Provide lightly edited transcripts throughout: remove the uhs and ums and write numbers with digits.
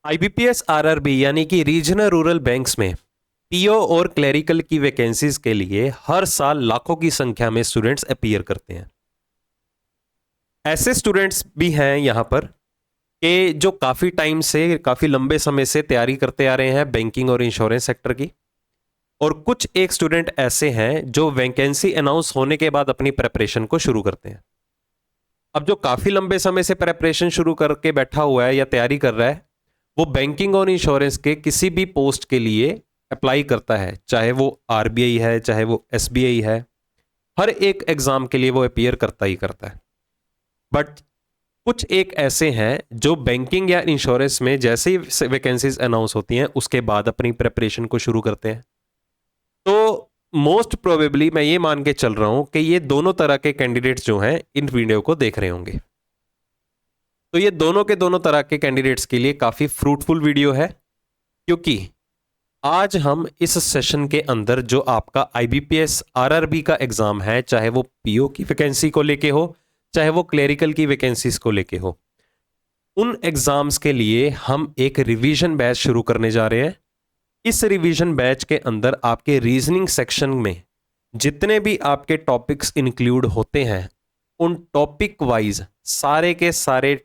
IBPS RRB यानी कि regional rural banks में पीओ और क्लरिकल की वैकेंसीज के लिए हर साल लाखों की संख्या में स्टूडेंट्स अपीयर करते हैं। ऐसे स्टूडेंट्स भी हैं यहां पर कि जो काफी टाइम से काफी लंबे समय से तैयारी करते आ रहे हैं बैंकिंग और इंश्योरेंस सेक्टर की, और कुछ एक स्टूडेंट ऐसे हैं जो वैकेंसी अनाउंस होने के बाद अपनी प्रेपरेशन को शुरू करते हैं। अब जो काफी लंबे समय से प्रेपरेशन शुरू करके बैठा हुआ है या तैयारी कर रहा है, वो बैंकिंग और इंश्योरेंस के किसी भी पोस्ट के लिए अप्लाई करता है, चाहे वो आरबीआई है चाहे वो एसबीआई है, हर एक एग्जाम के लिए वो अपीयर करता ही करता है। बट कुछ एक ऐसे हैं जो बैंकिंग या इंश्योरेंस में जैसे ही वैकेंसीज अनाउंस होती हैं उसके बाद अपनी प्रेपरेशन को शुरू करते हैं। तो मोस्ट प्रोबेबली मैं ये मान के चल रहा हूं कि ये दोनों तरह के कैंडिडेट्स जो हैं इन वीडियो को देख रहे होंगे। तो ये दोनों के दोनों तरह के कैंडिडेट्स के लिए काफी फ्रूटफुल वीडियो है, क्योंकि आज हम इस सेशन के अंदर जो आपका आईबीपीएस आरआरबी का एग्जाम है, चाहे वो पीओ की वैकेंसी को लेके हो चाहे वो क्लेरिकल की वैकेंसीज को लेके हो, उन एग्जाम्स के लिए हम एक रिवीजन बैच शुरू करने जा रहे हैं। इस रिवीजन बैच के अंदर आपके रीजनिंग सेक्शन में जितने भी आपके टॉपिक्स इंक्लूड होते हैं, उन टॉपिक वाइज सारे के सारे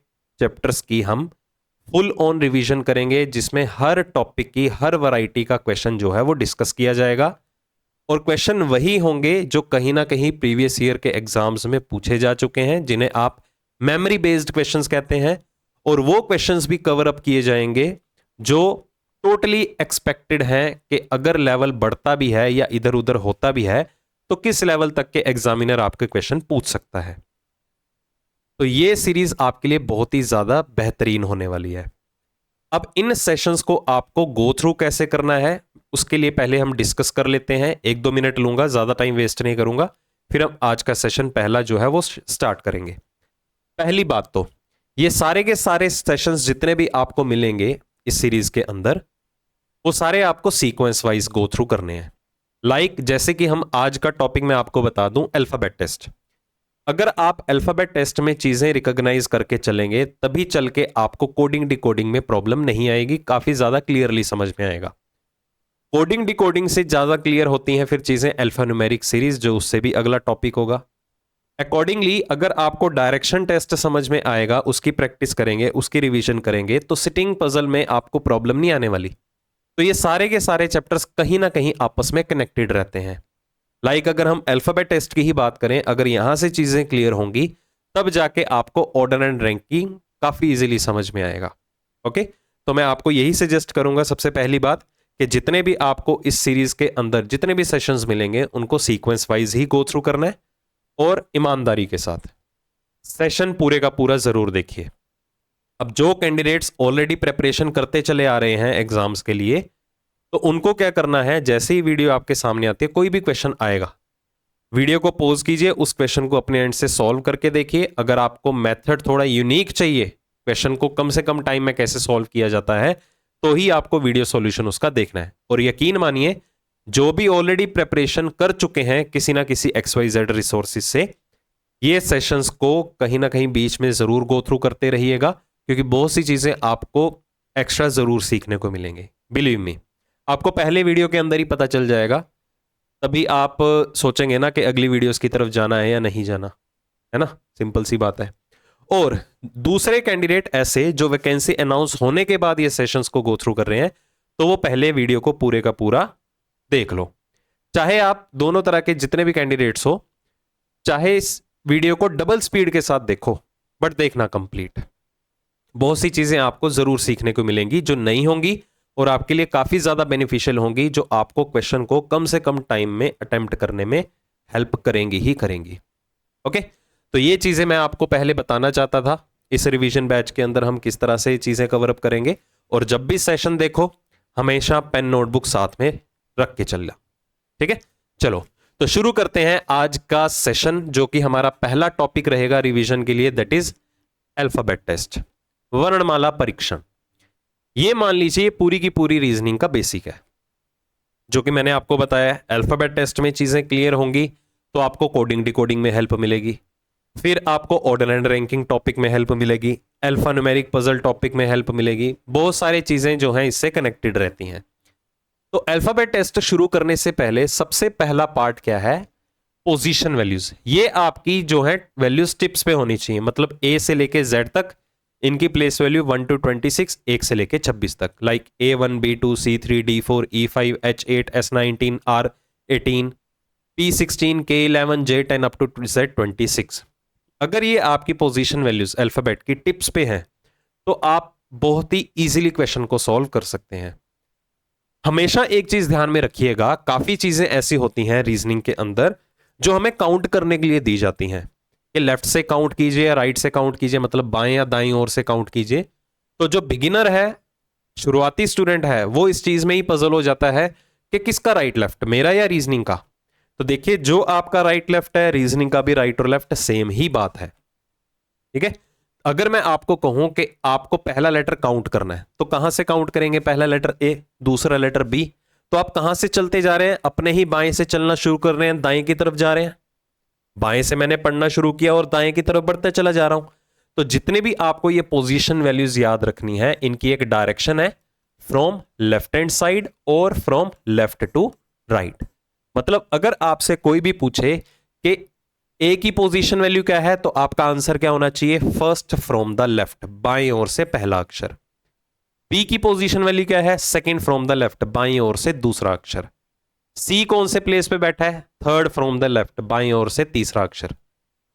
चैप्टर्स की हम फुल ऑन रिवीजन करेंगे, जिसमें हर टॉपिक की हर वैरायटी का क्वेश्चन जो है वो डिस्कस किया जाएगा। और क्वेश्चन वही होंगे जो कहीं ना कहीं प्रीवियस ईयर के एग्जाम्स में पूछे जा चुके हैं, जिन्हें आप मेमोरी बेस्ड क्वेश्चंस कहते हैं। और वो क्वेश्चंस भी कवर अप किए जाएंगे जो टोटली एक्सपेक्टेड हैं कि अगर लेवल बढ़ता भी है या इधर उधर होता भी है तो किस लेवल तक के एग्जामिनर आपके क्वेश्चन पूछ सकता है। तो ये सीरीज आपके लिए बहुत ही ज्यादा बेहतरीन होने वाली है। अब इन सेशंस को आपको गो थ्रू कैसे करना है उसके लिए पहले हम डिस्कस कर लेते हैं। 1-2 मिनट लूंगा, ज्यादा टाइम वेस्ट नहीं करूंगा, फिर हम आज का सेशन पहला जो है वो स्टार्ट करेंगे। पहली बात तो ये सारे के सारे सेशंस जितने भी आपको मिलेंगे इस सीरीज के अंदर, वो सारे आपको सीक्वेंस वाइज गो थ्रू करने हैं। लाइक जैसे कि हम आज का टॉपिक मैं आपको बता दूं, अल्फाबेट टेस्ट। अगर आप अल्फाबेट टेस्ट में चीजें रिकॉग्नाइज करके चलेंगे तभी चल के आपको कोडिंग डिकोडिंग में प्रॉब्लम नहीं आएगी, काफी ज्यादा क्लियरली समझ में आएगा। कोडिंग डिकोडिंग से ज्यादा क्लियर होती हैं फिर चीजें अल्फान्यूमेरिक सीरीज, जो उससे भी अगला टॉपिक होगा। अकॉर्डिंगली अगर आपको डायरेक्शन टेस्ट समझ में आएगा, उसकी प्रैक्टिस करेंगे, उसकी रिवीजन करेंगे, तो सिटिंग पजल में आपको प्रॉब्लम नहीं आने वाली। तो ये सारे के सारे चैप्टर्स कहीं ना कहीं आपस में कनेक्टेड रहते हैं। लाइक अगर हम अल्फाबेट टेस्ट की ही बात करें, अगर यहां से चीजें क्लियर होंगी तब जाके आपको ऑर्डर एंड रैंकिंग काफी इजीली समझ में आएगा। ओके, तो मैं आपको यही सजेस्ट करूंगा सबसे पहली बात कि जितने भी आपको इस सीरीज के अंदर जितने भी सेशंस मिलेंगे उनको सीक्वेंस वाइज ही गो थ्रू करना है, और ईमानदारी के साथ सेशन पूरे का पूरा जरूर देखिए। अब जो कैंडिडेट्स ऑलरेडी प्रेपरेशन करते चले आ रहे हैं एग्जाम्स के लिए, तो उनको क्या करना है, जैसे ही वीडियो आपके सामने आती है, कोई भी क्वेश्चन आएगा, वीडियो को पॉज कीजिए, उस क्वेश्चन को अपने एंड से सॉल्व करके देखिए। अगर आपको मेथड थोड़ा यूनिक चाहिए, क्वेश्चन को कम से कम टाइम में कैसे सॉल्व किया जाता है, तो ही आपको वीडियो सॉल्यूशन उसका देखना है। और यकीन मानिए, जो भी ऑलरेडी प्रेपरेशन कर चुके हैं किसी ना किसी XYZ रिसोर्सेज से, ये सेशंस को कहीं ना कहीं बीच में जरूर गो थ्रू करते रहिएगा, क्योंकि बहुत सी चीजें आपको एक्स्ट्रा जरूर सीखने को मिलेंगे। बिलीव मी, आपको पहले वीडियो के अंदर ही पता चल जाएगा, तभी आप सोचेंगे ना कि अगली वीडियोस की तरफ जाना है या नहीं जाना, है ना। सिंपल सी बात है। और दूसरे कैंडिडेट ऐसे जो वैकेंसी अनाउंस होने के बाद ये सेशंस को गो थ्रू कर रहे हैं, तो वो पहले वीडियो को पूरे का पूरा देख लो। चाहे आप दोनों तरह के जितने भी कैंडिडेट्स हो, चाहे इस वीडियो को डबल स्पीड के साथ देखो, बट देखना कंप्लीट। बहुत सी चीजें आपको जरूर सीखने को मिलेंगी जो नहीं होंगी और आपके लिए काफी ज्यादा बेनिफिशियल होंगी, जो आपको क्वेश्चन को कम से कम टाइम में अटेम्प्ट करने में हेल्प करेंगी ही करेंगी। ओके, तो ये चीजें मैं आपको पहले बताना चाहता था। इस रिवीजन बैच के अंदर हम किस तरह से चीजें कवर अप करेंगे, और जब भी सेशन देखो हमेशा पेन नोटबुक साथ में रख के चलना, ठीक है। चलो, तो शुरू करते हैं आज का सेशन, जो कि हमारा पहला टॉपिक रहेगा रिवीजन के लिए, दैट इज अल्फाबेट टेस्ट, वर्णमाला परीक्षण। ये मान लीजिए पूरी की पूरी रीजनिंग का बेसिक है, जो कि मैंने आपको बताया। अल्फाबेट टेस्ट में चीजें क्लियर होंगी तो आपको कोडिंग डिकोडिंग में हेल्प मिलेगी। फिर आपको ऑर्डर एंड रैंकिंग टॉपिक में हेल्प मिलेगी, अल्फा न्यूमेरिक पजल टॉपिक में हेल्प मिलेगी, बहुत सारी चीजें जो हैं इससे कनेक्टेड रहती हैं। तो अल्फाबेट टेस्ट शुरू करने से पहले सबसे पहला पार्ट क्या है, पोजीशन वैल्यूज। ये आपकी जो है वैल्यूज टिप्स पे होनी चाहिए, मतलब ए से लेके जेड तक इनकी प्लेस वैल्यू 1 to 26, 1 से लेके 26 तक, like A1, B2, C3, D4, E5, H8, S19, R18, P16, K11, J10 up to Z26। अगर ये आपकी पोजीशन वैल्यूज अल्फाबेट की टिप्स पे हैं तो आप बहुत ही इजीली क्वेश्चन को सॉल्व कर सकते हैं। हमेशा एक चीज ध्यान में रखिएगा, काफी चीजें ऐसी होती हैं रीजनिंग के अंदर जो हमें काउंट करने के लिए दी जाती हैं कि लेफ्ट से काउंट कीजिए या राइट से काउंट कीजिए, मतलब बाएं या दाईं ओर से काउंट कीजिए। तो जो बिगिनर है, शुरुआती स्टूडेंट है, वो इस चीज में ही पजल हो जाता है कि किसका राइट लेफ्ट, मेरा या रीजनिंग का। तो देखिए, जो आपका राइट लेफ्ट है, रीजनिंग का भी राइट और लेफ्ट सेम ही बात है, ठीक है। अगर मैं आपको कहूं कि आपको पहला लेटर काउंट करना है तो कहां से काउंट करेंगे, पहला लेटर ए, दूसरा लेटर बी, तो आप कहां से चलते जा रहे हैं, अपने ही बाएं से चलना शुरू कर रहे हैं, दाएं की तरफ जा रहे हैं। बाएं से मैंने पढ़ना शुरू किया और दाएं की तरफ बढ़ते चला जा रहा हूं। तो जितने भी आपको ये पोजीशन वैल्यूज याद रखनी है, इनकी एक डायरेक्शन है, फ्रॉम लेफ्ट हैंड साइड और फ्रॉम लेफ्ट टू राइट। मतलब अगर आपसे कोई भी पूछे कि ए की पोजीशन वैल्यू क्या है, तो आपका आंसर क्या होना चाहिए, फर्स्ट फ्रॉम द लेफ्ट, बाएं ओर से पहला अक्षर। बी की पोजीशन वैल्यू क्या है, सेकंड फ्रॉम द लेफ्ट, बाईं ओर से दूसरा अक्षर। सी कौन से प्लेस पे बैठा है, थर्ड फ्रॉम द लेफ्ट, बाईं ओर से तीसरा अक्षर।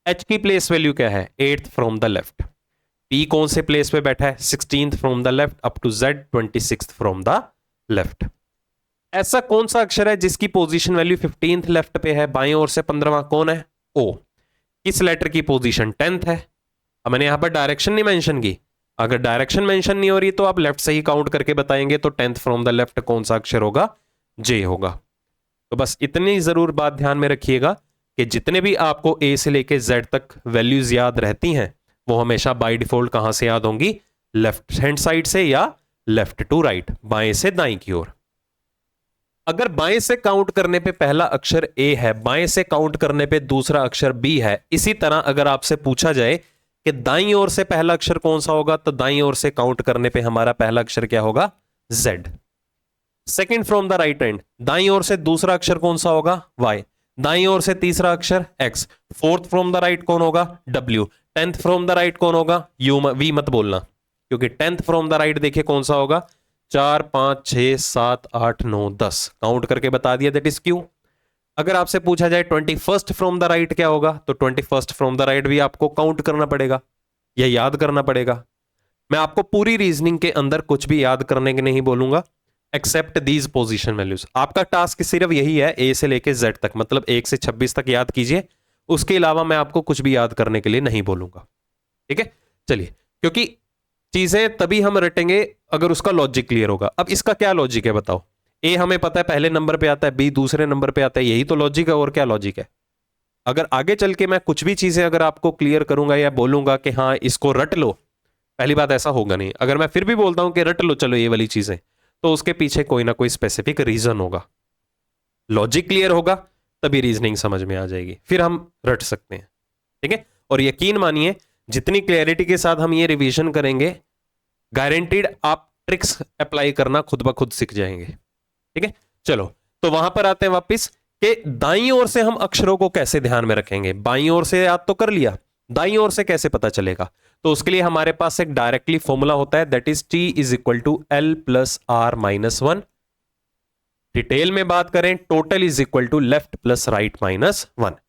एच की प्लेस वैल्यू क्या है, eighth from the left. P कौन से प्लेस पे बैठा है, 16th from the left up to Z, 26th from the left. ऐसा कौन सा अक्षर है जिसकी पोजीशन वैल्यू 15th लेफ्ट पे है, बाईं ओर से 15वां, कौन है, ओ। किस लेटर की पोजीशन 10th है। अब मैंने यहां पर डायरेक्शन नहीं मेंशन की, अगर डायरेक्शन मेंशन नहीं हो रही तो आप लेफ्ट से ही काउंट करके बताएंगे, तो 10th फ्रॉम द लेफ्ट कौन सा अक्षर होगा, जे होगा। तो बस इतनी जरूर बात ध्यान में रखिएगा कि जितने भी आपको ए से लेके जेड तक वैल्यूज याद रहती हैं, वो हमेशा बाय डिफॉल्ट कहां से याद होंगी, लेफ्ट हैंड साइड से या लेफ्ट टू राइट, बाएं से दाएं की ओर। अगर बाएं से काउंट करने पे पहला अक्षर ए है, बाएं से काउंट करने पे दूसरा अक्षर बी है, इसी तरह अगर आपसे पूछा जाए कि दाईं ओर से पहला अक्षर कौन सा होगा, तो दाईं ओर से काउंट करने पे हमारा पहला अक्षर क्या होगा, Z. Second from the right hand, दाईं ओर से दूसरा अक्षर कौन सा होगा, वाई। दाईं ओर से तीसरा अक्षर x. Fourth from the right कौन होगा, W. 10th from the right कौन होगा, यू, वी मत बोलना, क्योंकि 10th फ्रॉम द राइट देखिए कौन सा होगा, 4, 5, 6, 7, 8, 9, 10 काउंट करके बता दिया, दैट इज क्यू। अगर आपसे पूछा जाए 21st फ्रॉम द राइट क्या होगा, तो 21st फ्रॉम द राइट भी आपको काउंट करना पड़ेगा या याद करना पड़ेगा। मैं आपको पूरी रीजनिंग के अंदर कुछ भी याद करने के नहीं बोलूंगा, एक्सेप्ट दीज पोजीशन वैल्यूज। आपका टास्क सिर्फ यही है, ए से लेके जेड तक, मतलब 1 से 26 तक याद कीजिए, उसके अलावा मैं आपको कुछ भी याद करने के लिए नहीं बोलूंगा, ठीक है। चलिए, क्योंकि चीजें तभी हम रटेंगे अगर उसका लॉजिक क्लियर होगा। अब इसका क्या लॉजिक है बताओ, ए हमें पता है पहले नंबर पे आता है, बी दूसरे नंबर पे आता है, यही तो लॉजिक है, और क्या लॉजिक है। अगर आगे चल के मैं कुछ भी चीजें अगर आपको क्लियर करूंगा या बोलूंगा कि हाँ इसको रट लो, पहली बात ऐसा होगा नहीं। अगर मैं फिर भी बोलता हूं कि रट लो चलो ये वाली चीजें, तो उसके पीछे कोई ना कोई स्पेसिफिक रीजन होगा, लॉजिक क्लियर होगा, तभी रीजनिंग समझ में आ जाएगी, फिर हम रट सकते हैं, ठीक है। और यकीन मानिए, जितनी क्लैरिटी के साथ हम ये रिवीजन करेंगे, गारंटीड आप ट्रिक्स अप्लाई करना खुद ब खुद सीख जाएंगे, ठीक है। चलो, तो वहां पर आते हैं वापस कि दाईं ओर से हम अक्षरों को कैसे ध्यान में रखेंगे। बाईं ओर से याद तो कर लिया, दाईं ओर से कैसे पता चलेगा, तो उसके लिए हमारे पास एक डायरेक्टली फॉर्मूला होता है, that is T is equal to L plus R minus 1। Detail में बात करें, total is equal to left plus right minus 1।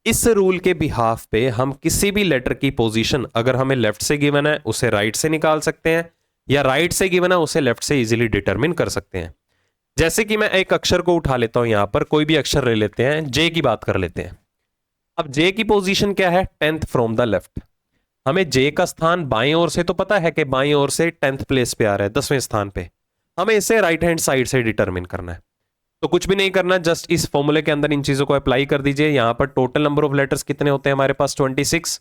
इस रूल के बिहाफ पे हम किसी भी लेटर की पोजीशन अगर हमें लेफ्ट से गिवन है उसे राइट से निकाल सकते हैं, या राइट से गिवन है उसे लेफ्ट से इजीली डिटरमिन कर सकते हैं। जैसे कि मैं एक अक्षर को उठा लेता हूं, यहां पर कोई भी अक्षर ले लेते हैं, जे की बात कर लेते हैं। अब जे की पोजीशन क्या है, 10th फ्रॉम द लेफ्ट। हमें जे का स्थान बाएं ओर से तो पता है कि बाएं ओर से 10th प्लेस पे आ रहा है, 10वें स्थान पे। हमें इसे राइट हैंड साइड से डिटरमिन करना है, तो कुछ भी नहीं करना, जस्ट इस फॉर्मूले के अंदर इन चीजों को अप्लाई कर दीजिए। यहां पर टोटल नंबर ऑफ लेटर्स कितने होते हैं हमारे पास, 26।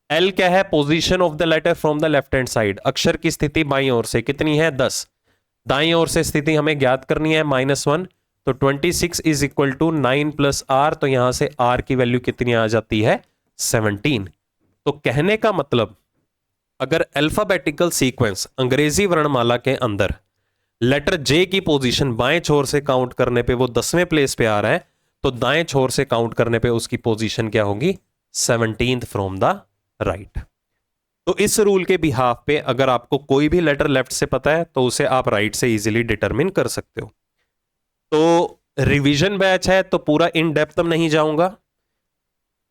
एल क्या है, position of the letter from the left hand side, अक्षर की स्थिति बाईं ओर से कितनी है, 10। दाईं ओर से स्थिति हमें ज्ञात करनी है, -1, तो 26 is equal to 9 plus R, तो यहां से आर की वैल्यू कितनी आ जाती है, 17। तो कहने का मतलब अगर अल्फाबेटिकल सीक्वेंस अंग्रेजी वर्णमाला के अंदर लेटर जे की पोजीशन बाएं छोर से काउंट करने पे वो 10वें प्लेस पे आ रहा है, तो दाएं छोर से काउंट करने पे उसकी पोजीशन क्या होगी? 17th from the right. तो इस रूल के बिहाफ पे अगर आपको कोई भी लेटर लेफ्ट से पता है तो उसे आप राइट से इजीली डिटरमिन कर सकते हो। तो रिवीजन बैच है तो पूरा इन डेप्थ में नहीं जाऊंगा,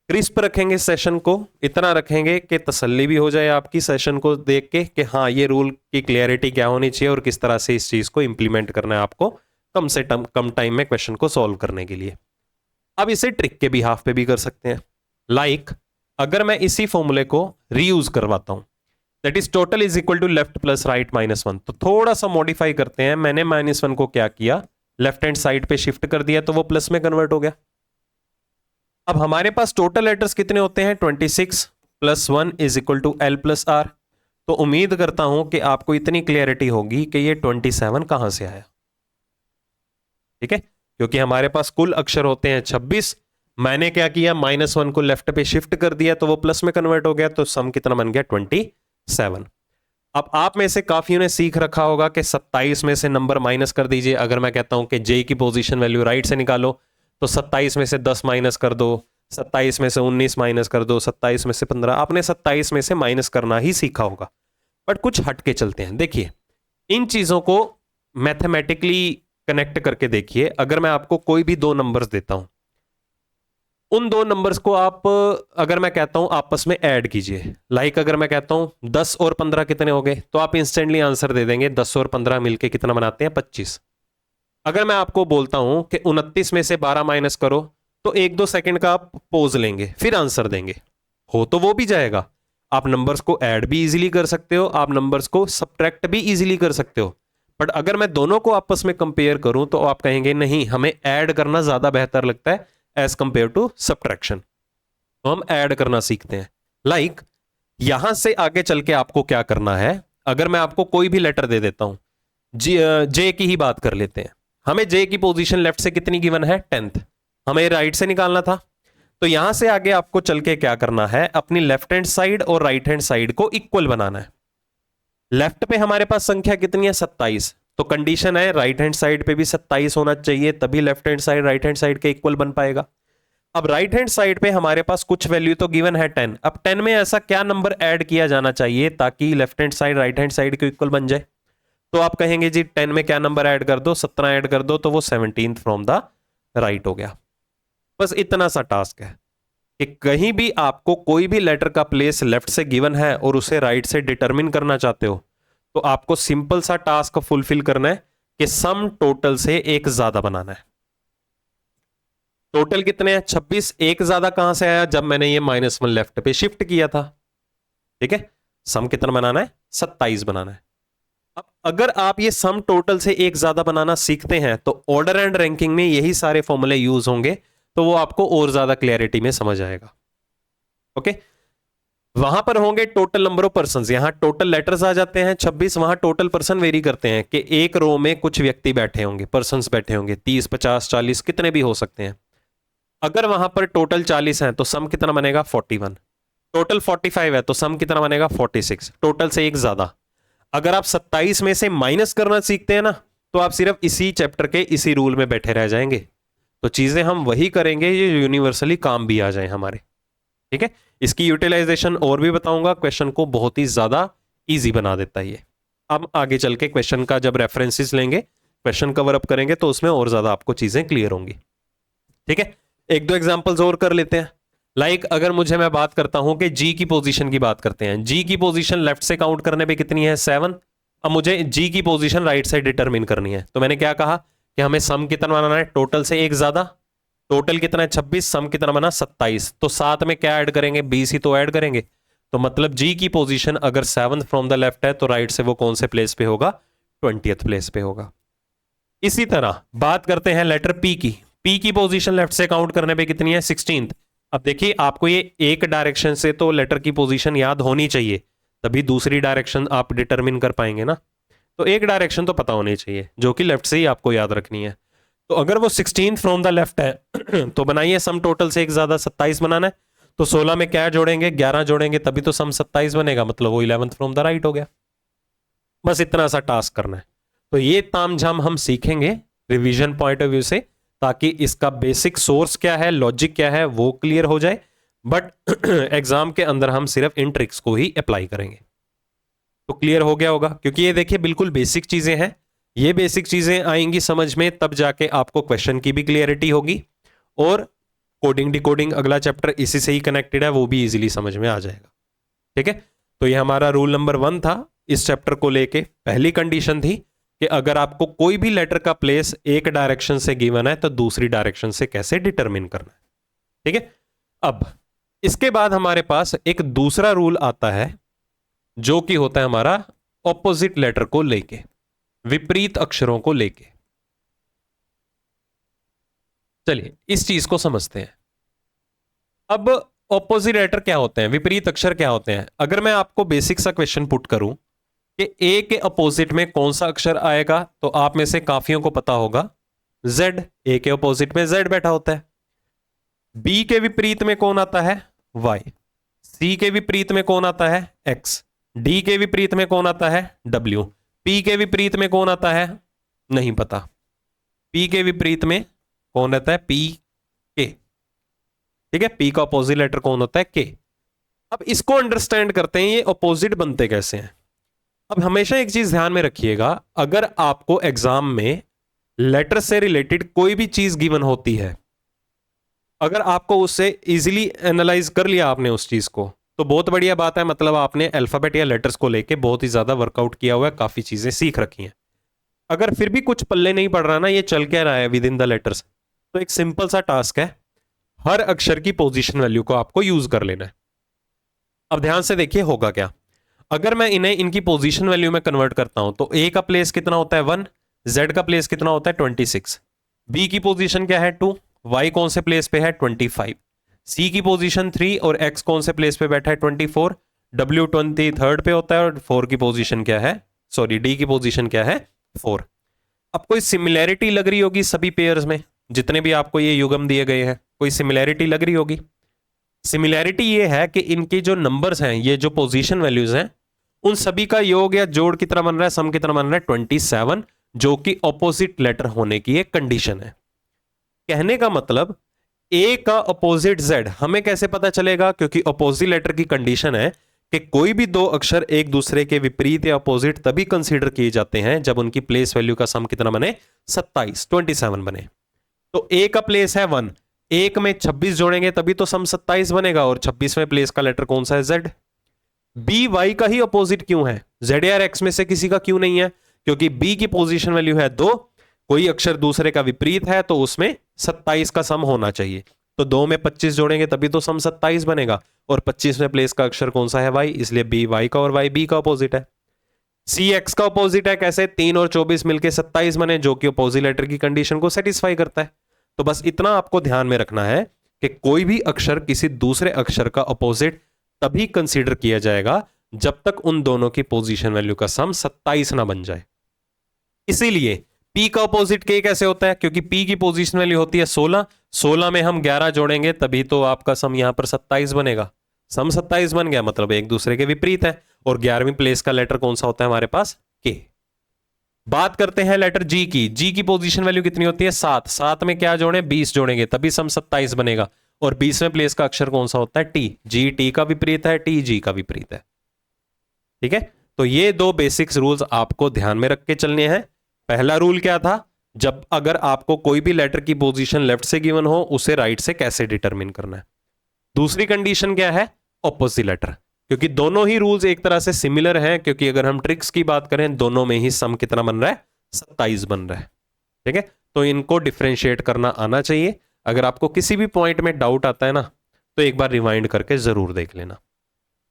क्रिस्प रखेंगे सेशन को, इतना रखेंगे कि तसल्ली भी हो जाए आपकी सेशन को देख के कि हाँ ये रूल की क्लियरिटी क्या होनी चाहिए और किस तरह से इस चीज को इंप्लीमेंट करना है आपको कम से कम टाइम में क्वेश्चन को सॉल्व करने के लिए। अब इसे ट्रिक के बिहाफ पे भी कर सकते हैं। लाइक अगर मैं इसी फॉर्मूले को रीयूज करवाता हूं, that is total is equal to left plus right minus one, तो थोड़ा सा मॉडिफाई करते हैं। मैंने -1 को क्या किया, लेफ्ट हैंड साइड पे शिफ्ट कर दिया तो वो प्लस में कन्वर्ट हो गया। अब हमारे पास टोटल लेटर्स कितने होते हैं? 26 + 1 is equal to L + R। तो उम्मीद करता हूं कि आपको इतनी क्लियरिटी होगी कि ये 27 कहां से आया। ठीक है, क्योंकि हमारे पास कुल अक्षर होते हैं 26, मैंने क्या किया, -1 को लेफ्ट पे शिफ्ट कर दिया तो वो प्लस में कन्वर्ट हो गया, तो सम कितना बन गया? 27। अब आप में से काफियों ने सीख रखा होगा कि 27 में से नंबर माइनस कर दीजिए। अगर मैं कहता हूं कि जे की पोजीशन वैल्यू राइट से निकालो तो 27 में से 10 माइनस कर दो, 27 में से 19 माइनस कर दो, 27 में से 15। आपने 27 में से माइनस करना ही सीखा होगा, बट कुछ हट के चलते हैं। देखिए इन चीजों को मैथमेटिकली कनेक्ट करके देखिए। अगर मैं आपको कोई भी दो नंबर्स देता हूं, उन दो नंबर्स को आप अगर मैं कहता हूं आपस में ऐड कीजिए, लाइक अगर मैं कहता हूं 10 और 15 कितने हो गए, तो आप इंस्टेंटली आंसर दे देंगे 10 और 15 मिलके कितना बनाते हैं? 25। अगर मैं आपको बोलता हूं कि 29 में से 12 माइनस करो, तो 1-2 सेकंड का आप पोज लेंगे फिर आंसर देंगे, हो तो वो भी जाएगा। आप नंबर्स को ऐड भी इजीली कर सकते हो, आप नंबर्स को सब्ट्रैक्ट भी इजीली कर सकते हो। बट अगर मैं दोनों को आपस में कंपेयर करूं तो आप कहेंगे नहीं, हमें ऐड करना ज्यादा बेहतर लगता है एज कंपेयर टू सब्ट्रैक्शन। तो हम ऐड करना सीखते हैं। लाइक यहां से आगे चल के आपको क्या करना है, अगर मैं आपको कोई भी लेटर दे देता हूं, जे की ही बात कर लेते हैं। हमें जे की पोजीशन लेफ्ट से कितनी गिवन है? 10th। हमें राइट से निकालना था, तो यहां से आगे आपको चल के क्या करना है, अपनी लेफ्ट हैंड साइड और राइट हैंड साइड को इक्वल बनाना है। लेफ्ट पे हमारे पास संख्या कितनी है? 27। तो कंडीशन है राइट हैंड साइड पे भी 27 होना चाहिए, तभी left hand side right hand side के इक्वल बन पाएगा। अब राइट हैंड साइड पे हमारे पास कुछ वैल्यू तो गिवन है 10। अब 10 में ऐसा क्या नंबर ऐड किया जाना चाहिए ताकि left hand side right hand side के इक्वल बन जाए? तो आप कहेंगे जी 10 में क्या नंबर ऐड कर दो? 17 ऐड कर दो, तो वो 17th फ्रॉम द राइट हो गया। बस इतना सा टास्क है कि कहीं भी आपको कोई भी लेटर का प्लेस लेफ्ट से गिवन है और उसे राइट से डिटरमिन करना चाहते हो, तो आपको सिंपल सा टास्क फुलफिल करना है कि सम टोटल से एक ज्यादा बनाना है। टोटल कितने हैं? 26। एक ज्यादा कहां से आया? जब मैंने ये -1 लेफ्ट पे शिफ्ट किया था। ठीक है, सम कितना बनाना है? 27 बनाना है। अब अगर आप ये सम टोटल से एक ज्यादा बनाना सीखते हैं तो ऑर्डर एंड रैंकिंग में यही सारे फॉर्मूले यूज होंगे, तो वो आपको और ज्यादा क्लैरिटी में समझ आएगा। ओके, वहां पर होंगे टोटल नंबर ऑफ पर्सन, यहां टोटल लेटर्स आ जाते हैं 26, वहां टोटल पर्सन वेरी करते हैं कि एक रो में कुछ व्यक्ति बैठे होंगे, पर्सन बैठे होंगे 30, 50, 40 कितने भी हो सकते हैं। अगर वहां पर टोटल 40 है तो सम कितना बनेगा? 41। टोटल 45 है तो सम कितना बनेगा? 46। टोटल से एक ज्यादा। अगर आप 27 में से माइनस करना सीखते हैं ना, तो आप सिर्फ इसी चैप्टर के इसी रूल में बैठे रह जाएंगे। तो चीजें हम वही करेंगे ये यूनिवर्सली काम भी आ जाए हमारे। ठीक है, इसकी यूटिलाइजेशन और भी बताऊंगा, क्वेश्चन को बहुत ही ज्यादा इजी बना देता है ये। अब आगे चल के क्वेश्चन का जब रेफरेंसेस लेंगे, क्वेश्चन कवर अप करेंगे, तो उसमें और ज्यादा आपको चीजें क्लियर होंगी। ठीक है, एक दो एग्जांपल्स और कर लेते हैं। लाइक अगर मैं बात करता हूं कि जी की पोजीशन की बात करते हैं, जी की पोजीशन लेफ्ट से काउंट करने पे कितनी है? 7। अब मुझे जी की पोजीशन राइट से डिटरमिन करनी है, तो मैंने क्या कहा कि हमें सम कितना बनाना है? टोटल से एक ज्यादा। टोटल कितना है? 26। सम कितना बना? 27। तो साथ में क्या ऐड करेंगे? 20 ही तो ऐड करेंगे। तो मतलब जी की पोजीशन अगर 7th फ्रॉम द लेफ्ट है तो राइट से वो कौन से प्लेस पे होगा? 20th प्लेस पे होगा। इसी तरह बात करते हैं लेटर पी की। पी की पोजीशन लेफ्ट से काउंट करने पे कितनी है? 16th। अब देखिए आपको ये एक डायरेक्शन से तो लेटर की पोजीशन याद होनी चाहिए, तभी दूसरी डायरेक्शन आप डिटरमिन कर पाएंगे ना। तो एक डायरेक्शन तो पता होनी चाहिए जो कि लेफ्ट से ही आपको याद रखनी है। तो अगर वो 16th फ्रॉम द लेफ्ट है तो बनाइए सम टोटल से एक ज्यादा 27 बनाना है, तो 16 में क्या जोड़ेंगे, 11 जोड़ेंगे तभी तो सम 27 बनेगा, मतलब वो 11th फ्रॉम द राइट हो गया। बस इतना सा टास्क करना है। तो ये तामझाम हम सीखेंगे रिवीजन पॉइंट ऑफ व्यू से, ताकि इसका बेसिक सोर्स क्या है, लॉजिक क्या है, वो क्लियर हो जाए। बट एग्जाम के अंदर हम सिर्फ इन ट्रिक्स को ही अप्लाई करेंगे। तो क्लियर हो गया होगा, क्योंकि ये देखिए बिल्कुल बेसिक चीजें हैं। ये बेसिक चीजें आएंगी समझ में तब जाके आपको क्वेश्चन की भी क्लियरिटी होगी, और कोडिंग डिकोडिंग अगला चैप्टर इसी से ही कनेक्टेड है, वो भी इजीली समझ में आ जाएगा। ठीक है, तो ये हमारा रूल नंबर 1 था इस चैप्टर को लेके। पहली कंडीशन थी कि अगर आपको कोई भी लेटर का प्लेस एक डायरेक्शन से गिवन है तो दूसरी डायरेक्शन से कैसे डिटरमिन करना है। ठीक है, अब इसके बाद हमारे पास एक दूसरा रूल आता है जो कि होता है हमारा ऑपोजिट लेटर को लेके, विपरीत अक्षरों को लेके। चलिए इस चीज को समझते हैं। अब ऑपोजिट लेटर क्या होते हैं, विपरीत अक्षर क्या होते हैं। अगर मैं आपको बेसिक सा क्वेश्चन पुट करूं कि ए के अपोजिट में कौन सा अक्षर आएगा, तो आप में से काफियों को पता होगा जेड। ए के अपोजिट में जेड बैठा होता है। बी के विपरीत में कौन आता है, वाई। सी के विपरीत में कौन आता है, एक्स। डी के विपरीत में कौन आता है, डब्ल्यू। पी के विपरीत में कौन आता है, नहीं पता। पी के विपरीत में कौन रहता है, पी के। ठीक है, पी का अपोजिट लेटर कौन होता है, के। अब इसको अंडरस्टैंड करते हैं, ये अपोजिट बनते कैसे हैं। अब हमेशा एक चीज ध्यान में रखिएगा, अगर आपको एग्जाम में लेटर से रिलेटेड कोई भी चीज गिवन होती है, अगर आपको उससे इजीली एनालाइज कर लिया आपने उस चीज को, तो बहुत बढ़िया बात है। मतलब आपने अल्फाबेट या लेटर्स को लेके बहुत ही ज्यादा वर्कआउट किया हुआ है, काफी चीजें सीख रखी हैं। अगर फिर भी कुछ पल्ले नहीं पड़ रहा ना, ये चल क्या रहा है विद इन द लेटर्स, तो एक सिंपल सा टास्क है, हर अक्षर की पोजीशन वैल्यू को आपको यूज कर लेना है। अब ध्यान से देखिए होगा क्या। अगर मैं इन्हें इनकी पोजीशन वैल्यू में कन्वर्ट करता हूं, तो ए का प्लेस कितना होता है 1, जेड का प्लेस कितना होता है 26, बी की पोजीशन क्या है 2, वाई कौन से प्लेस पे है 25, सी की पोजीशन 3 और एक्स कौन से प्लेस पे बैठा है 24, डब्ल्यू 23 पे होता है और 4 की पोजीशन क्या है, सॉरी डी की पोजीशन क्या है 4। अब कोई सिमिलैरिटी लग रही होगी सभी पेयर्स में, जितने भी आपको ये युग्म दिए गए हैं, कोई सिमिलैरिटी लग रही होगी। सिमिलैरिटी ये है कि इनके जो नंबर्स हैं, ये जो पोजीशन वैल्यूज हैं, उन सभी का योग या जोड़ कितना बन रहा है, सम कितना बन रहा है 27, जो कि ऑपोजिट लेटर होने की एक कंडीशन है। कहने का मतलब ए का अपोजिट जेड हमें कैसे पता चलेगा, क्योंकि अपोजिट लेटर की कंडीशन है कि कोई भी दो अक्षर एक दूसरे के विपरीत या अपोजिट तभी कंसीडर किए जाते हैं जब उनकी प्लेस वैल्यू का सम कितना बने 27 बने। तो ए का प्लेस है 1, एक में 26 जोड़ेंगे तभी तो सम 27 बनेगा, और 26वें प्लेस का लेटर कौन सा है, जेड। बी वाई का ही अपोजिट क्यों है, जेड या एक्स में से किसी का क्यों नहीं है, क्योंकि बी की पोजीशन वैल्यू है 2, कोई अक्षर दूसरे का विपरीत है तो उसमें 27 का सम होना चाहिए। तो 2 में 25 जोड़ेंगे तभी तो सम 27 बनेगा, और 25वें प्लेस का अक्षर कौन सा है, वाई, इसलिए बी वाई का और वाई बी का अपोजिट है। सी एक्स का अपोजिट है, कैसे, 3 और 24 मिलके 27 बने, जो कि अपोजिट लेटर की कंडीशन को सेटिस्फाई करता है। तो बस इतना आपको ध्यान में रखना है कि कोई भी अक्षर किसी दूसरे अक्षर का अपोजिट तभी कंसीडर किया जाएगा जब तक उन दोनों की पोजीशन वैल्यू का सम 27 ना बन जाए। इसीलिए P का अपोजिट K कैसे होता है, क्योंकि P की पोजीशन वैल्यू होती है 16, 16 में हम 11 जोड़ेंगे तभी तो आपका सम यहां पर 27 बनेगा। सम 27 बन गया, मतलब एक दूसरे के विपरीत है, और 11वीं प्लेस का लेटर कौन सा होता है हमारे पास, K। बात करते हैं लेटर G की। G की पोजीशन वैल्यू कितनी होती है 7, 7 में क्या जोड़े 20 जोड़ेंगे तभी सम 27 बनेगा, और 20वें प्लेस का अक्षर कौन सा होता है, T। G T का विपरीत है, T G का विपरीत है। ठीक है, तो ये दो बेसिक्स रूल्स आपको ध्यान में रख के चलने हैं। पहला रूल क्या था, जब अगर आपको कोई भी लेटर की पोजीशन लेफ्ट से गिवन हो उसे राइट से कैसे डिटरमिन करना है। दूसरी कंडीशन क्या है, ऑपोजिट लेटर, क्योंकि दोनों ही रूल्स एक तरह से सिमिलर हैं, क्योंकि अगर हम ट्रिक्स की बात करें दोनों में ही सम कितना बन रहा है, 27 बन रहा है। ठीक है, तो इनको डिफरेंशिएट करना आना चाहिए। अगर आपको किसी भी पॉइंट में डाउट आता है ना, तो एक बार रिवाइंड करके जरूर देख लेना।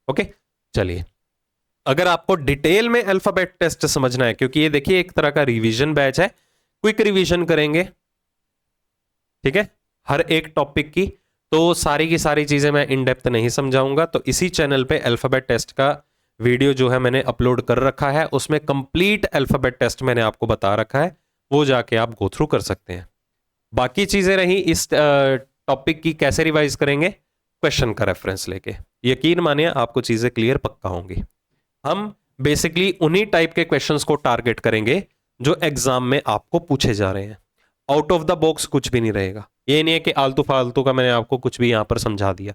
ओके, चलिए अगर आपको डिटेल में अल्फाबेट टेस्ट समझना है, क्योंकि ये देखिए एक तरह का रिवीजन बैच है, क्विक रिवीजन करेंगे, ठीक है, हर एक टॉपिक की, तो सारी की सारी चीजें मैं इन डेप्थ नहीं समझाऊंगा। तो इसी चैनल पे अल्फाबेट टेस्ट का वीडियो जो है मैंने अपलोड कर रखा है, उसमें कंप्लीट अल्फाबेट टेस्ट मैंने आपको बता रखा है, वो जाके आप गो थ्रू कर सकते हैं। बाकी चीजें रही इस टॉपिक की कैसे रिवाइज करेंगे, क्वेश्चन का रेफरेंस लेके। यकीन मानिए आपको चीजें क्लियर पक्का होंगी। हम बेसिकली उन्हीं टाइप के क्वेश्चंस को टारगेट करेंगे जो एग्जाम में आपको पूछे जा रहे हैं। आउट ऑफ द बॉक्स कुछ भी नहीं रहेगा। ये नहीं है कि आलतू फालतू का मैंने आपको कुछ भी यहां पर समझा दिया,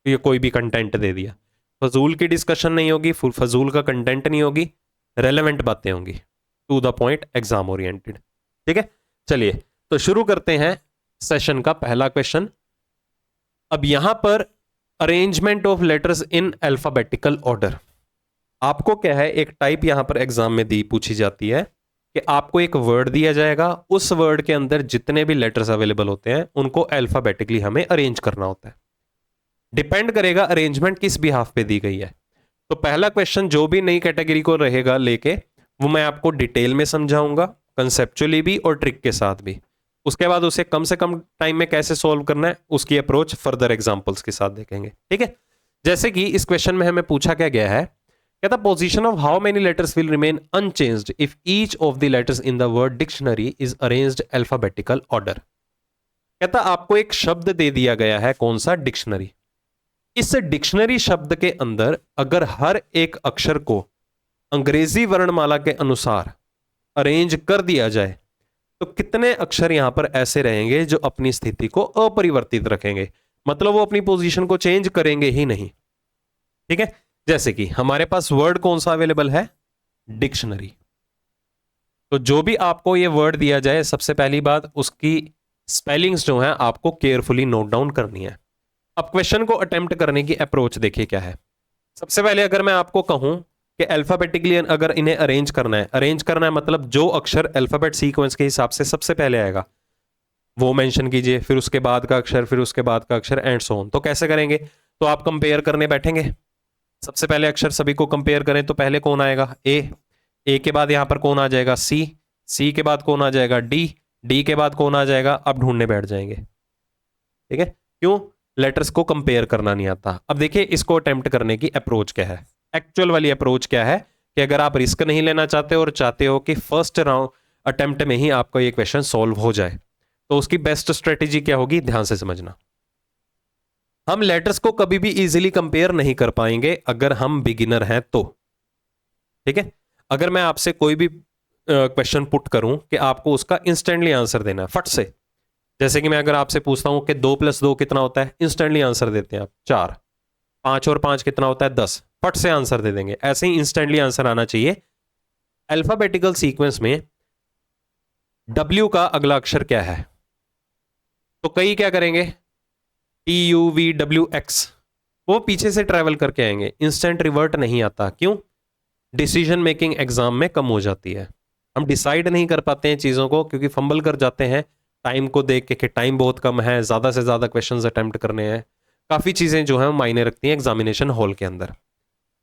ये कोई भी कंटेंट दे दिया। फजूल की डिस्कशन नहीं होगी, फजूल का कंटेंट नहीं होगी, रेलेवेंट बातें होंगी, to the point, exam oriented. ठीक है, चलिए तो शुरू करते हैं सेशन का पहला क्वेश्चन। अब यहां पर arrangement of letters in alphabetical order. आपको क्या है, एक टाइप यहां पर एग्जाम में दी पूछी जाती है कि आपको एक वर्ड दिया जाएगा, उस वर्ड के अंदर जितने भी लेटर्स अवेलेबल होते हैं उनको अल्फाबेटिकली हमें अरेंज करना होता है। डिपेंड करेगा अरेंजमेंट किस बिहाफ पे दी गई है। तो पहला क्वेश्चन जो भी नई कैटेगरी को रहेगा लेके, वो मैं आपको डिटेल में समझाऊंगा, कंसेप्चुअली भी और ट्रिक के साथ भी। उसके बाद उसे कम से कम टाइम में कैसे सॉल्व करना है उसकी अप्रोच फर्दर एग्जांपल्स के साथ देखेंगे। ठीक है, जैसे कि इस क्वेश्चन में हमें पूछा क्या गया है, कहता position of how many letters will remain unchanged if each of the letters in the word dictionary is arranged alphabetical order. कहता आपको एक शब्द दे दिया गया है, कौन सा, डिक्शनरी। इस डिक्शनरी शब्द के अंदर अगर हर एक अक्षर को अंग्रेजी वर्णमाला के अनुसार अरेंज कर दिया जाए तो कितने अक्षर यहां पर ऐसे रहेंगे जो अपनी स्थिति को अपरिवर्तित रखेंगे, मतलब वो अपनी पोजीशन को चेंज करेंगे ही नहीं। ठीक है, जैसे कि हमारे पास वर्ड कौन सा अवेलेबल है, डिक्शनरी। तो जो भी आपको ये वर्ड दिया जाए, सबसे पहली बात उसकी स्पेलिंग्स जो है आपको केयरफुली नोट डाउन करनी है। अब क्वेश्चन को अटेम्प्ट करने की अप्रोच देखिए क्या है। सबसे पहले अगर मैं आपको कहूं कि अल्फाबेटिकली अगर इन्हें अरेंज करना है मतलब जो अक्षर अल्फाबेट सीक्वेंस के हिसाब से सबसे पहले आएगा वो मेंशन कीजिए, फिर उसके बाद का अक्षर, फिर उसके बाद का अक्षर, एंड सो ऑन। तो कैसे करेंगे, तो आप कंपेयर करने बैठेंगे, सबसे पहले अक्षर सभी को कंपेयर करें तो पहले कौन आएगा, ए के बाद यहां पर कौन आ जाएगा, सी के बाद कौन आ जाएगा, डी के बाद कौन आ जाएगा, अब ढूंढने बैठ जाएंगे। ठीक है, क्यों, लेटर्स को कंपेयर करना नहीं आता। अब देखिए इसको अटेम्प्ट करने की अप्रोच क्या है, एक्चुअल वाली अप्रोच क्या है, कि अगर आप रिस्क नहीं लेना चाहते और चाहते हो कि फर्स्ट राउंड अटेम्प्ट में ही आपका ये क्वेश्चन सॉल्व हो जाए, तो उसकी बेस्ट स्ट्रेटेजी क्या होगी, ध्यान से समझना। हम लेटर्स को कभी भी इजीली कंपेयर नहीं कर पाएंगे अगर हम बिगिनर हैं तो। ठीक है, अगर मैं आपसे कोई भी क्वेश्चन पुट करूं कि आपको उसका इंस्टेंटली आंसर देना है फट से, जैसे कि मैं अगर आपसे पूछता हूं कि 2 + 2 कितना होता है, इंस्टेंटली आंसर देते हैं आप 4, 5 और 5 कितना होता है 10, फट से आंसर दे देंगे। ऐसे ही इंस्टेंटली आंसर आना चाहिए। अल्फाबेटिकल सीक्वेंस में W का अगला अक्षर क्या है, तो कई क्या करेंगे, TUVWX, वो पीछे से ट्रेवल करके आएंगे, इंस्टेंट रिवर्ट नहीं आता। क्यों, डिसीजन मेकिंग एग्जाम में कम हो जाती है, हम डिसाइड नहीं कर पाते हैं चीज़ों को क्योंकि फंबल कर जाते हैं टाइम को देख के कि टाइम बहुत कम है, ज़्यादा से ज़्यादा क्वेश्चंस अटेम्प्ट करने हैं, काफ़ी चीज़ें जो हैं मायने रखती हैं एग्जामिनेशन हॉल के अंदर।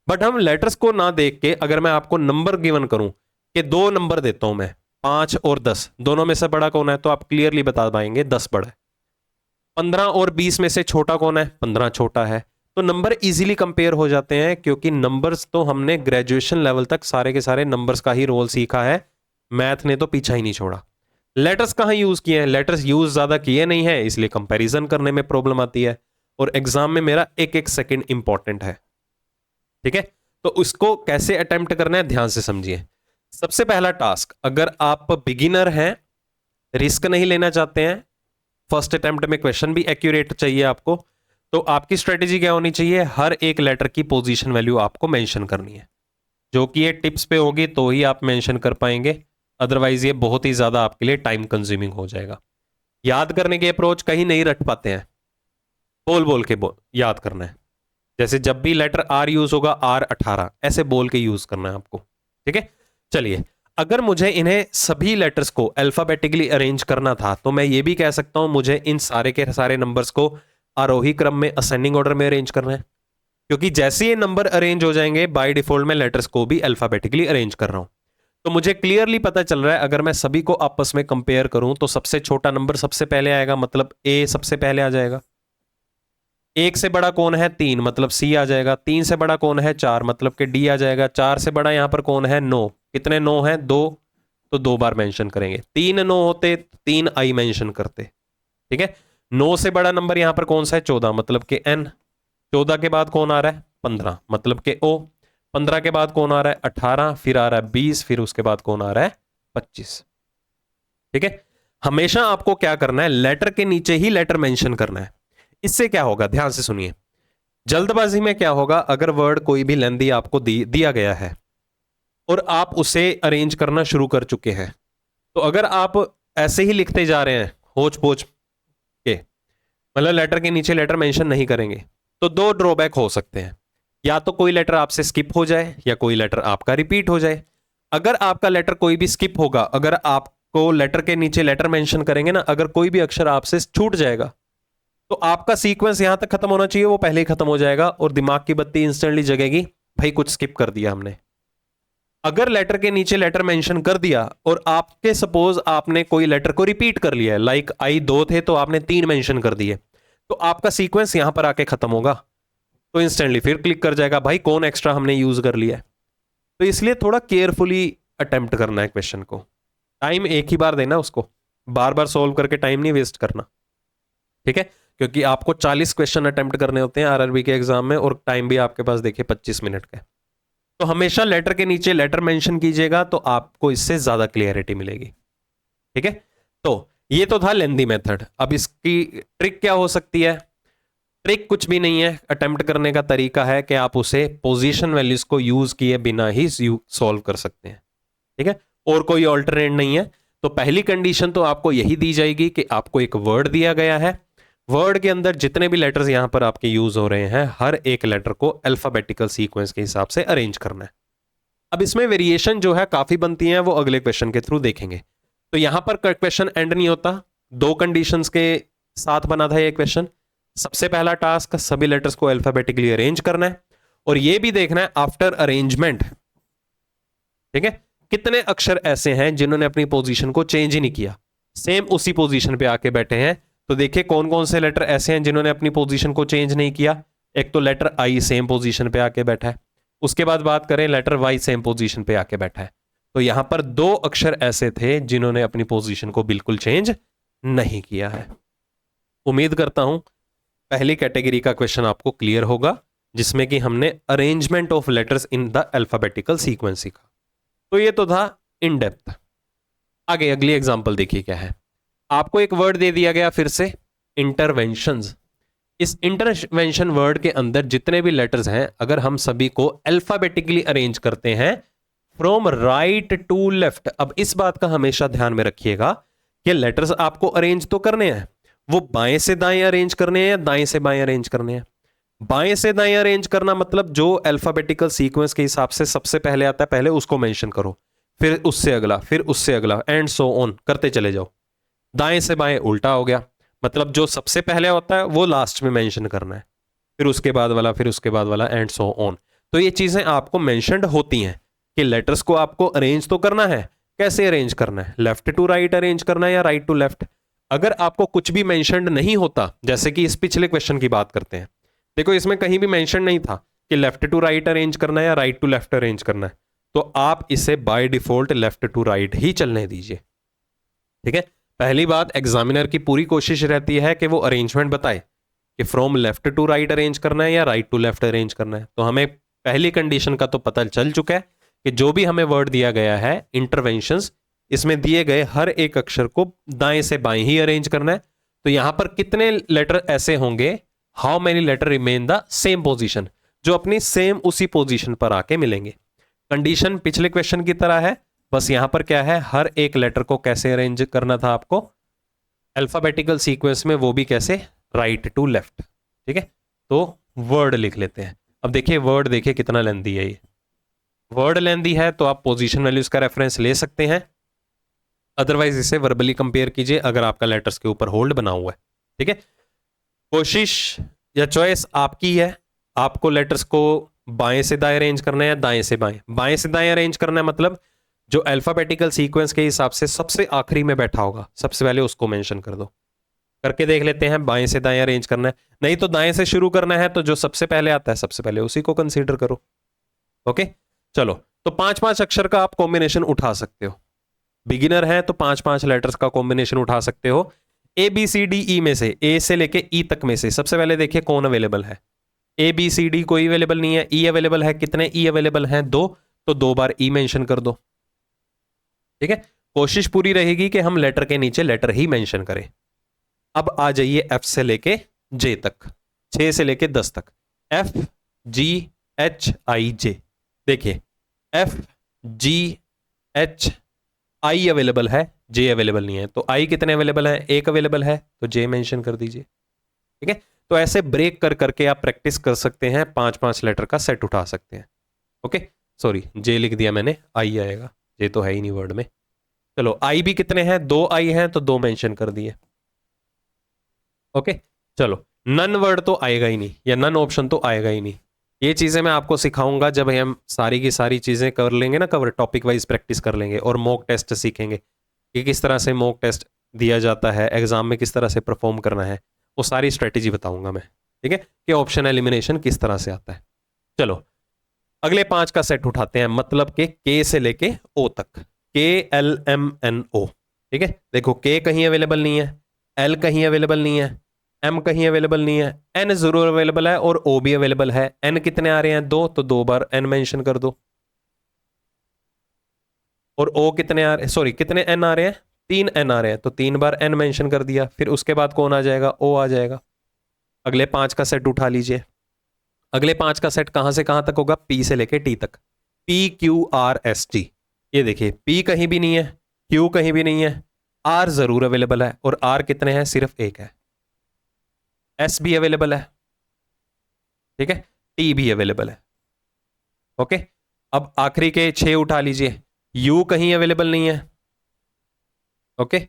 बट हम लेटर्स को ना देख के अगर मैं आपको नंबर गिवन करूं कि 2 नंबर देता हूं मैं, 5 और 10, दोनों में से बड़ा कौन है, तो आप क्लियरली बता पाएंगे 10 बड़ा है। 15 और 20 में से छोटा कौन है, 15 छोटा है। तो नंबर इजीली कंपेयर हो जाते हैं क्योंकि नंबर्स तो हमने ग्रेजुएशन लेवल तक सारे के सारे नंबर्स का ही रोल सीखा है, मैथ ने तो पीछा ही नहीं छोड़ा। लेटर्स कहाँ यूज किए हैं, लेटर्स यूज ज्यादा किए नहीं है, इसलिए कंपैरिजन करने में प्रॉब्लम आती है और एग्जाम में मेरा एक एक सेकंड इंपॉर्टेंट है। ठीक है, तो उसको कैसे अटेम्प्ट करना है ध्यान से समझिए। सबसे पहला टास्क, अगर आप बिगिनर हैं, रिस्क नहीं लेना चाहते हैं, फर्स्ट अटेम्प्ट में क्वेश्चन भी एक्यूरेट चाहिए आपको, तो आपकी स्ट्रेटेजी क्या होनी चाहिए, हर एक लेटर की पोजीशन वैल्यू आपको मेंशन करनी है, जो कि ये टिप्स पे होगी तो ही आप मेंशन कर पाएंगे, अदरवाइज ये बहुत ही ज्यादा आपके लिए टाइम कंज्यूमिंग हो जाएगा। याद करने की अप्रोच कहीं नहीं रख पाते हैं, बोल बोल के याद करना है। जैसे जब भी लेटर आर यूज होगा, R18 ऐसे बोल के यूज करना है आपको। ठीक है, चलिए अगर मुझे इन्हें सभी लेटर्स को अल्फाबेटिकली अरेंज करना था तो मैं ये भी कह सकता हूं मुझे इन सारे के सारे नंबर्स को आरोही क्रम में असेंडिंग ऑर्डर में अरेंज करना है, क्योंकि जैसे ये नंबर अरेंज हो जाएंगे बाय डिफॉल्ट मैं लेटर्स को भी अल्फाबेटिकली अरेंज कर रहा हूं। तो मुझे क्लियरली पता चल रहा है अगर मैं सभी को आपस में कंपेयर करूं तो सबसे छोटा नंबर सबसे पहले आएगा, मतलब A सबसे पहले आ जाएगा। 1 से बड़ा कौन है, 3, मतलब C आ जाएगा। 3 से बड़ा कौन है, 4, मतलब कि D आ जाएगा। 4 से बड़ा यहां पर कौन है, 9, कितने 9 है, 2, तो 2 बार मेंशन करेंगे। 3 9 होते 3 I मेंशन करते। ठीक है, 9 से बड़ा नंबर यहां पर कौन सा है, 14, मतलब कि N, 14 के बाद कौन आ रहा है? 15, मतलब के ओ। 15 के बाद कौन आ रहा है? 18, फिर आ रहा है 20, फिर उसके बाद कौन आ रहा है? 25। ठीक है, हमेशा आपको क्या करना है, लेटर के नीचे ही लेटर मेंशन करना है। इससे क्या होगा, ध्यान से सुनिए। जल्दबाजी में क्या होगा, अगर वर्ड कोई भी लेंदी आपको दिया गया है और आप उसे अरेंज करना शुरू कर चुके हैं, तो अगर आप ऐसे ही लिखते जा रहे हैं होच पोच के, मतलब लेटर के नीचे लेटर मेंशन नहीं करेंगे, तो दो ड्रॉबैक हो सकते हैं। या तो कोई लेटर आपसे स्किप हो जाए या कोई लेटर आपका रिपीट हो जाए। अगर आपका लेटर कोई भी स्किप होगा, अगर आपको लेटर के नीचे लेटर मेंशन करेंगे ना, अगर कोई भी अक्षर आपसे छूट जाएगा तो आपका सीक्वेंस यहां तक खत्म होना चाहिए, वो पहले ही खत्म हो जाएगा और दिमाग की बत्ती इंस्टेंटली जगेगी, भाई कुछ स्किप कर दिया हमने। अगर लेटर के नीचे लेटर मेंशन कर दिया और आपके सपोज आपने कोई लेटर को रिपीट कर लिया है, लाइक आई 2 थे तो आपने 3 मेंशन कर दिए, तो आपका सीक्वेंस यहां पर आके खत्म होगा, तो इंस्टेंटली फिर क्लिक कर जाएगा, भाई कौन एक्स्ट्रा हमने यूज कर लिया है। तो इसलिए थोड़ा केयरफुली अटेम्प्ट करना है क्वेश्चन को, टाइम एक ही बार देना उसको, बार बार सोल्व करके टाइम नहीं वेस्ट करना। ठीक है, क्योंकि आपको 40 क्वेश्चन अटेम्प्ट करने होते हैं आरआरबी के एग्जाम में, और टाइम भी आपके पास देखिए 25 मिनट का। तो हमेशा लेटर के नीचे लेटर मेंशन कीजिएगा, तो आपको इससे ज्यादा क्लियरिटी मिलेगी। ठीक है, तो ये तो था लेंदी मेथड। अब इसकी ट्रिक क्या हो सकती है? ट्रिक कुछ भी नहीं है, अटेम्प्ट करने का तरीका है कि आप उसे पोजीशन वैल्यूज को यूज किए बिना ही सॉल्व कर सकते हैं। ठीक है, और कोई ऑल्टरनेट नहीं है। तो पहली कंडीशन तो आपको यही दी जाएगी कि आपको एक वर्ड दिया गया है, वर्ड के अंदर जितने भी लेटर्स यहां पर आपके यूज हो रहे हैं, हर एक लेटर को अल्फाबेटिकल सीक्वेंस के हिसाब से अरेंज करना है। अब इसमें वेरिएशन जो है काफी बनती है, वो अगले क्वेश्चन के थ्रू देखेंगे। तो यहां पर क्वेश्चन एंड नहीं होता, दो कंडीशंस के साथ बना था ये क्वेश्चन। सबसे पहला टास्क सभी लेटर्स को अल्फाबेटिकली अरेंज करना है, और ये भी देखना है आफ्टर अरेंजमेंट, ठीक है, कितने अक्षर ऐसे हैं जिन्होंने अपनी पोजीशन को चेंज ही नहीं किया, सेम उसी पोजीशन पे आके बैठे हैं। तो देखिए कौन कौन से लेटर ऐसे हैं जिन्होंने अपनी पोजीशन को चेंज नहीं किया। एक तो लेटर आई सेम पोजीशन पे आके बैठा है, उसके बाद बात करें लेटर वाई सेम पोजीशन पे आके बैठा है। तो यहां पर दो अक्षर ऐसे थे जिन्होंने अपनी पोजीशन को बिल्कुल चेंज नहीं किया है। उम्मीद करता हूं पहली कैटेगरी का क्वेश्चन आपको क्लियर होगा, जिसमें कि हमने arrangement of letters in the alphabetical sequence सीखा। तो ये तो था इन डेप्थ। आगे अगली एग्जांपल देखिए क्या है। आपको एक वर्ड दे दिया गया फिर से, इंटरवेंशंस। इस इंटरवेंशन वर्ड के अंदर जितने भी लेटर्स हैं, अगर हम सभी को अल्फाबेटिकली अरेंज करते हैं फ्रॉम राइट टू लेफ्ट, अब इस बात का हमेशा ध्यान में रखिएगा कि लेटर्स आपको अरेंज तो करने हैं, वो बाएं से दाएं अरेंज करने हैं या दाएं से बाएं अरेंज करने हैं। बाएं से दाएं अरेंज करना मतलब जो अल्फाबेटिकल सीक्वेंस के हिसाब से सबसे पहले आता है पहले उसको मेंशन करो, फिर उससे अगला, फिर उससे अगला, एंड सो ऑन करते चले जाओ। दाएं से बाएं उल्टा हो गया, मतलब जो सबसे पहले होता है वो लास्ट में मेंशन करना है, फिर उसके बाद वाला, फिर उसके बाद वाला, एंड सो ऑन। तो ये चीजें आपको मेंशनड होती हैं कि लेटर्स को आपको अरेंज तो करना है। कैसे अरेंज करना है? लेफ्ट टू राइट अरेंज करना है या राइट टू लेफ्ट? अगर आपको कुछ भी मेंशनड नहीं होता, जैसे कि इस पिछले क्वेश्चन की बात करते हैं, देखो इसमें कहीं भी मेंशन नहीं था कि लेफ्ट टू राइट अरेंज करना है या राइट टू लेफ्ट अरेंज करना है, तो आप इसे by default left to right ही चलने दीजिए। ठीक है, पहली बात, एग्जामिनर की पूरी कोशिश रहती है कि वो अरेंजमेंट बताए कि from left to right arrange करना है या राइट टू लेफ्ट अरेंज करना है। तो हमें पहली कंडीशन का तो पता चल चुका है कि जो भी हमें वर्ड दिया गया है इंटरवेंशंस, इसमें दिए गए हर एक अक्षर को दाएं से बाएं ही अरेंज करना है। तो यहां पर कितने लेटर ऐसे होंगे, how many letter remain the same position, जो अपनी सेम उसी पोजीशन पर आके मिलेंगे। कंडीशन पिछले क्वेश्चन की तरह है, बस यहां पर क्या है, हर एक लेटर को कैसे अरेंज करना था आपको अल्फाबेटिकल सीक्वेंस में, वो भी कैसे, राइट टू लेफ्ट। ठीक है, तो वर्ड लिख लेते हैं। अब देखिए वर्ड देखिए कितना लेंदी है, ये वर्ड लेंदी है तो आप पोजीशन वैल्यूज का रेफरेंस ले सकते हैं, अदरवाइज इसे वर्बली कंपेयर कीजिए अगर आपका लेटर्स के ऊपर होल्ड बना हुआ है। ठीक है, कोशिश या चॉइस आपकी है, आपको लेटर्स को बाएं से दाएं अरेंज करना है या दाएं से बाएं। बाएं से दाएं अरेंज करना है मतलब जो अल्फाबेटिकल सीक्वेंस के हिसाब से सबसे आखिरी में बैठा होगा सबसे पहले उसको मेंशन कर दो। करके देख लेते हैं, बाएं से दाएं अरेंज करना है, नहीं तो दाएं से शुरू करना है तो जो सबसे पहले आता है सबसे पहले उसी को कंसीडर करो। ओके, चलो, तो 5-5 अक्षर का आप कॉम्बिनेशन उठा सकते हो। बिगिनर है तो 5-5 लेटर्स का कॉम्बिनेशन उठा सकते हो। A B C D E में से, ए से लेके ई तक में से सबसे पहले देखिए कौन अवेलेबल है। ए बी सी डी कोई अवेलेबल नहीं है, ई अवेलेबल है, कितने ई अवेलेबल हैं? 2, तो 2 बार ई मेंशन कर दो। ठीक है, कोशिश पूरी रहेगी कि हम लेटर के नीचे लेटर ही मेंशन करें। अब आ जाइए एफ से लेके जे तक, 6 से लेके 10 तक, एफ जी एच आई जे। देखिए F G H I available है, जे अवेलेबल नहीं है, तो आई कितने अवेलेबल है? 1 अवेलेबल है, तो जे मेंशन कर दीजिए। ठीक है, तो ऐसे ब्रेक कर करके आप प्रैक्टिस कर सकते हैं, 5-5 लेटर का सेट उठा सकते हैं। ओके, सॉरी जे लिख दिया मैंने, आई आएगा, जे तो है ही नहीं वर्ड में। चलो आई भी कितने हैं? 2 आई हैं, तो 2 मेंशन कर दिए। ओके, चलो नन वर्ड तो आएगा ही नहीं, या नन ऑप्शन तो आएगा ही नहीं। ये चीजें मैं आपको सिखाऊंगा जब हम सारी की सारी चीजें कर लेंगे ना, कवर टॉपिक वाइज प्रैक्टिस कर लेंगे और मॉक टेस्ट सीखेंगे कि किस तरह से मॉक टेस्ट दिया जाता है, एग्जाम में किस तरह से परफॉर्म करना है, वो सारी स्ट्रेटेजी बताऊंगा मैं। ठीक है, कि ऑप्शन एलिमिनेशन किस तरह से आता है। चलो अगले 5 का सेट उठाते हैं, मतलब के से लेके ओ तक, KLMNO। ठीक है, देखो के कहीं अवेलेबल नहीं है, एल कहीं अवेलेबल नहीं है, एम कहीं अवेलेबल नहीं है, एन जरूर अवेलेबल है और ओ भी अवेलेबल है। एन कितने आ रहे हैं? 2, तो 2 बार एन मेंशन कर दो। और ओ कितने आ रहे, सॉरी कितने एन आ रहे हैं? 3 एन आ रहे हैं, तो 3 बार एन मेंशन कर दिया। फिर उसके बाद कौन आ जाएगा? ओ आ जाएगा। अगले 5 का सेट उठा लीजिए। अगले 5 का सेट कहां से कहां तक होगा? पी से लेके टी तक, PQRST। ये देखिए पी कहीं भी नहीं है, क्यू कहीं भी नहीं है, आर जरूर अवेलेबल है, और आर कितने हैं? सिर्फ 1 है। एस भी अवेलेबल है। ठीक है, टी भी अवेलेबल है। ओके, अब आखिरी के 6 उठा लीजिए। यू कहीं अवेलेबल नहीं है। ओके,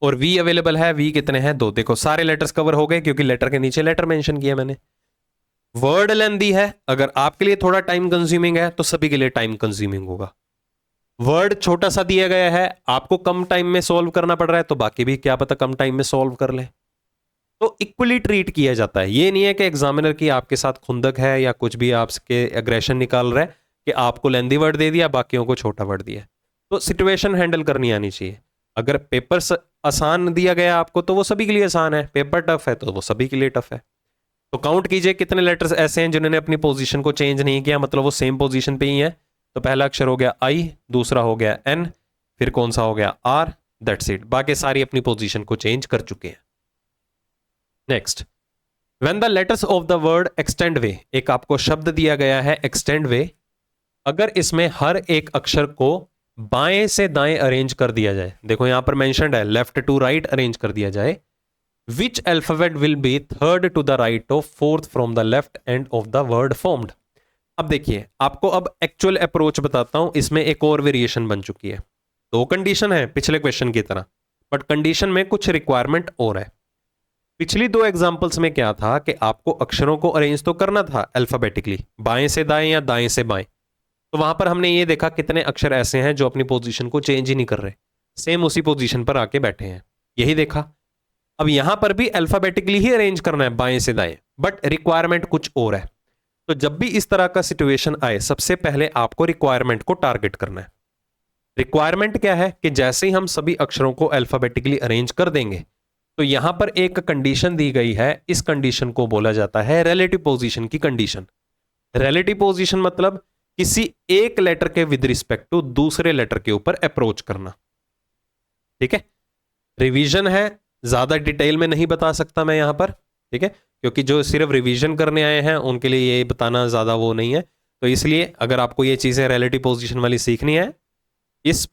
और वी अवेलेबल है। वी कितने हैं? 2। देखो सारे लेटर्स कवर हो गए, क्योंकि लेटर के नीचे लेटर मेंशन किया मैंने। वर्ड लेंथी है, अगर आपके लिए थोड़ा टाइम कंज्यूमिंग है तो सभी के लिए टाइम कंज्यूमिंग होगा। वर्ड छोटा सा दिया गया है, आपको कम टाइम में सॉल्व करना पड़ रहा है, तो बाकी भी क्या पता कम टाइम में सॉल्व कर ले। तो इक्वली ट्रीट किया जाता है। ये नहीं है कि एग्जामिनर की आपके साथ खुंदक है या कुछ भी आपके एग्रेशन निकाल रहा है कि आपको लेंदी वर्ड दे दिया, बाकियों को छोटा वर्ड दिया। तो सिचुएशन हैंडल करनी आनी चाहिए। अगर पेपर आसान दिया गया आपको तो वो सभी के लिए आसान है, पेपर टफ है तो वो सभी के लिए टफ है। तो काउंट कीजिए कितने लेटर्स ऐसे हैं जिन्होंने अपनी पोजीशन को चेंज नहीं किया, मतलब वो सेम पोजीशन पे ही है। तो पहला अक्षर हो गया आई, दूसरा हो गया एन, फिर कौन सा हो गया? आर। दैट्स इट, बाकी सारी अपनी पोजीशन को चेंज कर चुके हैं। Next, when the letters of the word extend way, एक आपको शब्द दिया गया है एक्सटेंड वे, अगर इसमें हर एक अक्षर को बाएं से दाएं अरेंज कर दिया जाए, देखो यहां पर मेंशन्ड है लेफ्ट टू राइट अरेंज कर दिया जाए, which alphabet will be third to the right of fourth from the left end of the word formed. अब देखिए आपको अब एक्चुअल अप्रोच बताता हूं, इसमें एक और वेरिएशन बन चुकी है। 2 कंडीशन है पिछले क्वेश्चन की तरह, बट कंडीशन में कुछ रिक्वायरमेंट और है। पिछली 2 एग्जांपल्स में क्या था कि आपको अक्षरों को अरेंज तो करना था अल्फाबेटिकली, बाएं से दाएं या दाएं से बाएं, तो वहां पर हमने ये देखा कितने अक्षर ऐसे हैं जो अपनी पोजीशन को चेंज ही नहीं कर रहे, सेम उसी पोजीशन पर आके बैठे हैं, यही देखा। अब यहां पर भी अल्फाबेटिकली ही अरेंज करना है बाएं से दाएं, बट रिक्वायरमेंट कुछ और है। तो जब भी इस तरह का सिचुएशन आए, सबसे पहले आपको रिक्वायरमेंट को टारगेट करना है। रिक्वायरमेंट क्या है कि जैसे ही हम सभी अक्षरों को अल्फाबेटिकली अरेंज कर देंगे, तो यहां पर एक कंडीशन दी गई है, इस कंडीशन को बोला जाता है रिलेटिव पोजीशन की कंडीशन। रिलेटिव पोजीशन मतलब किसी एक लेटर के विद रिस्पेक्ट टू दूसरे लेटर के ऊपर अप्रोच करना। ठीक है, रिवीजन है, ज्यादा डिटेल में नहीं बता सकता मैं यहां पर, ठीक है, क्योंकि जो सिर्फ रिवीजन करने आए हैं उनके लिए ये बताना ज्यादा वो नहीं है। तो इसलिए अगर आपको ये चीजें रिलेटिव पोजीशन वाली सीखनी है, इस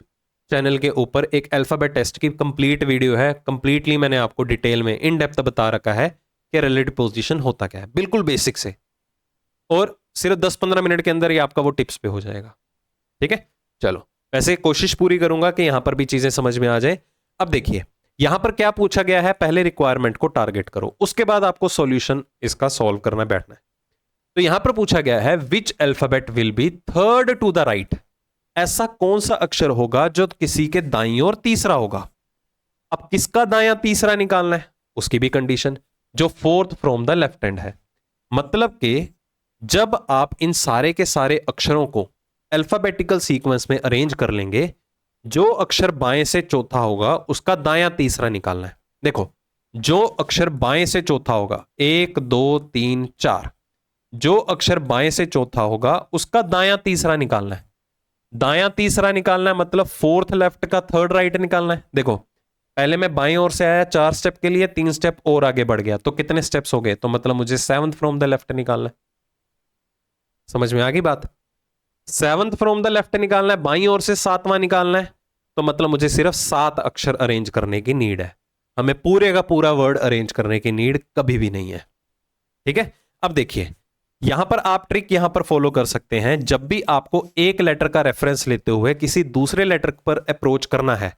चैनल के ऊपर एक अल्फाबेट टेस्ट की कंप्लीट वीडियो है, कंप्लीटली मैंने आपको डिटेल में इन डेप्थ बता रखा है कि रिलेटिव पोजीशन होता क्या है, बिल्कुल बेसिक से, और सिर्फ 10-15 मिनट के अंदर ये आपका वो टिप्स पे हो जाएगा। ठीक है, चलो वैसे कोशिश पूरी करूंगा कि यहां पर भी चीजें समझ में आ जाए। अब देखिए यहां पर क्या पूछा गया है, पहले रिक्वायरमेंट को टारगेट करो, उसके बाद आपको सॉल्यूशन इसका सॉल्व करना बैठना है। तो यहां पर पूछा गया है which alphabet will be third to the right, ऐसा कौन सा अक्षर होगा जो किसी के दाईं ओर तीसरा होगा। अब किसका दायां तीसरा निकालना है, उसकी भी कंडीशन, जो fourth from the left hand है। मतलब कि जब आप इन सारे के सारे अक्षरों को अल्फाबेटिकल सीक्वेंस में अरेंज कर लेंगे, जो अक्षर बाएं से चौथा होगा उसका दायां तीसरा निकालना है। देखो जो अक्षर बाएं से चौथा होगा, 1 2 3 4, जो अक्षर बाएं से चौथा होगा उसका दायां तीसरा निकालना है। दायां तीसरा निकालना है मतलब फोर्थ लेफ्ट का थर्ड राइट निकालना है। देखो पहले मैं बाईं ओर से आया 4 स्टेप के लिए, 3 स्टेप और आगे बढ़ गया तो कितने स्टेप्स हो गए, तो मतलब मुझे 7th फ्रॉम द लेफ्ट निकालना है। समझ में आ गई बात? 7th फ्रॉम द लेफ्ट निकालना है, बाईं ओर से 7वां निकालना है, तो मतलब मुझे सिर्फ 7 अक्षर अरेंज करने की नीड है। हमें पूरे का पूरा वर्ड अरेंज करने की नीड कभी भी नहीं है। ठीक है, अब देखिए यहां पर आप ट्रिक यहां पर फॉलो कर सकते हैं। जब भी आपको एक लेटर का रेफरेंस लेते हुए किसी दूसरे लेटर पर अप्रोच करना है,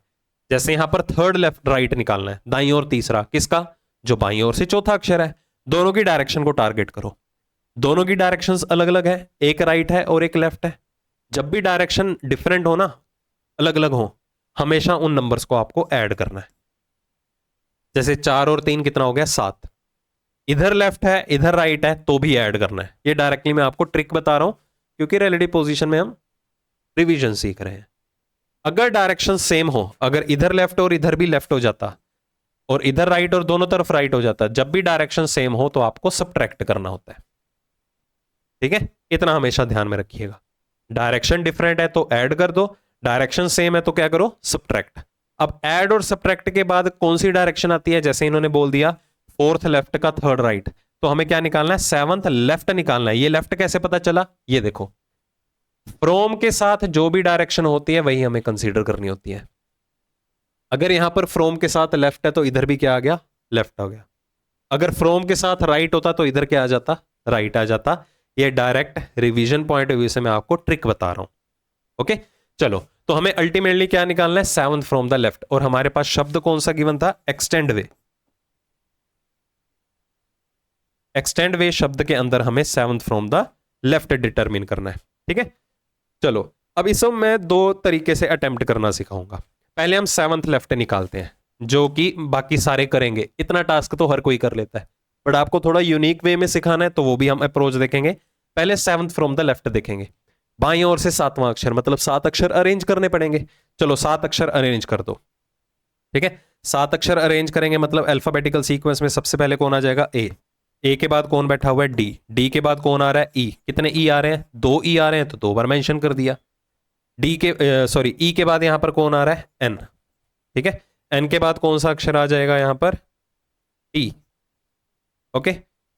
जैसे यहां पर थर्ड लेफ्ट राइट निकालना है, दाईं ओर तीसरा किसका, जो बाईं ओर से चौथा अक्षर है, दोनों की डायरेक्शन को टारगेट करो। दोनों की डायरेक्शंस अलग अलग है, एक राइट है और एक लेफ्ट है। जब भी डायरेक्शन डिफरेंट हो ना, अलग अलग हो, हमेशा उन नंबर्स को आपको ऐड करना है। जैसे 4 और 3 कितना हो गया, 7। इधर लेफ्ट है इधर राइट है तो भी ऐड करना है। ये डायरेक्टली मैं आपको ट्रिक बता रहा हूं क्योंकि रिलेटिव पोजीशन में हम रिवीजन सीख रहे हैं। अगर डायरेक्शन सेम हो, अगर इधर लेफ्ट और इधर भी लेफ्ट हो जाता और इधर राइट और दोनों तरफ राइट हो जाता, जब भी डायरेक्शन सेम हो तो आपको सबट्रैक्ट करना होता है। ठीक है, इतना हमेशा ध्यान में रखिएगा। डायरेक्शन डिफरेंट है तो ऐड कर दो, डायरेक्शन सेम है तो क्या करो, सबट्रैक्ट। अब ऐड और सबट्रैक्ट के बाद कौन सी डायरेक्शन आती है, जैसे इन्होंने बोल दिया फोर्थ लेफ्ट का थर्ड राइट, तो हमें क्या निकालना है, 7th लेफ्ट निकालना है। ये लेफ्ट कैसे पता चला, ये देखो फ्रॉम के साथ जो भी डायरेक्शन होती है वही हमें कंसीडर करनी होती है। अगर यहां पर फ्रॉम के साथ लेफ्ट है तो इधर भी क्या आ गया, लेफ्ट आ गया। अगर फ्रॉम के साथ राइट होता तो इधर क्या आ जाता, राइट आ जाता। ये direct revision point of view से मैं आपको ट्रिक बता रहा हूं। ओके चलो, तो हमें अल्टीमेटली क्या निकालना है, 7th फ्रॉम द लेफ्ट। और हमारे पास शब्द कौन सा गिवन था, एक्सटेंड वे। एक्सटेंड वे शब्द के अंदर हमें 7th from the left determine करना है। ठीक है, चलो अब इसको मैं 2 तरीके से अटेम्प्ट करना सिखाऊंगा। पहले हम 7th लेफ्ट निकालते हैं, जो कि बाकी सारे करेंगे। इतना टास्क तो हर कोई कर लेता है, बट आपको थोड़ा यूनिक वे में सिखाना है तो वो भी हम अप्रोच देखेंगे। पहले 7th फ्रॉम द लेफ्ट देखेंगे, बाईं ओर से 7वां अक्षर, मतलब 7 अक्षर अरेंज करने पड़ेंगे। चलो 7 अक्षर अरेंज कर दो। ठीक है, 7 अक्षर अरेंज करेंगे मतलब अल्फाबेटिकल सीक्वेंस में सबसे पहले कौन आ जाएगा, ए के बाद कौन बैठा हुआ है, डी के बाद कौन आ रहा है, ई। कितने ई आ रहे हैं, 2 ई आ रहे हैं तो 2 बार मेंशन कर दिया। ई के बाद यहां पर कौन आ रहा है, एन। ठीक है, एन के बाद कौन सा अक्षर आ जाएगा यहां पर, टी। ओके,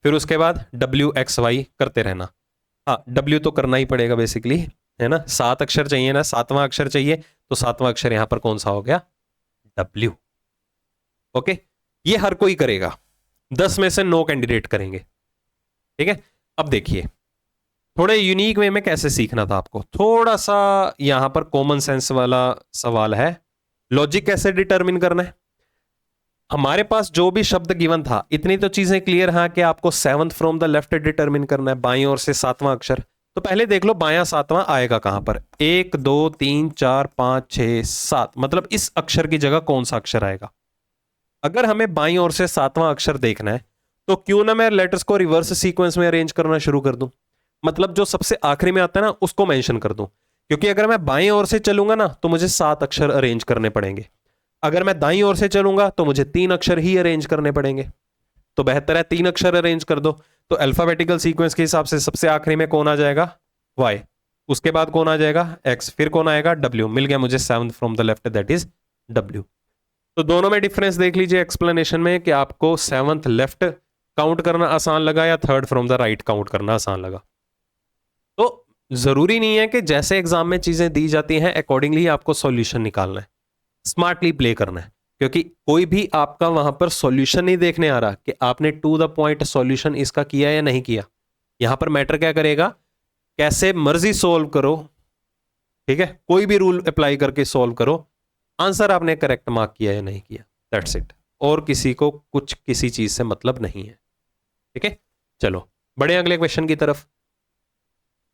फिर उसके बाद डब्ल्यू एक्स वाई करते रहना। हाँ, डब्ल्यू तो करना ही पड़ेगा बेसिकली, है ना, 7 अक्षर चाहिए ना, 7वां अक्षर चाहिए, तो 7वां अक्षर यहां पर कौन सा हो गया, डब्ल्यू। ओके, ये हर कोई करेगा, 10 में से 9 कैंडिडेट करेंगे। ठीक है, अब देखिए थोड़े यूनिक वे में कैसे सीखना था आपको। थोड़ा सा यहां पर कॉमन सेंस वाला सवाल है, लॉजिक कैसे डिटरमिन करना है। हमारे पास जो भी शब्द गिवन था, इतनी तो चीजें क्लियर हैं कि आपको 7th from the left determine करना है, बाईं ओर से 7वां अक्षर। तो पहले देख लो बायां 7वां आएगा कहां पर, 1 2 3 4 5 6 7, मतलब इस अक्षर की जगह कौन सा अक्षर आएगा। अगर हमें बाईं ओर से 7वां अक्षर देखना है तो क्यों ना मैं लेटर्स को रिवर्स सीक्वेंस में अरेंज करना शुरू कर दूं, मतलब जो सबसे आखिरी में आता है ना उसको मेंशन कर दूं। क्योंकि अगर मैं बाईं ओर से चलूंगा ना तो मुझे 7 अक्षर अरेंज करने पड़ेंगे, अगर मैं दाईं ओर से चलूंगा तो मुझे 3 अक्षर ही अरेंज करने पड़ेंगे। तो बेहतर है 3 अक्षर अरेंज कर दो। तो अल्फाबेटिकल सीक्वेंस के हिसाब से सबसे आखिरी में कौन आ जाएगा, वाई, उसके बाद कौन आ जाएगा, एक्स, फिर कौन आएगा, डब्ल्यू। मिल गया मुझे 7th from the left, that is W. तो दोनों में डिफरेंस देख लीजिए एक्सप्लेनेशन में कि आपको 7th लेफ्ट काउंट करना आसान लगा या 3rd from the right count करना आसान लगा। तो जरूरी नहीं है कि जैसे एग्जाम में चीजें दी जाती हैं अकॉर्डिंगली आपको सॉल्यूशन निकालना है, स्मार्टली प्ले करना है। क्योंकि कोई भी आपका वहां पर सॉल्यूशन नहीं देखने आ रहा कि आपने टू द पॉइंट सॉल्यूशन इसका किया या नहीं किया। यहां पर मैटर क्या करेगा, कैसे मर्जी सोल्व करो। ठीक है, कोई भी रूल अप्लाई करके सोल्व करो, आंसर आपने करेक्ट मार्क किया या नहीं किया, दैट्स इट। और किसी को कुछ किसी चीज से मतलब नहीं है। ठीक है, चलो बढ़े अगले क्वेश्चन की तरफ।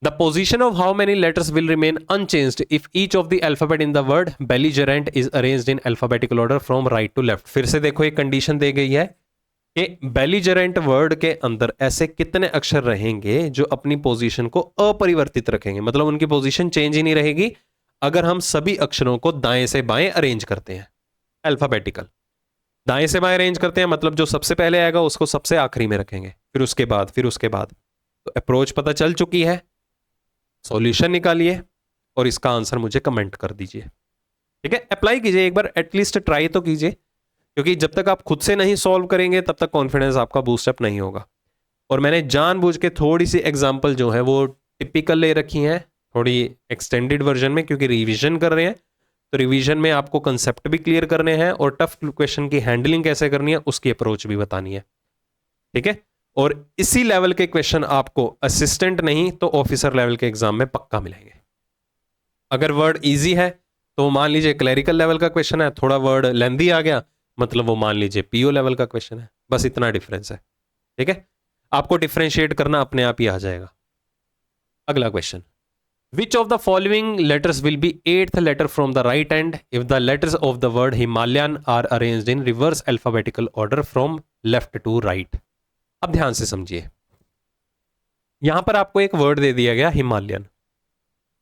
The position of how many letters will remain unchanged if each of the alphabet in the word belligerent is arranged in alphabetical order from right to left। फिर से देखो एक कंडीशन दी गई है कि belligerent वर्ड के अंदर ऐसे कितने अक्षर रहेंगे जो अपनी पोजीशन को अपरिवर्तित रखेंगे, मतलब उनकी पोजीशन चेंज ही नहीं रहेगी अगर हम सभी अक्षरों को दाएं से बाएं अरेंज करते हैं। अल्फाबेटिकल दाएं से बाएं अरेंज करते हैं मतलब जो सबसे पहले आएगा उसको सबसे आखिरी में रखेंगे, फिर उसके बाद, फिर उसके बाद। तो अप्रोच पता चल चुकी है, सॉल्यूशन निकालिए और इसका आंसर मुझे कमेंट कर दीजिए। ठीक है, अप्लाई कीजिए एक बार, एटलीस्ट ट्राई तो कीजिए, क्योंकि जब तक आप खुद से नहीं सॉल्व करेंगे तब तक कॉन्फिडेंस आपका बूस्टअप नहीं होगा। और मैंने जानबूझ के थोड़ी सी एग्जांपल जो है वो टिपिकल ले रखी हैं, थोड़ी एक्सटेंडेड वर्जन में, क्योंकि रिवीजन कर रहे हैं, तो रिवीजन में आपको कंसेप्ट भी क्लियर करने हैं और टफ क्वेश्चन की हैंडलिंग कैसे करनी है उसकी अप्रोच भी बतानी है। ठीक है, और इसी लेवल के क्वेश्चन आपको असिस्टेंट नहीं तो ऑफिसर लेवल के एग्जाम में पक्का मिलेंगे। अगर वर्ड इजी है तो मान लीजिए क्लरिकल लेवल का क्वेश्चन है, थोड़ा वर्ड लेंथी आ गया मतलब वो मान लीजिए पीओ लेवल का क्वेश्चन है, बस इतना डिफरेंस है। ठीक है, आपको डिफरेंशिएट करना अपने आप ही आ जाएगा। अगला question, which of the following letters will be eighth letter from the right hand if the letters of the word Himalayan are arranged in reverse alphabetical order from left to right. अब ध्यान से समझिए, यहां पर आपको एक word दे दिया गया हिमालयन।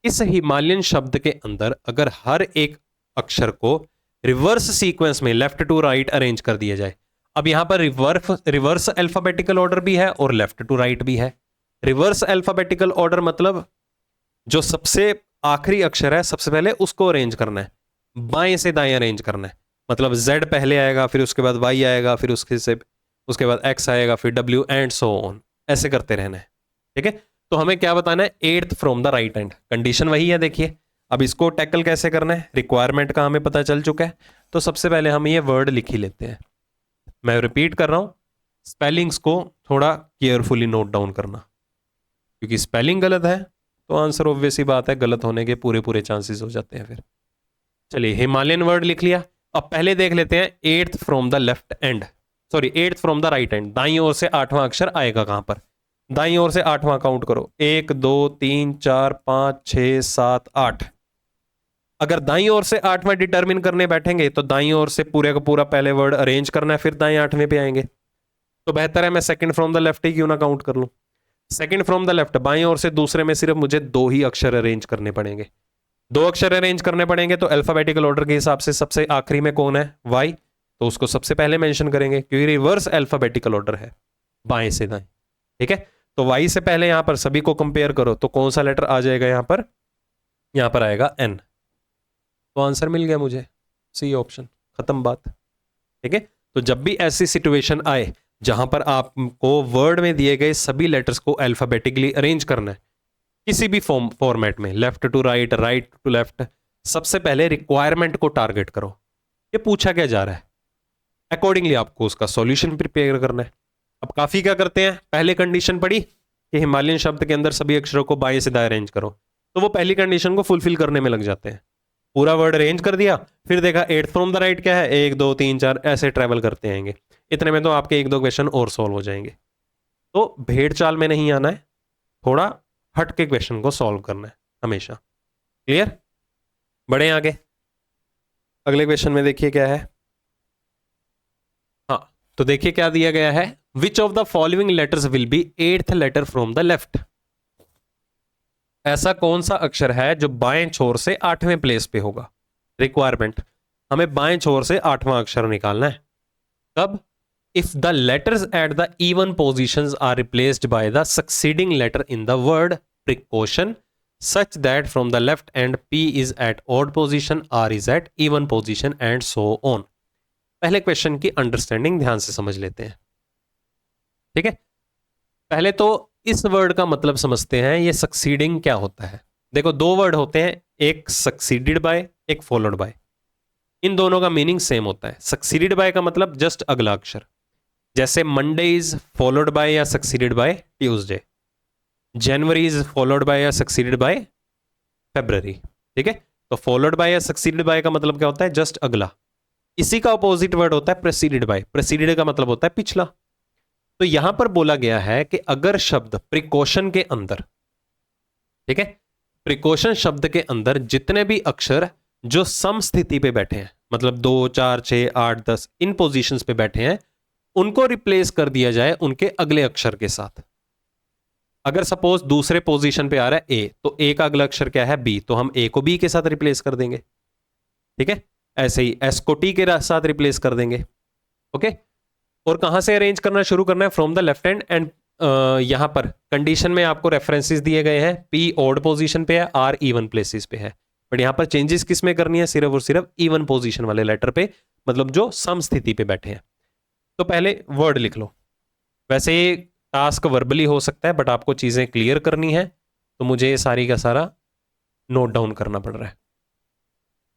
इस हिमालयन शब्द के अंदर अगर हर एक अक्षर को रिवर्स सीक्वेंस में लेफ्ट टू राइट अरेंज कर दिया जाए, अब यहां पर रिवर्स अल्फाबेटिकल ऑर्डर भी है और लेफ्ट टू राइट भी है। रिवर्स अल्फाबेटिकल ऑर्डर मतलब जो सबसे आखिरी अक्षर है सबसे पहले उसको अरेंज करना है, बाएं से दाएं अरेंज करना है। मतलब Z पहले आएगा, फिर उसके बाद Y आएगा, फिर उसके बाद X आएगा, फिर W एंड सो ऑन, ऐसे करते रहना है। ठीक है, तो हमें क्या बताना है, eighth from the right hand. Condition वही है, देखिए अब इसको टैकल कैसे करना है, रिक्वायरमेंट का हमें पता चल चुका है। तो सबसे पहले हम ये वर्ड लिख ही लेते हैं। मैं रिपीट कर रहा हूं, स्पेलिंग्स को थोड़ा केयरफुली नोट डाउन करना, क्योंकि स्पेलिंग गलत है तो आंसर ऑब्वियस ही बात है गलत होने के पूरे चांसेस हो जाते हैं। फिर चलिए हिमालयन वर्ड लिख लिया। अब पहले देख लेते हैं eighth from the left and, sorry eighth from the right hand. दाईं ओर से 8वां अक्षर आएगा कहां पर, दाईं ओर से 8वां काउंट करो, 1 2 3 4 5 6 7 8। अगर दाईं ओर से 8वां डिटरमिन करने बैठेंगे तो दाईं ओर से पूरे का पूरा पहले वर्ड अरेंज करना है, फिर दाएं 8वें पे आएंगे। तो बेहतर है मैं सेकंड फ्रॉम द लेफ्ट ही क्यों ना काउंट कर लूं। सेकंड फ्रॉम द लेफ्ट, बाईं ओर से दूसरे में सिर्फ मुझे 2 ही अक्षर अरेंज करने पड़ेंगे, 2 अक्षर अरेंज करने पड़ेंगे। तो अल्फाबेटिकल ऑर्डर के हिसाब से सबसे आखिरी में कौन है, वाई, तो उसको सबसे पहले मेंशन करेंगे क्योंकि रिवर्स अल्फाबेटिकल ऑर्डर है बाएं से दाएं। ठीक है, तो वाई से पहले यहां पर सभी को कंपेयर करो तो कौन सा लेटर आ जाएगा, यहां पर आएगा एन। तो आंसर मिल गया मुझे, सी ऑप्शन, खत्म बात। ठीक है, तो जब भी ऐसी सिचुएशन आए जहां पर आपको वर्ड में दिए गए सभी लेटर्स को अल्फाबेटिकली अरेंज करना है किसी भी फॉर्मेट में, left to right, right to left, सबसे पहले रिक्वायरमेंट को टारगेट करो, ये पूछा क्या जा रहा है, अकॉर्डिंगली आपको उसका सॉल्यूशन प्रिपेयर करना है। अब काफी क्या करते हैं, पहले कंडीशन पढ़ी कि हिमालयन शब्द के अंदर सभी अक्षरों को बाएं से दाएं अरेंज करो, तो वो पहली कंडीशन को फुलफिल करने में लग जाते हैं। पूरा वर्ड अरेंज कर दिया, फिर देखा एट फ्रॉम द राइट क्या है, 1 2 3 4 ऐसे ट्रेवल करते आएंगे। इतने में तो आपके 1 2 क्वेश्चन और सॉल्व हो जाएंगे। तो भेड़ चाल में नहीं आना है, थोड़ा हट के क्वेश्चन को सॉल्व करना है हमेशा। क्लियर, बढ़े आगे। अगले क्वेश्चन में देखिए क्या है। हाँ, तो देखिए क्या दिया गया है, which of the following letters will be eighth letter from the left. ऐसा कौन सा अक्षर है जो बाएं छोर से 8वें प्लेस पे होगा। रिक्वायरमेंट, हमें बाएं छोर से 8वां अक्षर निकालना है। कब, if the letters at the even positions are replaced by the succeeding letter in the word precaution such that from the left and P is at odd position, R is at even position and so on. पहले क्वेश्चन की understanding ध्यान से समझ लेते हैं। ठीक है, पहले तो इस वर्ड का मतलब समझते हैं, ये सक्सीडिंग क्या होता है। देखो 2 वर्ड होते हैं, एक सक्सीडेड बाय, एक फॉलोड बाय। इन दोनों का मीनिंग सेम होता है। सक्सीडेड बाय का मतलब जस्ट अगला अक्षर, जैसे मंडे इज फॉलोड बाय या succeeded by Tuesday, January is followed by या सक्सीडेड बाय फेब्रुअरी। ठीक है, तो फॉलोड बाय या सक्सीडेड बाय का मतलब क्या होता है, जस्ट अगला। इसी का अपोजिट वर्ड होता है प्रेसीडेड बाय। प्रेसीडेड का मतलब होता है पिछला। तो यहां पर बोला गया है कि अगर शब्द प्रिकॉशन के अंदर, ठीक है, प्रिकॉशन शब्द के अंदर जितने भी अक्षर जो सम स्थिति पे बैठे हैं, मतलब 2 4 6 8 10 इन पोजीशंस पे बैठे हैं, उनको रिप्लेस कर दिया जाए उनके अगले अक्षर के साथ। अगर सपोज दूसरे पोजीशन पे आ रहा है A, तो A का अगला अक्षर क्या है, B, तो हम A को B के साथ रिप्लेस कर देंगे। ठीक है, ऐसे ही S को T के साथ रिप्लेस कर देंगे। ओके, और कहां से अरेंज करना शुरू करना है, from the left hand and यहाँ पर कंडीशन में आपको रेफरेंसेस दिए गए हैं, पी ऑड पोजीशन पे है, आर इवन प्लेसेस पे है, बट यहाँ पर चेंजेस किस में करनी है, सिर्फ और सिर्फ इवन पोजीशन वाले लेटर पे, मतलब जो सम स्थिति पे बैठे हैं। तो पहले वर्ड लिख लो। वैसे ये टास्क वर्बली हो सकता है, बट आपको चीज़ें क्लियर करनी है, तो मुझे ये सारी का सारा नोट डाउन करना पड़ रहा है।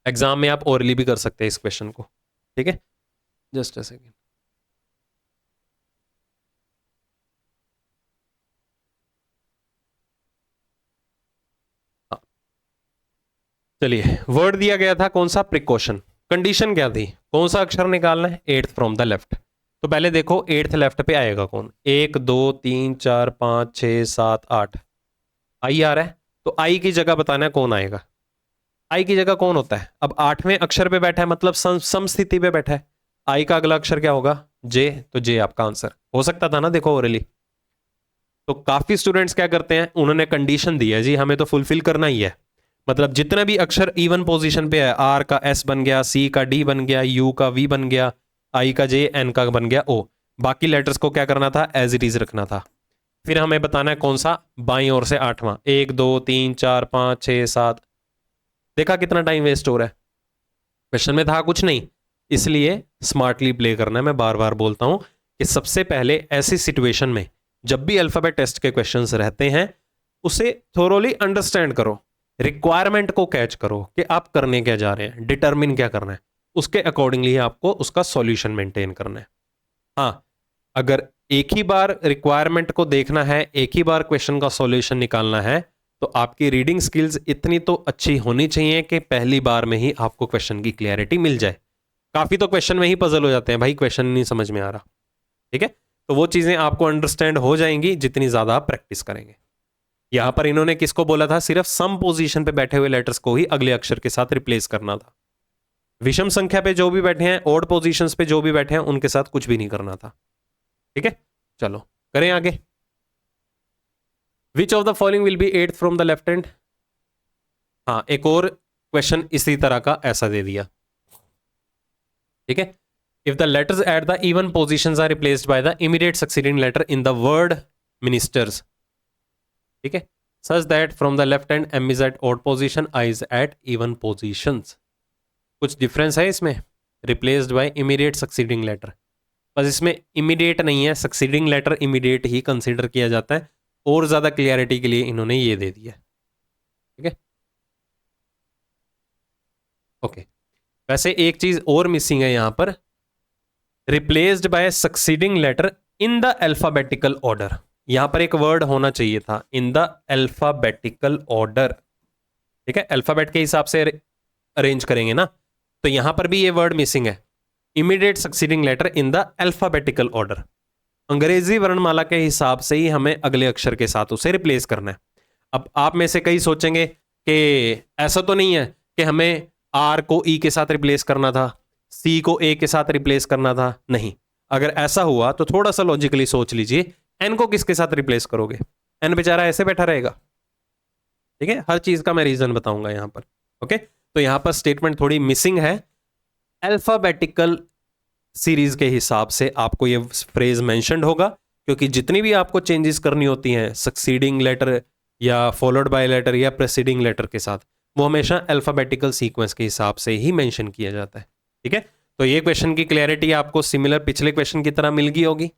एग्जाम में आप ओरली भी कर सकते हैं इस क्वेश्चन को, ठीक है। Just a second. चलिए, वर्ड दिया गया था कौन सा, प्रिकॉशन। कंडीशन क्या थी, कौन सा अक्षर निकालना है, एट्थ फ्रॉम द लेफ्ट। तो पहले देखो एट्थ लेफ्ट पे आएगा कौन, 1 2 3 4 5 6 7 8, आई आ रहा है, तो आई की जगह बताना है कौन आएगा। आई की जगह कौन होता है, अब 8वें अक्षर पे बैठा है, मतलब सम स्थिति पे बैठा है। आई का अगला अक्षर क्या होगा, जे, तो जे आपका आंसर हो सकता था ना, देखो ओरली। तो काफी स्टूडेंट्स क्या करते हैं, उन्होंने कंडीशन दी है जी, हमें तो फुलफिल करना ही है, मतलब जितना भी अक्षर इवन पोजीशन पे है, आर का एस बन गया, सी का डी बन गया, यू का वी बन गया, आई का जे, एन का बन गया ओ, बाकी लेटर्स को क्या करना था, एज इट इज रखना था। फिर हमें बताना है कौन सा, बाईं ओर से 8वां, 1 2 3 4 5 6 7। देखा कितना टाइम वेस्ट हो रहा है, क्वेश्चन में था कुछ नहीं, इसलिए स्मार्टली प्ले करना है। मैं बार बार बोलता हूं कि सबसे पहले ऐसी सिचुएशन में जब भी अल्फाबेट टेस्ट के क्वेश्चंस रहते हैं, उसे थोरोली अंडरस्टैंड करो, रिक्वायरमेंट को कैच करो कि आप करने क्या जा रहे हैं, डिटरमिन क्या करना है, उसके अकॉर्डिंगली आपको उसका सॉल्यूशन मेंटेन करना है। हाँ, अगर एक ही बार रिक्वायरमेंट को देखना है, एक ही बार क्वेश्चन का सॉल्यूशन निकालना है, तो आपकी रीडिंग स्किल्स इतनी तो अच्छी होनी चाहिए कि पहली बार में ही आपको क्वेश्चन की क्लैरिटी मिल जाए। काफी तो क्वेश्चन में ही पजल हो जाते हैं, भाई क्वेश्चन नहीं समझ में आ रहा, ठीक है। तो वो चीजें आपको अंडरस्टैंड हो जाएंगी जितनी ज्यादा आप प्रैक्टिस करेंगे। यहां पर इन्होंने किसको बोला था, सिर्फ सम पोजीशन पे बैठे हुए लेटर्स को ही अगले अक्षर के साथ रिप्लेस करना था। विषम संख्या पे जो भी बैठे हैं, ओड पोजीशंस पे जो भी बैठे हैं, उनके साथ कुछ भी नहीं करना था, ठीक है। चलो करें आगे। Which of the following will be eight from the left hand. हाँ, एक और क्वेश्चन इसी तरह का ऐसा दे दिया, ठीक है। If the letters at the even position are replaced by the immediate succeeding letter in the word ministers, ठीक है, such that from the left hand M is at odd position, I is at even positions. कुछ difference है इसमें, replaced by immediate succeeding letter, बस इसमें immediate नहीं है, succeeding letter immediate ही कंसीडर किया जाता है। और ज्यादा क्लियरिटी के लिए इन्होंने ये दे दिया, ठीक है। ओके, वैसे एक चीज और मिसिंग है यहां पर, replaced by succeeding letter in the alphabetical order. यहां पर एक वर्ड होना चाहिए था, इन द अल्फाबेटिकल ऑर्डर, ठीक है, अल्फाबेट के हिसाब से अरेंज करेंगे ना, तो यहां पर भी ये वर्ड मिसिंग है, immediate succeeding letter in the alphabetical order. अंग्रेजी वर्णमाला के हिसाब से ही हमें अगले अक्षर के साथ उसे रिप्लेस करना है। अब आप में से कई सोचेंगे कि ऐसा तो नहीं है कि हमें आर को ई के साथ रिप्लेस करना था, सी को ए के साथ रिप्लेस करना था, नहीं। अगर ऐसा हुआ तो थोड़ा सा लॉजिकली सोच लीजिए, एन को किसके साथ रिप्लेस करोगे, एन बेचारा ऐसे बैठा रहेगा, ठीक है। हर चीज का मैं रीजन बताऊंगा यहां पर, ओके। तो यहां पर स्टेटमेंट थोड़ी मिसिंग है, अल्फाबेटिकल सीरीज के हिसाब से आपको ये फ्रेज मेंशन्ड होगा, क्योंकि जितनी भी आपको चेंजेस करनी होती हैं सक्सीडिंग लेटर या फॉलोड बाय लेटर या प्रेसीडिंग लेटर के साथ, वो हमेशा अल्फाबेटिकल सीक्वेंस के हिसाब से ही मेंशन किया जाता है, ठीक है। तो ये क्वेश्चन की क्लैरिटी आपको सिमिलर पिछले क्वेश्चन की तरह मिल गई होगी।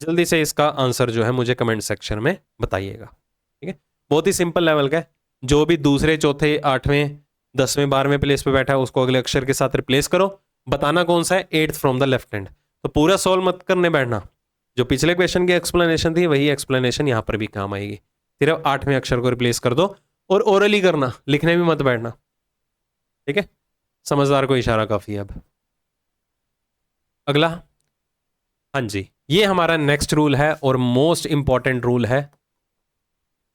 जल्दी से इसका आंसर जो है मुझे कमेंट सेक्शन में बताइएगा, ठीक है। बहुत ही सिंपल लेवल का है, जो भी दूसरे चौथे 8वें 10वें 12वें प्लेस पे बैठा है उसको अगले अक्षर के साथ रिप्लेस करो, बताना कौन सा है, eighth from the left hand. तो पूरा सॉल्व मत करने बैठना, जो पिछले क्वेश्चन की एक्सप्लेनेशन थी वही एक्सप्लेनेशन यहां पर भी काम आएगी, सिर्फ 8वें अक्षर को रिप्लेस कर दो, और ओरली करना, लिखने भी मत बैठना, ठीक है। समझदार को इशारा काफी है। अब अगला, हाँ जी, ये हमारा नेक्स्ट रूल है और मोस्ट इंपॉर्टेंट रूल है,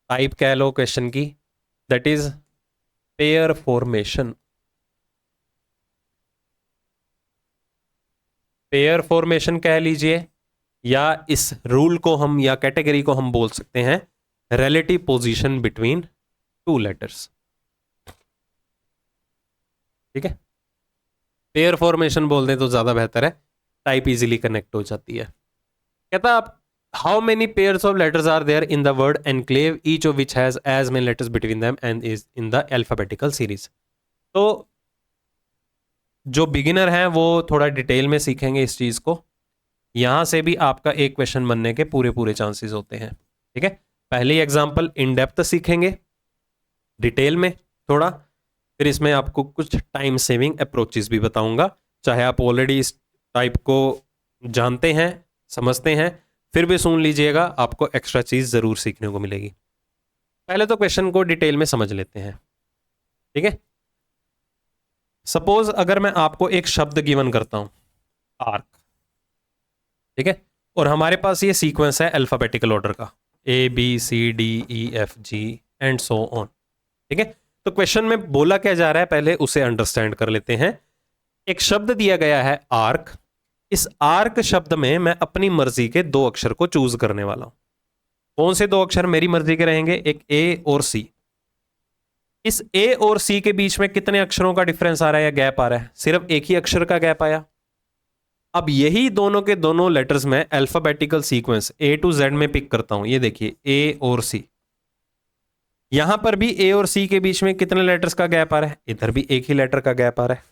टाइप कह लो क्वेश्चन की, that is pair formation. Pair formation कह लीजिए, या इस रूल को हम या कैटेगरी को हम बोल सकते हैं relative position between two letters, ठीक है। पेयर फॉर्मेशन बोल दें तो ज्यादा बेहतर है, टाइप इजीली कनेक्ट हो जाती है। कहता आप how many pairs of letters are there in the word enclave each of which has as many letters between them and is in the alphabetical series. तो जो बिगिनर हैं वो थोड़ा डिटेल में सीखेंगे इस चीज़ को, यहाँ से भी आपका एक क्वेश्चन बनने के पूरे पूरे चांसेस होते हैं। ठीक है, पहली एग्जांपल इन डेप्थ सीखेंगे डिटेल में थोड़ा, फिर इसमें आपको कुछ टाइम सेविंग अप्रोचेस भी बताऊंगा, चाहे आप ऑलरेडी इस टाइप को जानते हैं समझते हैं, फिर भी सुन लीजिएगा, आपको एक्स्ट्रा चीज़ ज़रूर सीखने को मिलेगी। पहले तो क्वेश्चन को डिटेल में समझ लेते हैं। ठीक है, सपोज अगर मैं आपको एक शब्द गिवन करता हूं आर्क, ठीक है, और हमारे पास ये सीक्वेंस है अल्फाबेटिकल ऑर्डर का ABCDEFG एंड सो ऑन। ठीक है, तो क्वेश्चन में बोला क्या जा रहा है पहले उसे अंडरस्टैंड कर लेते हैं। एक शब्द दिया गया है आर्क, इस आर्क शब्द में मैं अपनी मर्जी के दो अक्षर को चूज करने वाला हूं। कौन से दो अक्षर मेरी मर्जी के रहेंगे? एक ए और सी। इस ए और सी के बीच में कितने अक्षरों का डिफरेंस आ रहा है या गैप आ रहा है? सिर्फ एक ही अक्षर का गैप आया। अब यही दोनों के दोनों लेटर्स में alphabetical sequence A to Z में पिक करता हूं। ये देखिए A और C, यहां पर भी A और C के बीच में कितने लेटर्स का गैप आ रहा है? इधर भी एक ही लेटर का गैप आ रहा है।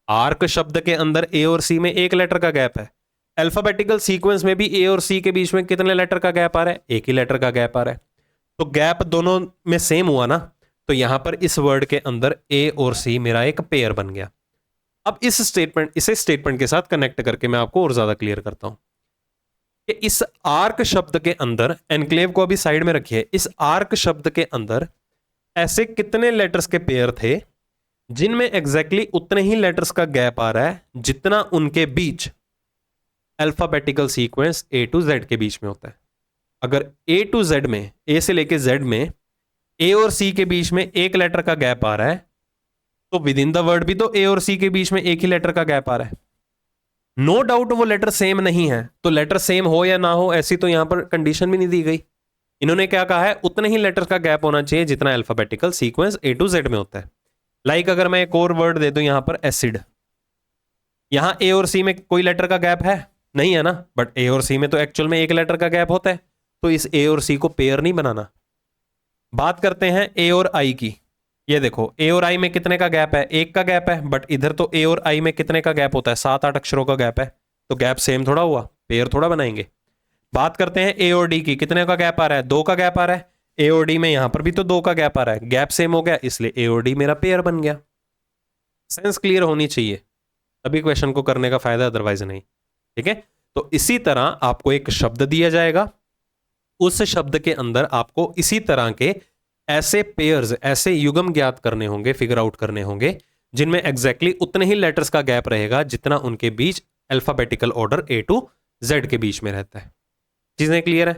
आर्क शब्द के अंदर A और C में एक लेटर का गैप है। अल्फाबेटिकल सीक्वेंस में भी A और C के बीच में कितने लेटर का गैप आ रहा है? एक ही लेटर का गैप आ रहा है। तो गैप दोनों में सेम हुआ ना, तो यहां पर इस वर्ड के अंदर A और C मेरा एक पेयर बन गया। अब इसे स्टेटमेंट के साथ कनेक्ट करके मैं आपको और ज्यादा क्लियर करता हूं कि इस आर्क शब्द के अंदर, एनक्लेव को अभी साइड में रखिए, इस आर्क शब्द के अंदर ऐसे कितने लेटर्स के पेयर थे जिनमें एग्जैक्टली उतने ही लेटर्स का गैप आ रहा है जितना उनके बीच alphabetical sequence A to Z के बीच में होता है। अगर A to Z में, A से लेके Z में A और C के बीच में एक लेटर का गैप आ रहा है, तो विद इन द वर्ड भी तो A और C के बीच में एक ही लेटर का गैप आ रहा है। नो डाउट वो लेटर सेम नहीं है, तो लेटर सेम हो या ना हो ऐसी तो यहां पर कंडीशन भी नहीं दी गई। इन्होंने क्या कहा है? उतने ही लेटर का गैप होना चाहिए जितना alphabetical sequence A to Z में होता है। लाइक अगर मैं एक और वर्ड दे दूं यहां पर एसिड, यहां A और C में कोई लेटर का गैप है? नहीं है ना, बट A और C में तो एक्चुअल में एक लेटर का गैप होता है, तो इस A और C को पेयर नहीं बनाना। बात करते हैं A और I की। ये देखो A और I में कितने का गैप है? एक का गैप है, बट इधर तो A और I में कितने का गैप होता है? 7-8 अक्षरों का गैप है, तो गैप सेम थोड़ा हुआ, पेयर थोड़ा बनाएंगे। बात करते हैं A और D की, कितने का गैप आ रहा है? 2 का गैप आ रहा है। A और D में यहां पर भी तो 2 का गैप आ रहा है, गैप सेम हो गया, इसलिए A और D मेरा पेयर बन गया। सेंस क्लियर होनी चाहिए तभी क्वेश्चन को करने का फायदा, अदरवाइज नहीं। ठीक है, तो इसी तरह आपको एक शब्द दिया जाएगा, उस शब्द के अंदर आपको इसी तरह के ऐसे पेयर्स, ऐसे युग्म ज्ञात करने होंगे, फिगर आउट करने होंगे जिनमें एग्जैक्टली उतने ही लेटर्स का गैप रहेगा जितना उनके बीच alphabetical order A to Z के बीच में रहता है। चीजें क्लियर है?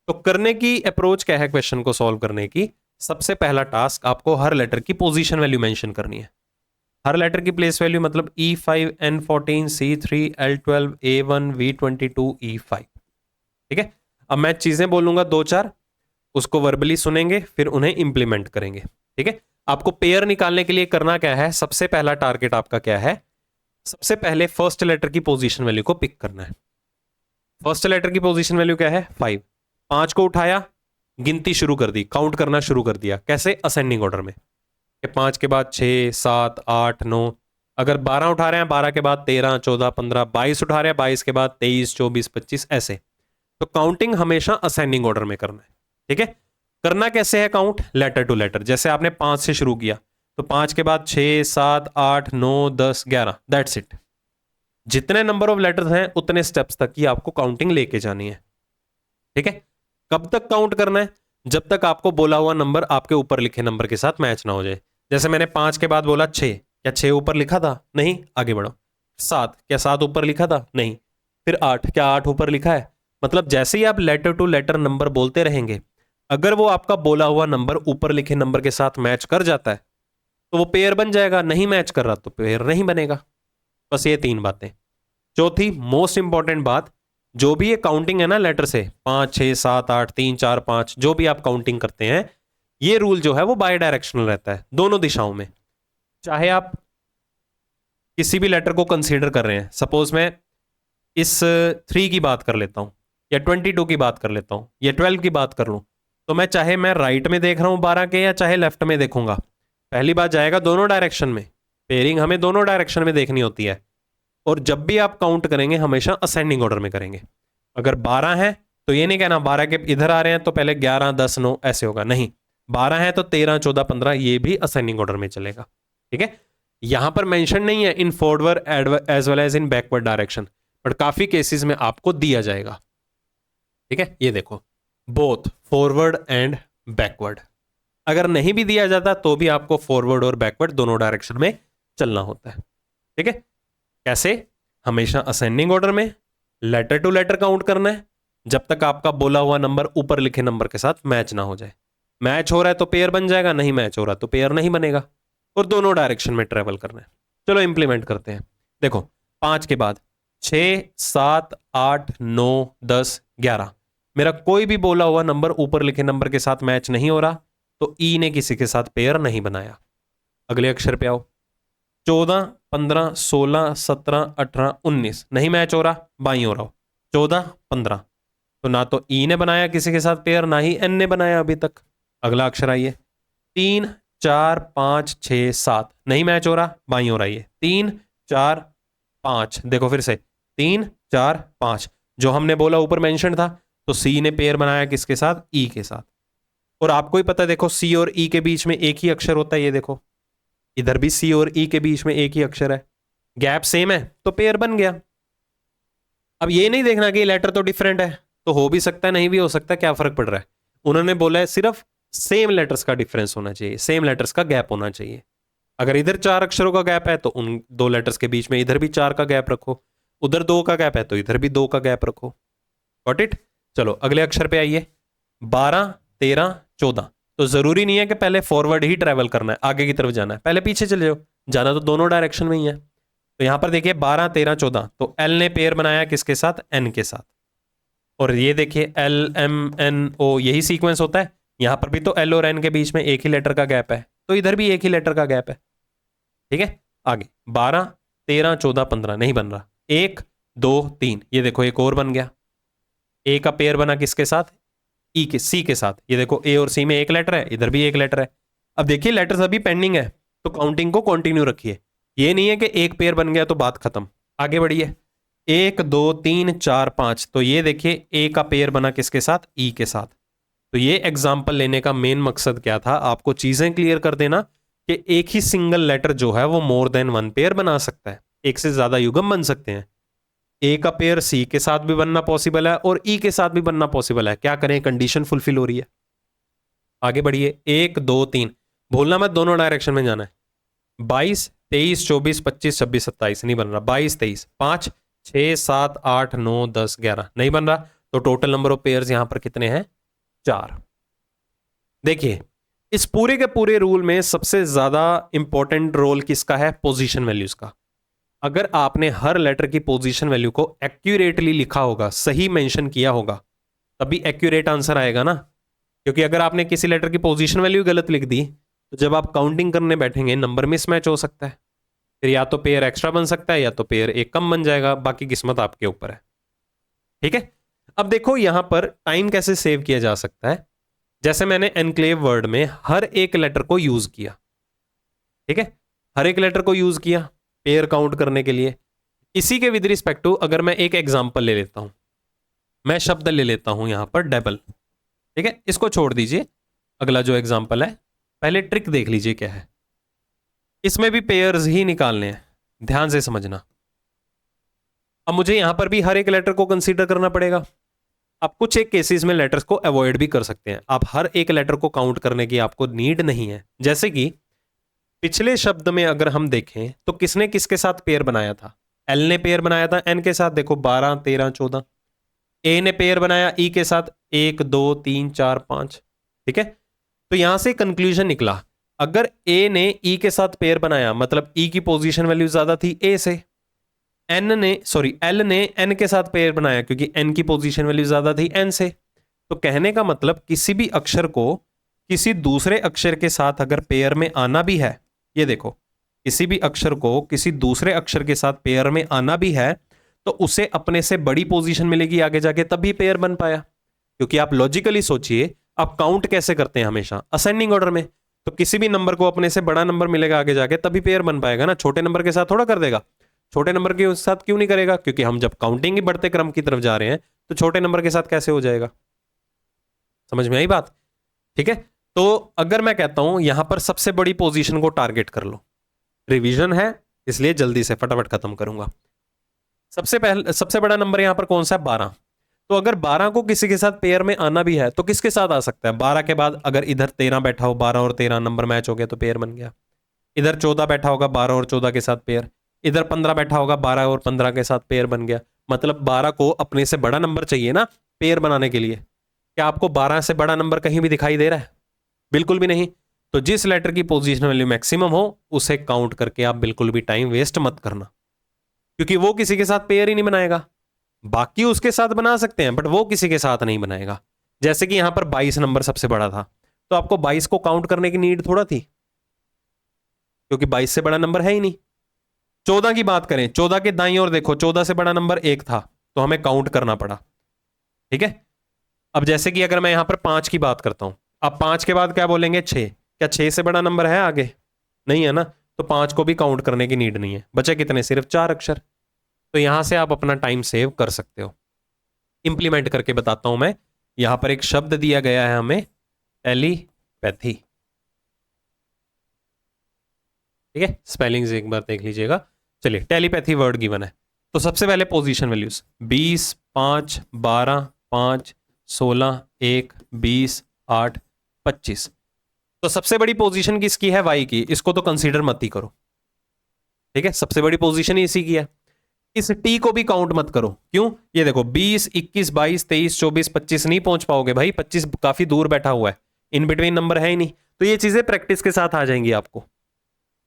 तो करने की अप्रोच क्या है क्वेश्चन को सॉल्व करने की? सबसे पहला टास्क, आपको हर लेटर की पोजीशन वैल्यू मेंशन करनी है। हर लेटर की प्लेस वैल्यू मतलब E5, N14, C3, L12, A1, V22, E5। ठीक है, अब मैं चीजें बोलूंगा 2-4, उसको वर्बली सुनेंगे, फिर उन्हें इंप्लीमेंट करेंगे। ठीक है, आपको पेयर निकालने के लिए करना क्या है? सबसे पहला टारगेट आपका क्या है? सबसे पहले फर्स्ट लेटर की पोजीशन वैल्यू को पिक करना है। फर्स्ट लेटर की पोजीशन वैल्यू क्या है? 5। 5 को उठाया, गिनती शुरू कर दी, काउंट करना शुरू कर दिया। कैसे? असेंडिंग ऑर्डर में, 5 के बाद 6, 7, 8, 9, अगर 12 उठा रहे हैं 12 के बाद 13, 14, 15, 22 उठा रहे हैं 22 के बाद 23, 24, 25, ऐसे। तो काउंटिंग हमेशा असेंडिंग ऑर्डर में करना है। ठीक है, करना कैसे है काउंट? Letter to letter. जैसे आपने 5 से शुरू किया तो 5 के बाद 6, 7, 8, 9, 10, 11, दैट्स इट। जितने नंबर ऑफ लेटर्स हैं उतने स्टेप्स तक की आपको काउंटिंग लेके जानी है। ठीक है, कब तक काउंट करना है? जब तक आपको बोला हुआ नंबर आपके ऊपर लिखे नंबर के साथ मैच ना हो जाए। जैसे मैंने 5 के बाद बोला 6, क्या 6 ऊपर लिखा था? नहीं, आगे बढ़ो। 7, क्या 7 ऊपर लिखा था? नहीं। फिर 8, क्या 8 ऊपर लिखा है? मतलब जैसे ही आप लेटर टू लेटर नंबर बोलते रहेंगे, अगर वो आपका बोला हुआ नंबर ऊपर लिखे नंबर के साथ मैच कर जाता है तो वो पेयर बन जाएगा, नहीं मैच कर रहा तो पेयर नहीं बनेगा। बस ये 3 बातें। चौथी मोस्ट इंपॉर्टेंट बात, जो भी ये काउंटिंग है ना लेटर से, 5, 6, 7, 8, 3, 4, 5, जो भी आप काउंटिंग करते हैं, ये रूल जो है वो बाय डायरेक्शनल रहता है, दोनों दिशाओं में। चाहे आप किसी भी लेटर को कंसीडर कर रहे हैं, सपोज मैं इस 3 की बात कर लेता हूं, या 22 की बात कर लेता हूं, या 12 की बात कर लूं, तो मैं चाहे मैं राइट में देख रहा हूं 12 के या चाहे लेफ्ट में देखूंगा, पहली बात जाएगा दोनों डायरेक्शन में। पेयरिंग हमें दोनों डायरेक्शन में देखनी होती है। और जब भी आप काउंट करेंगे हमेशा असेंडिंग ऑर्डर में करेंगे। अगर 12 है तो ये नहीं कहना 12 के इधर आ रहे हैं तो पहले 11, 10, 9 ऐसे होगा, नहीं। 12 है तो 13, 14, 15 ये भी असेंडिंग ऑर्डर में चलेगा। ठीक है, यहां पर मेंशन नहीं है in forward as well as in backward direction, but काफी केसेस में आपको दिया जाएगा। ठीक है, ये देखो बोथ फॉरवर्ड एंड बैकवर्ड। अगर नहीं भी दिया जाता तो भी आपको फॉरवर्ड और बैकवर्ड दोनों डायरेक्शन में चलना होता है। ठीक है, कैसे? हमेशा असेंडिंग ऑर्डर में, लेटर टू लेटर काउंट करना है जब तक आपका बोला हुआ नंबर ऊपर लिखे नंबर के साथ मैच ना हो जाए। मैच हो रहा है तो पेयर बन जाएगा, नहीं मैच हो रहा तो पेयर नहीं बनेगा, और दोनों डायरेक्शन में ट्रेवल करना है। चलो इंप्लीमेंट करते हैं। देखो 5 के बाद 6, 7, 8, 9, 10, 11 मेरा कोई भी बोला हुआ नंबर ऊपर लिखे नंबर के साथ मैच नहीं हो रहा तो ई ने किसी के साथ पेयर नहीं बनाया। अगले अक्षर पे आओ। 14, 15, 16, 17, 18, 19 नहीं मैच हो रहा, बाई हो रहा हो। 14, 15 तो ना तो ई ने बनाया किसी के साथ पेयर, ना ही एन ने बनाया अभी तक। अगला अक्षर आइए। 3, 4, 5, 6, 7 नहीं मैच हो रहा, बाई हो रही है। 3, 4, 5 देखो फिर से 3, 4, 5 जो हमने बोला ऊपर मेंशन था, तो सी ने पेयर बनाया किसके साथ? ई के साथ। और आपको ही पता है देखो सी और ई के बीच में एक ही अक्षर होता है, ये देखो इधर भी सी और ई के बीच में एक ही अक्षर है, गैप सेम है तो पेयर बन गया। अब ये नहीं देखना कि लेटर तो डिफरेंट है, तो हो भी सकता है नहीं भी हो सकता, क्या फर्क पड़ रहा है। उन्होंने बोला है सिर्फ सेम लेटर्स का डिफरेंस होना चाहिए, सेम लेटर्स का गैप होना चाहिए। अगर इधर 4 अक्षरों का गैप है तो उन 2 लेटर्स के बीच में इधर भी 4 का गैप रखो, उधर 2 का गैप है तो इधर भी 2 का गैप रखो। Got it? चलो अगले अक्षर पे आइए। 12, 13, 14 तो जरूरी नहीं है कि पहले फॉरवर्ड ही ट्रेवल करना है, आगे की तरफ जाना है, पहले पीछे चले जाओ, जाना तो दोनों डायरेक्शन में ही है। तो यहां पर देखिए 12, 13, 14 तो एल ने पेयर बनाया किसके साथ? एन के साथ। और ये देखिए एल, एम, एन, ओ यही सीक्वेंस होता है। यहां पर भी तो एल और एन के बीच में एक ही लेटर का गैप है, तो इधर भी एक ही लेटर का गैप है। ठीक है, आगे 12, 13, 14, 15 नहीं बन रहा। 1, 2, 3 ये देखो एक और बन गया। ए का पेयर बना किसके साथ? ई के, सी के साथ। ये देखो ए और सी में एक लेटर है, इधर भी एक लेटर है। अब देखिए लेटर्स अभी पेंडिंग है तो काउंटिंग को कंटिन्यू रखिए। ये नहीं है कि एक पेयर बन गया तो बात खत्म, आगे बढ़िए। 1, 2, 3, 4, 5 तो ये देखिए ए का पेयर बना किसके साथ? ई के साथ। तो ये एग्जाम्पल लेने का मेन मकसद क्या था? आपको चीजें क्लियर कर देना कि एक ही सिंगल लेटर जो है वो मोर देन 1 पेयर बना सकता है, एक से ज्यादा युग्म बन सकते हैं। ए का पेयर सी के साथ भी बनना पॉसिबल है और ई के साथ भी बनना पॉसिबल है। क्या करें? कंडीशन फुलफिल हो रही है। आगे बढ़िए। 1, 2, 3 भूलना मत, दोनों डायरेक्शन में जाना है। 22, 23, 24, 25, 26, 27 नहीं बन रहा। 22, 23 5, 6, 7, 8, 9, 10, 11 नहीं बन रहा। तो टोटल नंबर ऑफ पेयर्स यहां पर कितने हैं? 4। देखिए इस पूरे के पूरे रूल में सबसे ज्यादा इंपॉर्टेंट रोल किसका है? पोजीशन वैल्यूज का। अगर आपने हर लेटर की पोजीशन वैल्यू को एक्यूरेटली लिखा होगा, सही मेंशन किया होगा, तभी एक्यूरेट आंसर आएगा ना। क्योंकि अगर आपने किसी लेटर की पोजीशन वैल्यू गलत लिख दी तो जब आप काउंटिंग करने बैठेंगे नंबर मिसमैच हो सकता है, फिर या तो पेयर एक्स्ट्रा बन सकता है या तो पेयर एक कम बन जाएगा। बाकी किस्मत आपके ऊपर है। ठीक है, अब देखो यहां पर टाइम कैसे सेव किया जा सकता है। जैसे मैंने एनक्लेव वर्ड में हर एक लेटर को यूज किया। ठीक है, हर एक लेटर को यूज किया पेयर काउंट करने के लिए। इसी के विद रिस्पेक्ट टू अगर मैं एक एग्जांपल ले लेता हूं, मैं शब्द ले लेता हूं यहां पर डेबल। ठीक है, इसको छोड़ दीजिए। अगला जो एग्जांपल है, पहले ट्रिक देख लीजिए क्या है। इसमें भी पेयर्स ही निकालने हैं, ध्यान से समझना। अब मुझे यहां पर भी हर एक लेटर को कंसीडर करना पड़ेगा। आप कुछ एक केसेस में लेटर्स को अवॉइड भी कर सकते हैं, आप हर एक लेटर को काउंट करने की आपको नीड नहीं है। जैसे कि पिछले शब्द में अगर हम देखें तो किसने किसके साथ पेयर बनाया था? एल ने पेयर बनाया था एन के साथ, देखो 12, 13, 14। ए ने पेयर बनाया ई के साथ 1, 2, 3, 4, 5। ठीक है, तो यहां से कंक्लूजन निकला, अगर ए ने ई के साथ पेयर बनाया मतलब ई की पोजीशन वैल्यू ज्यादा थी ए से। एल ने एन के साथ पेयर बनाया क्योंकि एन की पोजीशन वैल्यू ज्यादा थी एन से। तो कहने का मतलब किसी भी अक्षर को किसी दूसरे अक्षर के साथ अगर पेयर में आना भी है, ये देखो किसी भी अक्षर को किसी दूसरे अक्षर के साथ पेयर में आना भी है तो उसे अपने से बड़ी पोजीशन मिलेगी आगे जाके, तभी पेयर बन पाया। क्योंकि आप लॉजिकली सोचिए, आप काउंट कैसे करते हैं हमेशा असेंडिंग ऑर्डर में, तो किसी भी नंबर को अपने से बड़ा नंबर मिलेगा आगे जाके तभी पेयर बन पाएगा ना, छोटे नंबर के साथ थोड़ा कर देगा। छोटे नंबर के साथ क्यों नहीं करेगा? क्योंकि हम जब काउंटिंग ही बढ़ते क्रम की तरफ जा रहे हैं तो छोटे नंबर के साथ कैसे हो जाएगा? समझ में आई बात? ठीक है, तो अगर मैं कहता हूं यहां पर सबसे बड़ी पोजीशन को टारगेट कर लो, रिवीजन है इसलिए जल्दी से फटाफट खत्म करूंगा। सबसे बड़ा नंबर यहां पर कौन सा है? 12। तो अगर 12 को किसी के साथ पेयर में आना भी है तो किसके साथ आ सकता है? 12 के बाद अगर इधर 13 बैठा हो, 12 और 13 नंबर मैच हो गया तो पेयर बन गया। इधर 14 बैठा होगा, 12 और 14 के साथ पेयर। इधर 15 बैठा होगा, 12 और 15 के साथ पेयर बन गया। मतलब 12 को अपने से बड़ा नंबर चाहिए ना पेयर बनाने के लिए। क्या आपको 12 से बड़ा नंबर कहीं भी दिखाई दे रहा है? बिल्कुल भी नहीं। तो जिस लेटर की पोजीशन वैल्यू मैक्सिमम हो उसे काउंट करके आप बिल्कुल भी टाइम वेस्ट मत करना, क्योंकि वो किसी के साथ पेयर ही नहीं बनाएगा। बाकी उसके साथ बना सकते हैं बट वो किसी के साथ नहीं बनाएगा। जैसे कि यहां पर 22 नंबर सबसे बड़ा था, तो आपको 22 को काउंट करने की नीड थोड़ा थी, क्योंकि 22 से बड़ा नंबर है ही नहीं। 14 की बात करें, 14 के दाईं ओर देखो, 14 से बड़ा नंबर 1 था तो हमें काउंट करना पड़ा। ठीक है, अब जैसे कि अगर मैं यहां पर 5 की बात करता हूं, अब 5 के बाद क्या बोलेंगे? 6। क्या 6 से बड़ा नंबर है आगे? नहीं है ना, तो 5 को भी काउंट करने की नीड नहीं है। बचे कितने? सिर्फ 4 अक्षर। तो यहां से आप अपना टाइम सेव कर सकते हो। इंप्लीमेंट करके बताता हूं मैं। यहां पर एक शब्द दिया गया है हमें, टेलीपैथी। ठीक है, स्पेलिंग्स एक बार देख लीजिएगा। चलिए, टेलीपैथी वर्ड गिवन है, तो सबसे पहले पोजीशन वैल्यूज 20, 5, 12, 5, 16, 1, 20, 8, 25। तो सबसे बड़ी पोजीशन किसकी है? वाई की। इसको तो कंसीडर मत ही करो। ठीक है, सबसे बड़ी पोजीशन ही इसी की है। इस टी को भी काउंट मत करो। क्यों? ये देखो 20, 21, 22, 23, 24, 25 नहीं पहुंच पाओगे भाई। 25 काफी दूर बैठा हुआ है, इन बिटवीन नंबर है ही नहीं। तो ये चीजें प्रैक्टिस के साथ आ जाएंगी आपको।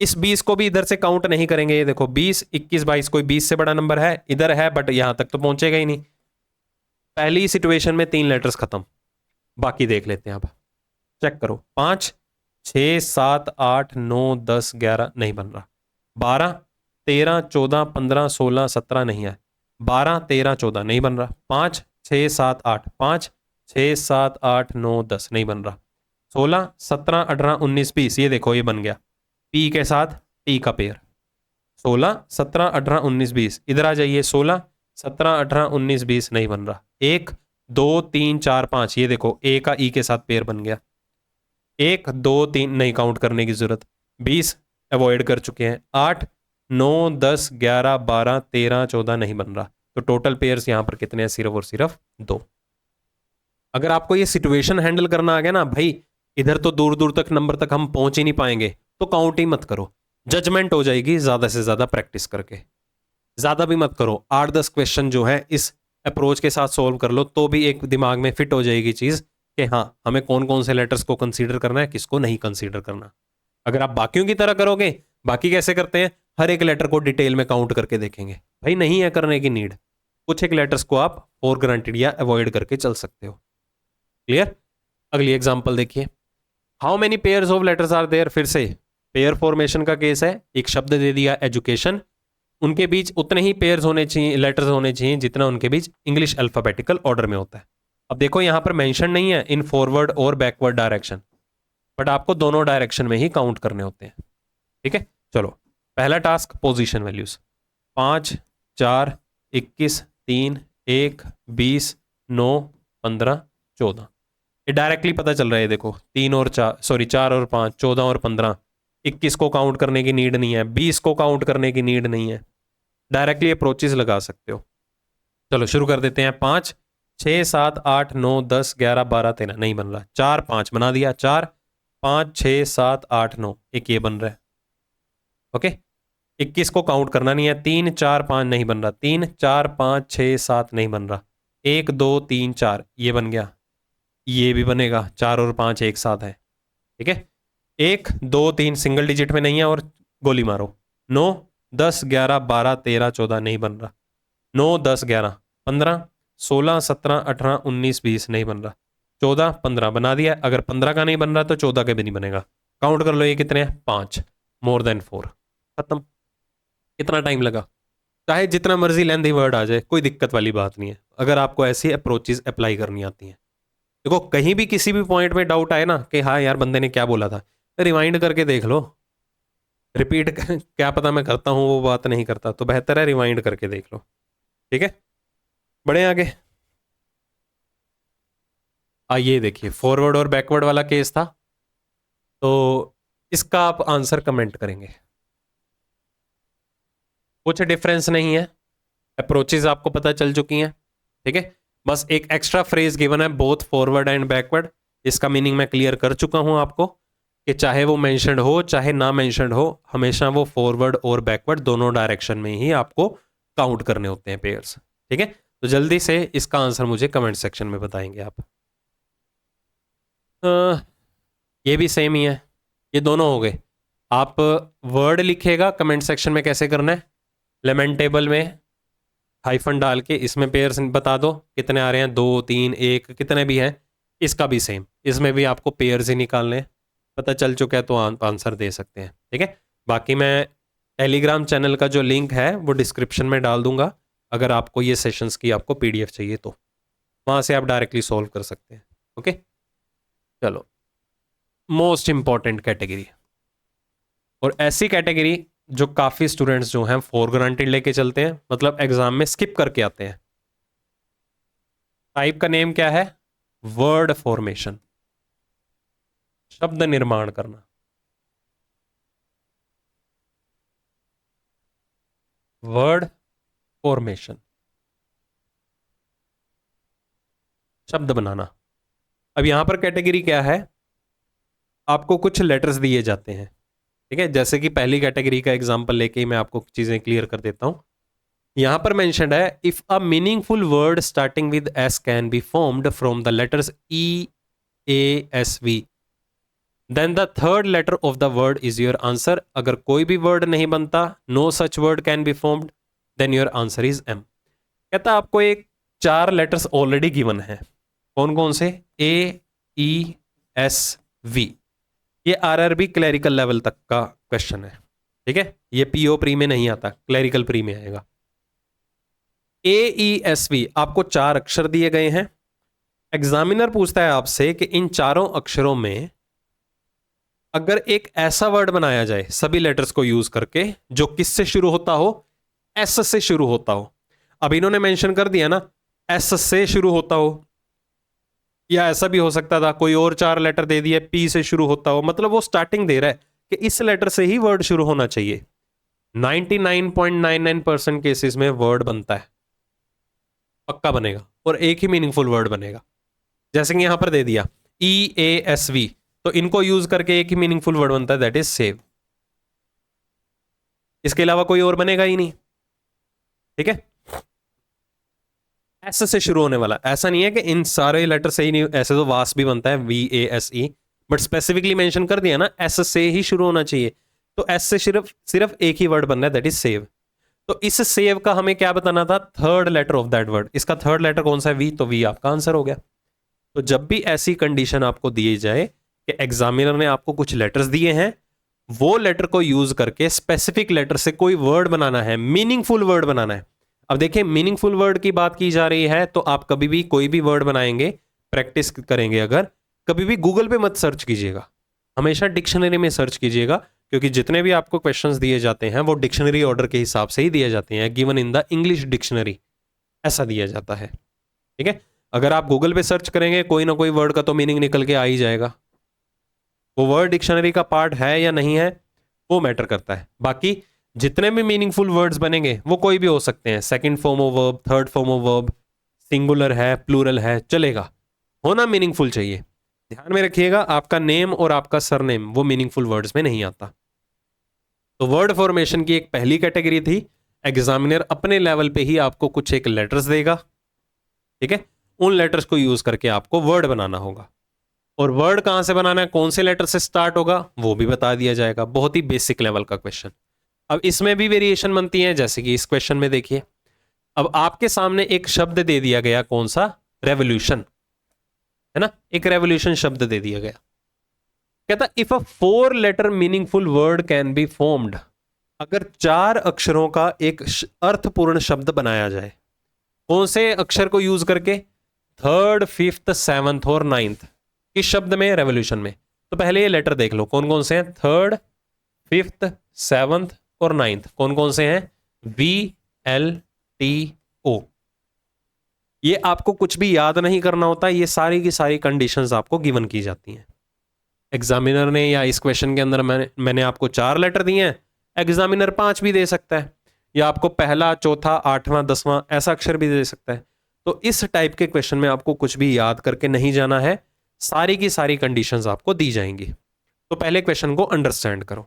इस 20 को भी इधर से काउंट नहीं करेंगे। ये देखो 20, 21, 22, कोई 20 से बड़ा नंबर है? इधर है बट यहां तक तो पहुंचेगा ही नहीं। पहली सिचुएशन में 3 लेटर्स खत्म। बाकी देख लेते हैं अब। चेक करो, 5, 6, 7, 8, 9, 10, 11 नहीं बन रहा। 12, 13, 14, 15, 16, 17 नहीं है। 12, 13, 14 नहीं बन रहा। 5, 6, 7, 8, 5, 6, 7, 8, 9, 10 नहीं बन रहा। 16, 17, 18, 19, 20 ये देखो ये बन गया। पी के साथ टी का पेयर। 16, 17, 18, 19, 20 इधर आ जाइए। 16, 17, 18, 19, 20 नहीं बन रहा। 1, 2, 3, 4, 5 ये देखो ए का ई के साथ पेयर बन गया। 1, 2, 3 नहीं काउंट करने की जरूरत। 20 अवॉइड कर चुके हैं। 8, 9, 10, 11, 12, 13, 14 नहीं बन रहा। तो टोटल पेयर्स यहां पर कितने हैं? सिर्फ और सिर्फ 2। अगर आपको ये सिचुएशन हैंडल करना आ गया ना भाई, इधर तो दूर दूर तक नंबर तक हम पहुंच ही नहीं पाएंगे, तो काउंट ही मत करो। जजमेंट हो जाएगी ज्यादा से ज्यादा प्रैक्टिस करके। ज्यादा भी मत करो, 8-10 क्वेश्चन जो है इस अप्रोच के साथ सोल्व कर लो तो भी एक दिमाग में फिट हो जाएगी चीज कि हाँ हमें कौन कौन से लेटर्स को कंसीडर करना है, किसको नहीं कंसीडर करना। अगर आप बाकियों की तरह करोगे, बाकी कैसे करते हैं? हर एक लेटर को डिटेल में काउंट करके देखेंगे। भाई नहीं है करने की नीड। कुछ एक लेटर्स को आप फॉर ग्रांटेड या अवॉइड करके चल सकते हो। क्लियर? अगली एग्जांपल देखिए। How many pairs of letters are there? फिर से पेयर फॉर्मेशन का केस है। एक शब्द दे दिया एजुकेशन, उनके बीच उतने ही पेयर्स होने चाहिए, लेटर्स होने चाहिए जितना उनके बीच इंग्लिश अल्फाबेटिकल ऑर्डर में होता है। अब देखो यहां पर मेंशन नहीं है इन फॉरवर्ड और बैकवर्ड डायरेक्शन, बट आपको दोनों डायरेक्शन में ही काउंट करने होते हैं। ठीक है, चलो पहला टास्क पोजीशन वैल्यूज 5, 4, 21, 3, 1, 20, 9, 15, 14। ये डायरेक्टली पता चल रहा है। देखो 3 और 4 सॉरी 4 और 5 14 और 15। 21 को काउंट करने की नीड नहीं है, 20 को काउंट करने की नीड नहीं है। डायरेक्टली अप्रोचेस लगा सकते हो। चलो शुरू कर देते हैं। 5, 6, 7, 8, 9, 10, 11, 12, 13 नहीं बन रहा। 4, 5 बना दिया। 4, 5, 6, 7, 8, 9 एक ये बन रहा है। ओके, 21 को काउंट करना नहीं है। 3, 4, 5 नहीं बन रहा। 3, 4, 5, 6, 7 नहीं बन रहा। 1, 2, 3, 4 ये बन गया। ये भी बनेगा। 4 और 5 एक साथ है। ठीक है, 1, 2, 3 सिंगल डिजिट में नहीं है और गोली मारो। 9, 10, 11, 12, 13, 14 नहीं बन रहा। 9, 10, 11, 15, 16, 17, 18, 19, 20 नहीं बन रहा। 14, 15 बना दिया। अगर 15 का नहीं बन रहा तो 14 का भी नहीं बनेगा। काउंट कर लो ये कितने हैं? 5, मोर देन 4। खत्म। कितना टाइम लगा? चाहे जितना मर्जी लेंथी वर्ड आ जाए, कोई दिक्कत वाली बात नहीं है, अगर आपको ऐसी अप्रोचेज अप्लाई करनी आती हैं। देखो कहीं भी किसी भी पॉइंट में डाउट आए ना कि हाँ यार बंदे ने क्या बोला था, रिवाइंड करके देख लो। रिपीट क्या पता मैं करता हूँ वो बात नहीं करता, तो बेहतर है रिवाइंड करके देख लो। ठीक है, बढ़े आगे। आइए देखिए, फॉरवर्ड और बैकवर्ड वाला केस था, तो इसका आप आंसर कमेंट करेंगे। कुछ डिफरेंस नहीं है, अप्रोचेज आपको पता चल चुकी हैं। ठीक है, बस एक एक्स्ट्रा फ्रेज गिवन है, बोथ फॉरवर्ड एंड बैकवर्ड। इसका मीनिंग मैं क्लियर कर चुका हूं आपको कि चाहे वो मेंशन्ड हो चाहे ना मेंशन्ड हो, हमेशा वो फॉरवर्ड और बैकवर्ड दोनों डायरेक्शन में ही आपको काउंट करने होते हैं पेयर्स। ठीक है, तो जल्दी से इसका आंसर मुझे कमेंट सेक्शन में बताएंगे आप। ये भी सेम ही है, ये दोनों हो गए। आप वर्ड लिखेगा कमेंट सेक्शन में कैसे करना है, लेमेंटेबल में हाइफन डाल के इसमें पेयर्स बता दो कितने आ रहे हैं, 2 3 1 कितने भी हैं। इसका भी सेम, इसमें भी आपको पेयर्स ही निकालने हैं। पता चल चुका है तो आंसर दे सकते हैं। ठीक है, बाकी मैं टेलीग्राम चैनल का जो लिंक है वो डिस्क्रिप्शन में डाल दूंगा, अगर आपको ये सेशंस की आपको पीडीएफ चाहिए तो वहाँ से आप डायरेक्टली सॉल्व कर सकते हैं। ओके, चलो, मोस्ट इंपॉर्टेंट कैटेगरी, और ऐसी कैटेगरी जो काफ़ी स्टूडेंट्स जो हैं फॉर ग्रांटेड लेके चलते हैं, मतलब एग्जाम में स्किप करके आते हैं। टाइप का नेम क्या है, वर्ड फॉर्मेशन, शब्द निर्माण करना। वर्ड फॉर्मेशन, शब्द बनाना। अब यहां पर कैटेगरी क्या है, आपको कुछ लेटर्स दिए जाते हैं। ठीक है, जैसे कि पहली कैटेगरी का एग्जांपल लेके ही मैं आपको चीजें क्लियर कर देता हूं। यहां पर मेंशन्ड है, if a meaningful word starting with S can be formed from the letters E A S V, then the third letter of the word is your answer. अगर कोई भी वर्ड नहीं बनता, no such word can be formed, then your answer is M. कहता आपको एक 4 letters already given है, कौन कौन से, ए ई एस वी। ये आरआरबी क्लरिकल लेवल तक का क्वेश्चन है। ठीक है, ये पीओ प्री में नहीं आता, क्लरिकल प्री में आएगा। ए ई एस वी, आपको 4 अक्षर दिए गए हैं। एग्जामिनर पूछता है आपसे कि इन चारों अक्षरों में अगर एक ऐसा वर्ड बनाया जाए सभी लेटर्स को यूज करके जो किससे शुरू होता हो, एस से शुरू होता हो। अब इन्होंने मेंशन कर दिया ना, एस से शुरू होता हो, या ऐसा भी हो सकता था कोई और 4 लेटर दे दिए पी से शुरू होता हो, मतलब वो स्टार्टिंग दे रहा है कि इस लेटर से ही वर्ड शुरू होना चाहिए। 99.99% केसेस में वर्ड बनता है, पक्का बनेगा, और एक ही मीनिंगफुल वर्ड बनेगा। जैसे कि यहां पर दे दिया ई ए एस वी, तो इनको यूज करके एक ही मीनिंगफुल वर्ड बनता है, दैट इज सेव। इसके अलावा कोई और बनेगा ही नहीं। ठीक है, एस से शुरू होने वाला, ऐसा नहीं है कि इन सारे लेटर से ही नहीं, ऐसे तो वास भी बनता है V A S E, but specifically mention कर दिया ना एस से ही शुरू होना चाहिए, तो एस से सिर्फ एक ही वर्ड बनना है, दैट इज सेव। तो इस सेव का हमें क्या बताना था, third letter of that word. इसका थर्ड लेटर कौन सा है, वी, तो वी आपका आंसर हो गया। तो जब भी ऐसी कंडीशन आपको दी जाए कि एग्जामिनर ने आपको कुछ लेटर्स दिए हैं, वो लेटर को यूज करके स्पेसिफिक लेटर से कोई वर्ड बनाना है, मीनिंगफुल वर्ड बनाना है। अब देखिए, मीनिंगफुल वर्ड की बात की जा रही है, तो आप कभी भी कोई भी वर्ड बनाएंगे, प्रैक्टिस करेंगे अगर, कभी भी गूगल पे मत सर्च कीजिएगा, हमेशा डिक्शनरी में सर्च कीजिएगा, क्योंकि जितने भी आपको क्वेश्चंस दिए जाते हैं वो डिक्शनरी ऑर्डर के हिसाब से ही दिए जाते हैं, given in the English dictionary, ऐसा दिया जाता है। ठीक है, अगर आप गूगल पे सर्च करेंगे कोई ना कोई वर्ड का तो मीनिंग निकल के आ ही जाएगा, वो वर्ड डिक्शनरी का पार्ट है या नहीं है वो मैटर करता है। बाकी जितने भी मीनिंगफुल वर्ड्स बनेंगे वो कोई भी हो सकते हैं, second form of verb, third form of verb, singular है, प्लूरल है, चलेगा, होना मीनिंगफुल चाहिए। ध्यान में रखिएगा, आपका नेम और आपका सरनेम वो मीनिंगफुल वर्ड्स में नहीं आता। तो वर्ड फॉर्मेशन की एक पहली कैटेगरी थी, एग्जामिनर अपने लेवल पे ही आपको कुछ एक लेटर्स देगा। ठीक है, उन लेटर्स को यूज करके आपको वर्ड बनाना होगा, और वर्ड कहां से बनाना है, कौन से लेटर से स्टार्ट होगा वो भी बता दिया जाएगा। बहुत ही बेसिक लेवल का क्वेश्चन। अब इसमें भी वेरिएशन बनती है, जैसे कि इस क्वेश्चन में देखिए, अब आपके सामने एक शब्द दे दिया गया, कौन सा, रेवोल्यूशन, है ना, एक रेवोल्यूशन शब्द दे दिया गया। कहता if a 4 letter meaningful word can be formed, अगर 4 अक्षरों का एक अर्थपूर्ण शब्द बनाया जाए, कौन से अक्षर को यूज करके? थर्ड, फिफ्थ, सेवंथ और नाइन्थ। किस शब्द में? रेवोल्यूशन में। तो पहले ये लेटर देख लो कौन कौन से हैं। थर्ड, फिफ्थ, सेवंथ और नाइन्थ कौन कौन से हैं? VLTO। ये आपको कुछ भी याद नहीं करना होता, ये सारी की सारी कंडीशंस आपको गिवन की जाती हैं एग्जामिनर ने, या इस क्वेश्चन के अंदर मैंने आपको 4 लेटर दिए हैं, एग्जामिनर 5 भी दे सकता है, या आपको पहला, चौथा, 8वां, 10वां ऐसा अक्षर भी दे सकता है। तो इस टाइप के क्वेश्चन में आपको कुछ भी याद करके नहीं जाना है, सारी की सारी कंडीशंस आपको दी जाएंगी। तो पहले क्वेश्चन को अंडरस्टैंड करो।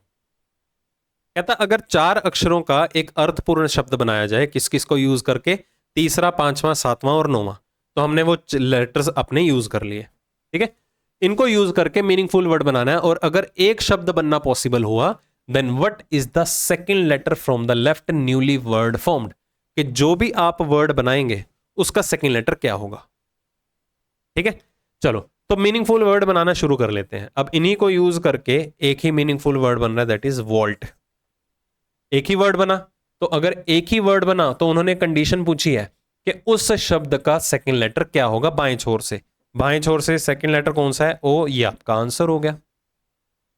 कहता अगर 4 अक्षरों का एक अर्थपूर्ण शब्द बनाया जाए, किस किस को यूज करके? तीसरा, 5वां, 7वां और 9वां। तो हमने वो लेटर्स अपने यूज कर लिए, ठीक है। इनको यूज करके मीनिंगफुल वर्ड बनाना है, और अगर एक शब्द बनना पॉसिबल हुआ, then what is the second letter from the left newly word formed, कि जो भी आप वर्ड बनाएंगे उसका सेकंड लेटर क्या होगा, ठीक है। चलो, तो मीनिंगफुल वर्ड बनाना शुरू कर लेते हैं। अब इन्हीं को यूज करके एक ही मीनिंगफुल वर्ड बन रहा है, दैट इज वॉल्ट। एक ही वर्ड बना, तो अगर एक ही वर्ड बना तो उन्होंने कंडीशन पूछी है कि उस शब्द का सेकंड लेटर क्या होगा बाएं छोर से। बाएं छोर से सेकंड लेटर कौन सा है? ओ। ये आपका आंसर हो गया।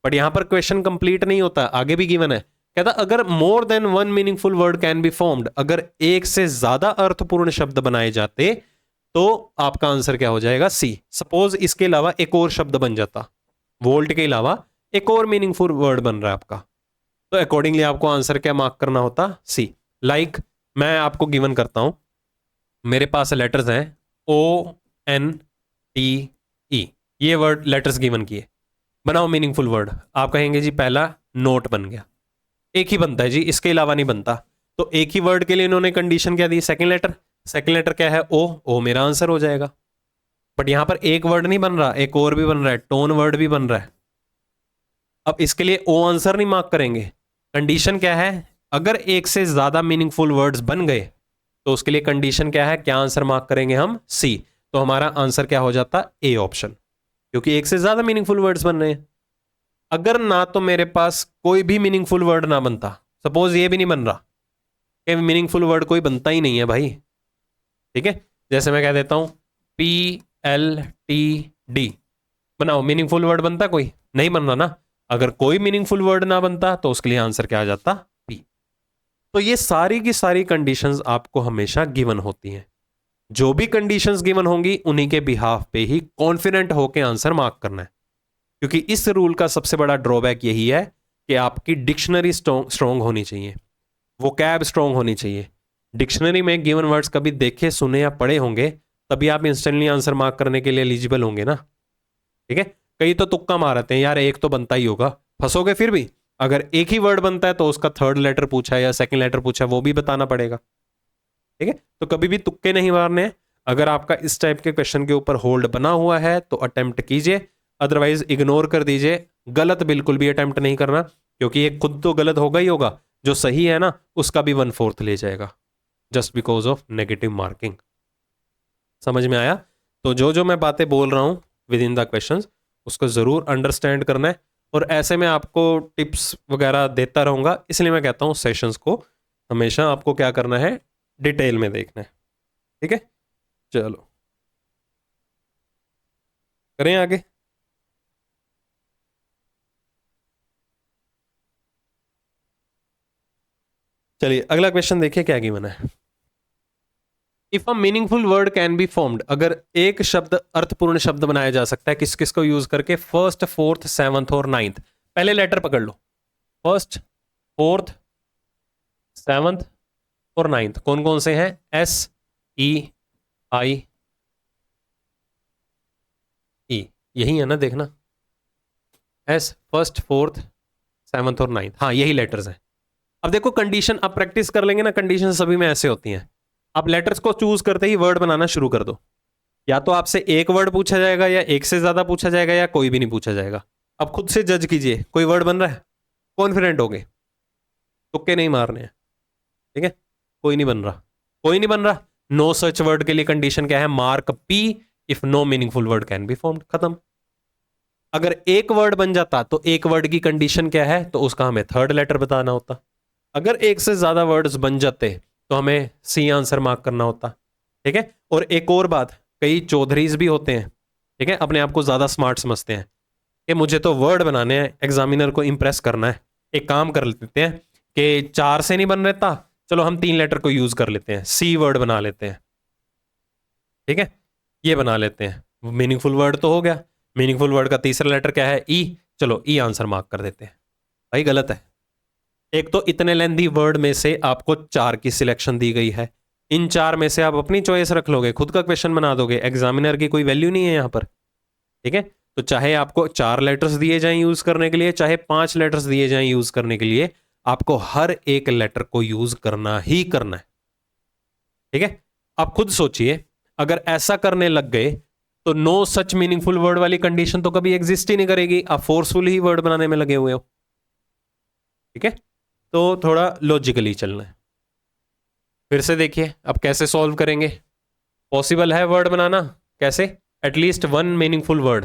बट यहां पर क्वेश्चन कंप्लीट नहीं होता, आगे भी गिवन है। कहता अगर more than one meaningful word can be formed, अगर एक से ज्यादा अर्थपूर्ण शब्द बनाए जाते तो आपका आंसर क्या हो जाएगा? सी। सपोज इसके अलावा एक और शब्द बन जाता, वोल्ट के अलावा एक और मीनिंगफुल वर्ड बन रहा है आपका, तो अकॉर्डिंगली आपको आंसर क्या मार्क करना होता? सी। लाइक मैं आपको गिवन करता हूं, मेरे पास लेटर्स हैं ONTE, ये वर्ड लेटर्स गिवन किए, बनाओ मीनिंगफुल वर्ड। आप कहेंगे जी पहला नोट बन गया, एक ही बनता है जी, इसके अलावा नहीं बनता। तो एक ही वर्ड के लिए इन्होंने कंडीशन क्या दी? Second letter. सेकंड लेटर क्या है? ओ मेरा आंसर हो जाएगा। बट यहां पर एक वर्ड नहीं बन रहा, एक और भी बन रहा है, टोन वर्ड भी बन रहा है। अब इसके लिए ओ आंसर नहीं मार्क करेंगे। कंडीशन क्या है? अगर एक से ज्यादा मीनिंगफुल वर्ड्स बन गए तो उसके लिए कंडीशन क्या है? क्या आंसर मार्क करेंगे हम? सी। तो हमारा आंसर क्या हो जाता? ए ऑप्शन, क्योंकि एक से ज्यादा मीनिंगफुल वर्ड्स बन रहे हैं। अगर ना तो मेरे पास कोई भी मीनिंगफुल वर्ड ना बनता, सपोज ये भी नहीं बन रहा, कि मीनिंगफुल वर्ड कोई बनता ही नहीं है भाई, ठीक है। जैसे मैं कह देता हूं PLTD, बनाओ मीनिंगफुल वर्ड बनता कोई? नहीं बन रहा ना। अगर कोई मीनिंगफुल वर्ड ना बनता तो उसके लिए आंसर क्या आ जाता? पी। तो ये सारी की सारी कंडीशंस आपको हमेशा गिवन होती हैं। जो भी कंडीशंस गिवन होंगी उन्हीं के बिहाफ पे ही कॉन्फिडेंट होकर आंसर मार्क करना है, क्योंकि इस रूल का सबसे बड़ा ड्रॉबैक यही है कि आपकी डिक्शनरी स्ट्रॉन्ग होनी चाहिए, वोकैब स्ट्रॉन्ग होनी चाहिए। डिक्शनरी में गिवन वर्ड्स कभी देखे, सुने या पढ़े होंगे, तभी आप इंस्टेंटली आंसर मार्क करने के लिए एलिजिबल होंगे ना, ठीक है। कई तो तुक्का मारते हैं, यार एक तो बनता ही होगा, फंसोगे फिर भी। अगर एक ही वर्ड बनता है तो उसका थर्ड लेटर पूछा है या सेकंड लेटर पूछा है वो भी बताना पड़ेगा, ठीक है। तो कभी भी तुक्के नहीं मारने। अगर आपका इस टाइप के क्वेश्चन के ऊपर होल्ड बना हुआ है तो अटेम्प्ट कीजिए, अदरवाइज इग्नोर कर दीजिए। गलत बिल्कुल भी अटेम्प्ट नहीं करना, क्योंकि ये खुद तो गलत होगा ही होगा, जो सही है ना उसका भी 1/4 ले जाएगा, just because of negative marking. समझ में आया? तो जो जो मैं बातें बोल रहा हूं विद इन द क्वेश्चंस उसको जरूर अंडरस्टैंड करना है, और ऐसे में आपको टिप्स वगैरह देता रहूंगा, इसलिए मैं कहता हूं सेशंस को हमेशा आपको क्या करना है? डिटेल में देखना है, ठीक है। चलो करें आगे। चलिए अगला क्वेश्चन देखिए क्या गिवन है। If a meaningful word can be formed, अगर एक शब्द अर्थपूर्ण शब्द बनाया जा सकता है किस किस को यूज करके? फर्स्ट, फोर्थ, सेवंथ और नाइन्थ। पहले लेटर पकड़ लो, फर्स्ट, फोर्थ, सेवंथ और नाइन्थ कौन कौन से हैं? SEIE, यही है ना, देखना S, फर्स्ट, फोर्थ, सेवंथ और नाइन्थ, हाँ यही लेटर्स हैं। अब देखो कंडीशन, अब प्रैक्टिस कर लेंगे ना, कंडीशन सभी में ऐसे होती हैं। आप लेटर्स को चूज करते ही वर्ड बनाना शुरू कर दो, या तो आपसे एक वर्ड पूछा जाएगा या एक से ज्यादा पूछा जाएगा या कोई भी नहीं पूछा जाएगा। अब खुद से जज कीजिए, कोई वर्ड बन रहा है? कॉन्फिडेंट हो गए, तुक्के नहीं मारने हैं, ठीक है। कोई नहीं बन रहा, कोई नहीं बन रहा। नो सच वर्ड के लिए कंडीशन क्या है? Mark P if no meaningful word can be formed, खत्म। अगर एक वर्ड बन जाता तो एक वर्ड की कंडीशन क्या है? तो उसका हमें थर्ड लेटर बताना होता, अगर एक से ज्यादा वर्ड्स बन जाते तो हमें सी आंसर मार्क करना होता, ठीक है। और एक और बात, कई चौधरीज भी होते हैं, ठीक है, अपने आप को ज्यादा स्मार्ट समझते हैं कि मुझे तो वर्ड बनाने हैं, एग्जामिनर को इंप्रेस करना है। एक काम कर लेते हैं कि 4 से नहीं बन रहता, चलो हम 3 लेटर को यूज कर लेते हैं, सी वर्ड बना लेते हैं, ठीक है, ये बना लेते हैं। मीनिंगफुल वर्ड तो हो गया। मीनिंगफुल वर्ड का तीसरा लेटर क्या है? ई। चलो ई आंसर मार्क कर देते हैं। भाई गलत है। एक तो इतने लेंथी वर्ड में से आपको 4 की सिलेक्शन दी गई है, इन 4 में से आप अपनी चॉइस रख लोगे, खुद का क्वेश्चन बना दोगे, एग्जामिनर की कोई वैल्यू नहीं है यहां पर, ठीक है। तो चाहे आपको 4 लेटर्स दिए जाएं यूज करने के लिए, चाहे 5 लेटर्स दिए जाएं यूज करने के लिए, आपको हर एक लेटर को यूज करना ही करना है, ठीक है। आप खुद सोचिए, अगर ऐसा करने लग गए तो नो सच मीनिंगफुल वर्ड वाली कंडीशन तो कभी एग्जिस्ट ही नहीं करेगी, आप फोर्सफुल ही वर्ड बनाने में लगे हुए हो, ठीक है। तो थोड़ा लॉजिकली चलना है। फिर से देखिए अब कैसे सॉल्व करेंगे। पॉसिबल है वर्ड बनाना, कैसे? एटलीस्ट 1 मीनिंगफुल वर्ड,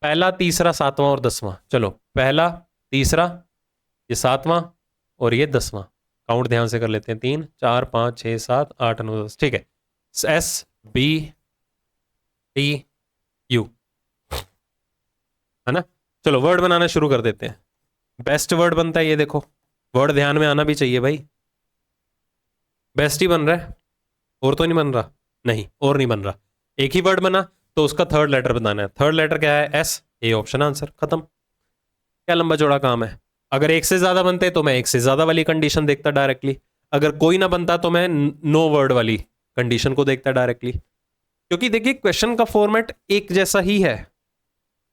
पहला, तीसरा, 7वां और 10वां। चलो पहला, तीसरा, ये 7वां और ये 10वां। काउंट ध्यान से कर लेते हैं, 3 4 5 6 7 8 9 10, ठीक है। एस बी टी यू, है ना। चलो वर्ड बनाना शुरू कर देते हैं। बेस्ट वर्ड बनता है ये देखो, वर्ड ध्यान में आना भी चाहिए भाई। बेस्ट ही बन रहा है, और तो नहीं बन रहा, नहीं और नहीं बन रहा। एक ही वर्ड बना तो उसका थर्ड लेटर बताना है। थर्ड लेटर क्या है? एस। ए ऑप्शन आंसर, खत्म। क्या लंबा चौड़ा काम है। अगर एक से ज्यादा बनते तो मैं एक से ज्यादा वाली कंडीशन देखता डायरेक्टली, अगर कोई ना बनता तो मैं नो वर्ड वाली कंडीशन को देखता डायरेक्टली। क्योंकि देखिए क्वेश्चन का फॉर्मेट एक जैसा ही है,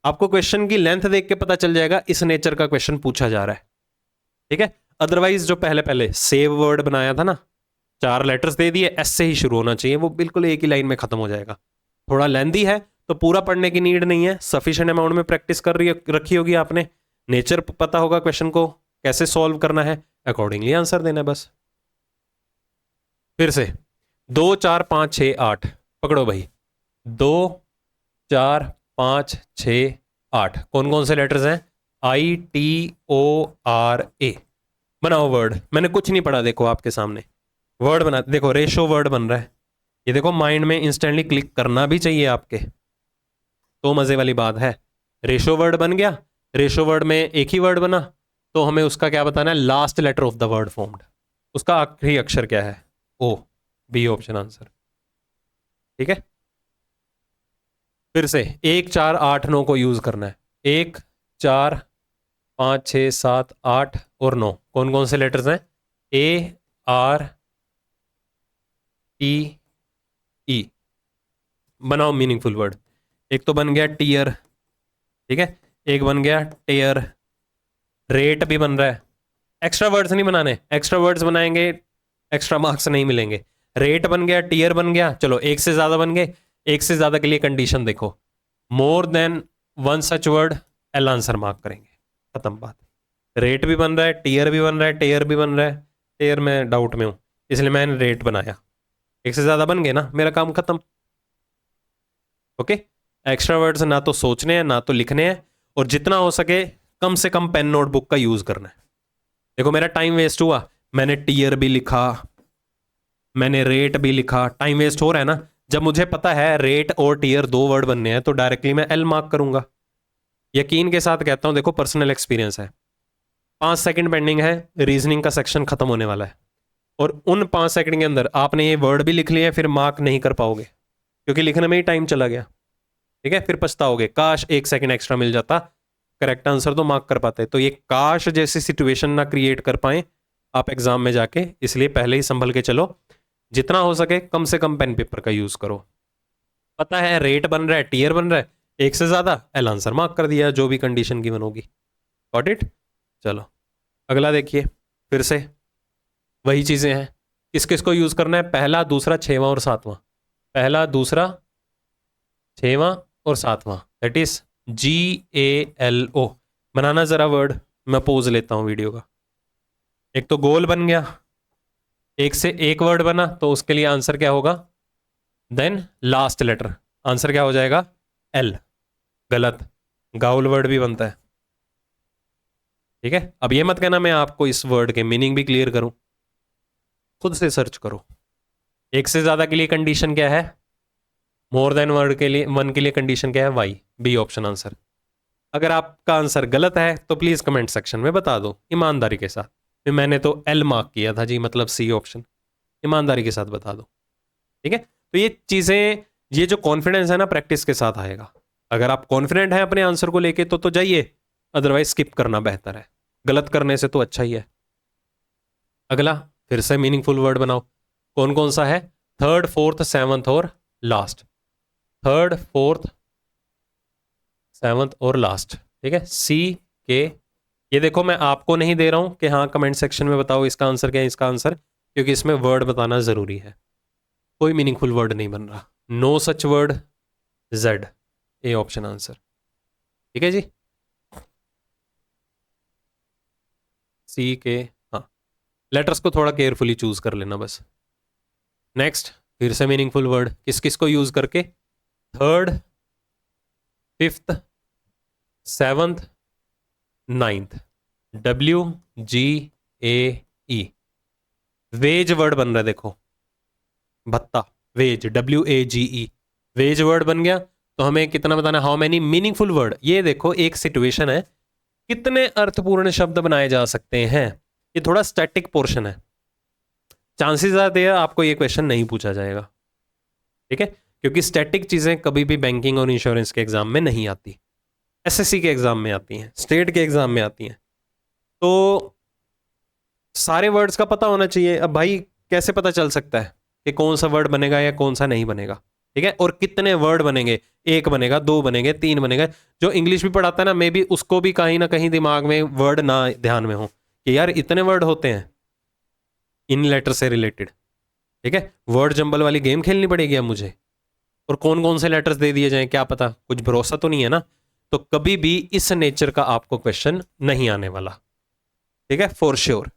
आपको क्वेश्चन की लेंथ देख के पता चल जाएगा इस नेचर का क्वेश्चन पूछा जा रहा है, ठीक है। अदरवाइज जो पहले पहले सेव वर्ड बनाया था ना, 4 लेटर्स दे दिए, एस से ही शुरू होना चाहिए, वो बिल्कुल एक ही लाइन में खत्म हो जाएगा। थोड़ा लेंदी है तो पूरा पढ़ने की नीड नहीं है, सफिशिएंट अमाउंट में प्रैक्टिस कर रखी होगी आपने, नेचर पता होगा क्वेश्चन को कैसे सॉल्व करना है, अकॉर्डिंगली आंसर देना है बस। फिर से 2 4 5 6 8, पकड़ो भाई, 2 4 5 6 8, कौन कौन से लेटर्स हैं? ITORA। बनाओ वर्ड, मैंने कुछ नहीं पढ़ा, देखो आपके सामने वर्ड बना, देखो रेशो वर्ड बन रहा है, ये देखो माइंड में इंस्टेंटली क्लिक करना भी चाहिए आपके, तो मजे वाली बात है। रेशो वर्ड बन गया, रेशो वर्ड में एक ही वर्ड बना, तो हमें उसका क्या बताना है? Last letter of the word formed, उसका आखिरी अक्षर क्या है? ओ। बी ऑप्शन आंसर, ठीक है। फिर से 1 4 8 9 को यूज करना है, 1 4 5 6 7 8 और 9, कौन कौन से लेटर्स हैं? ARTE। बनाओ मीनिंगफुल वर्ड। एक तो बन गया टीयर, ठीक है, एक बन गया टेयर, रेट भी बन रहा है। एक्स्ट्रा वर्ड्स नहीं बनाने, एक्स्ट्रा वर्ड्स बनाएंगे एक्स्ट्रा मार्क्स नहीं मिलेंगे। रेट बन गया, टीयर बन गया, चलो एक से ज्यादा बन गए। एक से ज्यादा के लिए कंडीशन देखो, मोर देन 1 सच वर्ड, एल आंसर मार्क करेंगे, खत्म बात। रेट भी बन रहा है, टीयर भी बन रहा है, टेयर भी बन रहा है, टेयर में डाउट में हूं इसलिए मैंने रेट बनाया। एक से ज्यादा बन गए ना, मेरा काम खत्म। ओके, एक्स्ट्रा वर्ड्स ना तो सोचने हैं ना तो लिखने हैं, और जितना हो सके कम से कम पेन नोटबुक का यूज करना है। देखो मेरा टाइम वेस्ट हुआ, मैंने टीयर भी लिखा, मैंने रेट भी लिखा, टाइम वेस्ट हो रहा है ना। जब मुझे पता है रेट और टीयर 2 वर्ड बनने हैं तो डायरेक्टली मैं एल मार्क करूंगा। यकीन के साथ कहता हूं, देखो पर्सनल एक्सपीरियंस है। 5 सेकंड पेंडिंग है, रीजनिंग का सेक्शन खत्म होने वाला है, और उन 5 सेकंड के अंदर आपने ये वर्ड भी लिख लिए, फिर मार्क नहीं कर पाओगे क्योंकि लिखने में ही टाइम चला गया, ठीक है। फिर पछताओगे, काश 1 सेकंड एक्स्ट्रा मिल जाता, करेक्ट आंसर तो मार्क कर पाते। तो ये काश जैसी सिचुएशन ना क्रिएट कर पाए आप एग्जाम में जाके, इसलिए पहले ही संभल के चलो, जितना हो सके कम से कम पेन पेपर का यूज करो। पता है रेट बन रहा है, टीयर बन रहा है, एक से ज्यादा, एल आंसर मार्क कर दिया, जो भी कंडीशन की बनोगी। Got it. चलो अगला देखिए, फिर से वही चीजें हैं, किस किस को यूज करना है? पहला, दूसरा, 6वां और 7वां। पहला, दूसरा, 6वां और 7वां, दैट इज GALO। बनाना जरा वर्ड, मैं पोज लेता हूं वीडियो का। एक तो गोल बन गया, एक से एक वर्ड बना, तो उसके लिए आंसर क्या होगा? देन लास्ट लेटर, आंसर क्या हो जाएगा? एल। गलत, गाउल वर्ड भी बनता है। ठीक है, अब ये मत कहना मैं आपको इस वर्ड के मीनिंग भी क्लियर करूं, खुद से सर्च करो। एक से ज्यादा के लिए कंडीशन क्या है, मोर देन वर्ड के लिए, वन के लिए कंडीशन क्या है, वाई, बी ऑप्शन आंसर। अगर आपका आंसर गलत है तो प्लीज कमेंट सेक्शन में बता दो ईमानदारी के साथ। फिर मैंने तो एल मार्क किया था जी, मतलब सी ऑप्शन, ईमानदारी के साथ बता दो। ठीक है, तो ये चीजें, ये जो कॉन्फिडेंस है ना, प्रैक्टिस के साथ आएगा। अगर आप कॉन्फिडेंट हैं अपने आंसर को लेके तो जाइए, अदरवाइज स्किप करना बेहतर है, गलत करने से तो अच्छा ही है। अगला फिर से मीनिंगफुल वर्ड बनाओ, कौन कौन सा है, थर्ड, फोर्थ, सेवंथ और लास्ट। थर्ड, फोर्थ, सेवंथ और लास्ट। ठीक है, सी के, ये देखो मैं आपको नहीं दे रहा हूं कि हाँ कमेंट सेक्शन में बताओ इसका आंसर क्या है, इसका आंसर, क्योंकि इसमें वर्ड बताना जरूरी है। कोई मीनिंगफुल वर्ड नहीं बन रहा, no such word, Z, A option answer. ठीक है जी, सी के, हाँ, लेटर्स को थोड़ा केयरफुली चूज कर लेना बस। नेक्स्ट, फिर से मीनिंगफुल वर्ड, किस किस को यूज करके, third, fifth, seventh, ninth, W G A E, wage word बन रहा है देखो, भत्ता, wage, W A G E, wage word बन गया। तो हमें कितना बताना, हाउ मेनी मीनिंगफुल वर्ड। ये देखो एक सिचुएशन है, कितने अर्थपूर्ण शब्द बनाए जा सकते हैं, ये थोड़ा स्टैटिक पोर्शन है, चांसेस आर देयर आपको ये क्वेश्चन नहीं पूछा जाएगा। ठीक है, क्योंकि स्टैटिक चीजें कभी भी बैंकिंग और इंश्योरेंस के एग्जाम में नहीं आती, एसएससी के एग्जाम में आती हैं, स्टेट के एग्जाम में आती हैं। तो सारे वर्ड्स का पता होना चाहिए। अब भाई कैसे पता चल सकता है कि कौन सा वर्ड बनेगा या कौन सा नहीं बनेगा, ठीक है, और कितने वर्ड बनेंगे, एक बनेगा, दो बनेंगे, तीन बनेगा। जो इंग्लिश भी पढ़ाता है ना, मे बी उसको भी कहीं ना कहीं दिमाग में वर्ड ना ध्यान में हो कि यार इतने वर्ड होते हैं इन लेटर से रिलेटेड। ठीक है, वर्ड जंबल वाली गेम खेलनी पड़ेगी अब मुझे, और कौन कौन से लेटर्स दे दिए जाएं क्या पता, कुछ भरोसा तो नहीं है ना। तो कभी भी इस नेचर का आपको क्वेश्चन नहीं आने वाला, ठीक है, फॉर श्योर,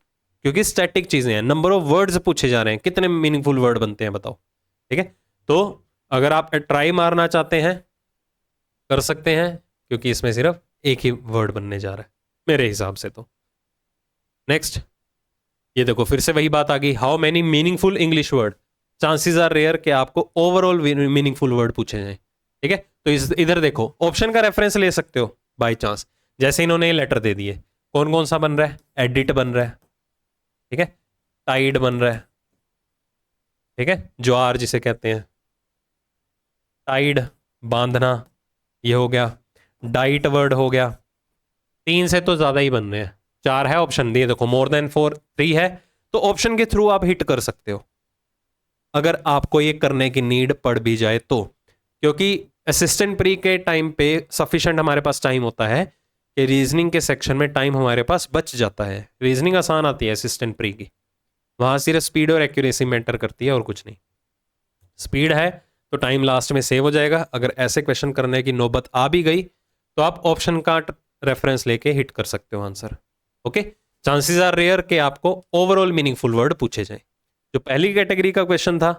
क्योंकि स्टैटिक चीजें हैं, नंबर ऑफ वर्ड्स पूछे जा रहे हैं, कितने मीनिंगफुल वर्ड बनते हैं बताओ। ठीक है, तो अगर आप ट्राई मारना चाहते हैं कर सकते हैं, क्योंकि इसमें सिर्फ एक ही वर्ड बनने जा रहा है मेरे हिसाब से तो। नेक्स्ट, ये देखो फिर से वही बात आ गई, how many meaningful English word, chances are rare कि आपको ओवरऑल मीनिंगफुल वर्ड पूछे जाएं। ठीक है, तो इधर देखो ऑप्शन का रेफरेंस ले सकते हो बाय चांस, जैसे इन्होंने लेटर दे दिए, कौन कौन सा बन रहा है, एडिट बन रहा है, ठीक है, टाइड बन रहा है, ठीक है, ज्वार जिसे कहते हैं, टाइड, बांधना, ये हो गया, डाइट वर्ड हो गया, तीन से तो ज्यादा ही बन रहे हैं, चार है ऑप्शन दिए देखो, मोर देन 4, 3 है, तो ऑप्शन के थ्रू आप हिट कर सकते हो अगर आपको ये करने की नीड पड़ भी जाए तो, क्योंकि असिस्टेंट प्री के टाइम पे सफिशिएंट हमारे पास टाइम होता है कि रीजनिंग के सेक्शन में टाइम हमारे पास बच जाता है। रीजनिंग आसान आती है असिस्टेंट प्री की, वहां सिर्फ स्पीड और एक्यूरेसी मैटर करती है और कुछ नहीं। स्पीड है तो टाइम लास्ट में सेव हो जाएगा, अगर ऐसे क्वेश्चन करने की नौबत आ भी गई तो आप ऑप्शन का रेफरेंस लेके हिट कर सकते हो answer. Okay, chances are rare कि आपको ओवरऑल मीनिंगफुल वर्ड पूछे जाए। जो पहली कैटेगरी का क्वेश्चन था,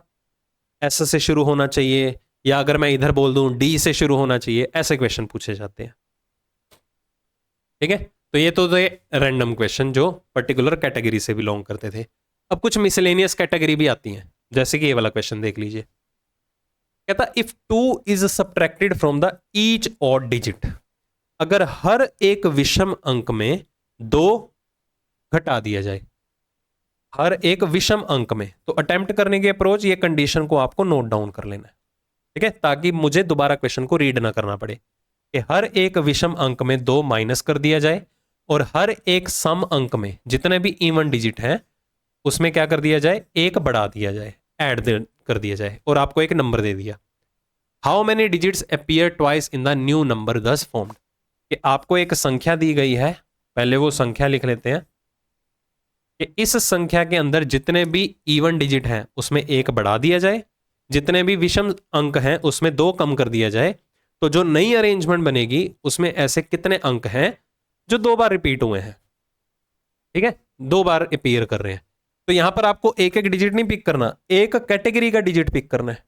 एस से शुरू होना चाहिए, या अगर मैं इधर बोल दूं डी से शुरू होना चाहिए, ऐसे क्वेश्चन पूछे जाते हैं। ठीक है, तो ये तो थे रैंडम क्वेश्चन जो पर्टिकुलर कैटेगरी से बिलोंग करते थे। अब कुछ मिसलेनियस कैटेगरी भी आती हैं, जैसे कि ये वाला क्वेश्चन देख लीजिए, कहता if 2 is subtracted from the each odd digit, अगर हर एक विषम अंक में 2 घटा दिया जाए, हर एक विषम अंक में, तो अटेम्प्ट करने की अप्रोच, ये कंडीशन को आपको नोट डाउन कर लेना है, ठीक है, ताकि मुझे दोबारा क्वेश्चन को रीड ना करना पड़े, कि हर एक विषम अंक में 2 माइनस कर दिया जाए, और हर एक सम अंक में जितने भी इवन डिजिट हैं उसमें क्या कर दिया जाए, 1 बढ़ा दिया जाए, ऐड कर दिया जाए, और आपको एक नंबर दे दिया। How many digits appear twice in the new number दस फॉर्म्ड, कि आपको एक संख्या दी गई है, पहले वो संख्या लिख लेते हैं, कि इस संख्या के अंदर जितने भी इवन डिजिट हैं उसमें 1 बढ़ा दिया जाए, जितने भी विषम अंक हैं उसमें 2 कम कर दिया जाए, तो जो नई अरेंजमेंट बनेगी उसमें ऐसे कितने अंक हैं जो 2 बार रिपीट हुए हैं, ठीक है, 2 बार अपीयर कर रहे हैं। तो यहां पर आपको एक एक डिजिट नहीं पिक करना, एक कैटेगरी का डिजिट पिक करना है।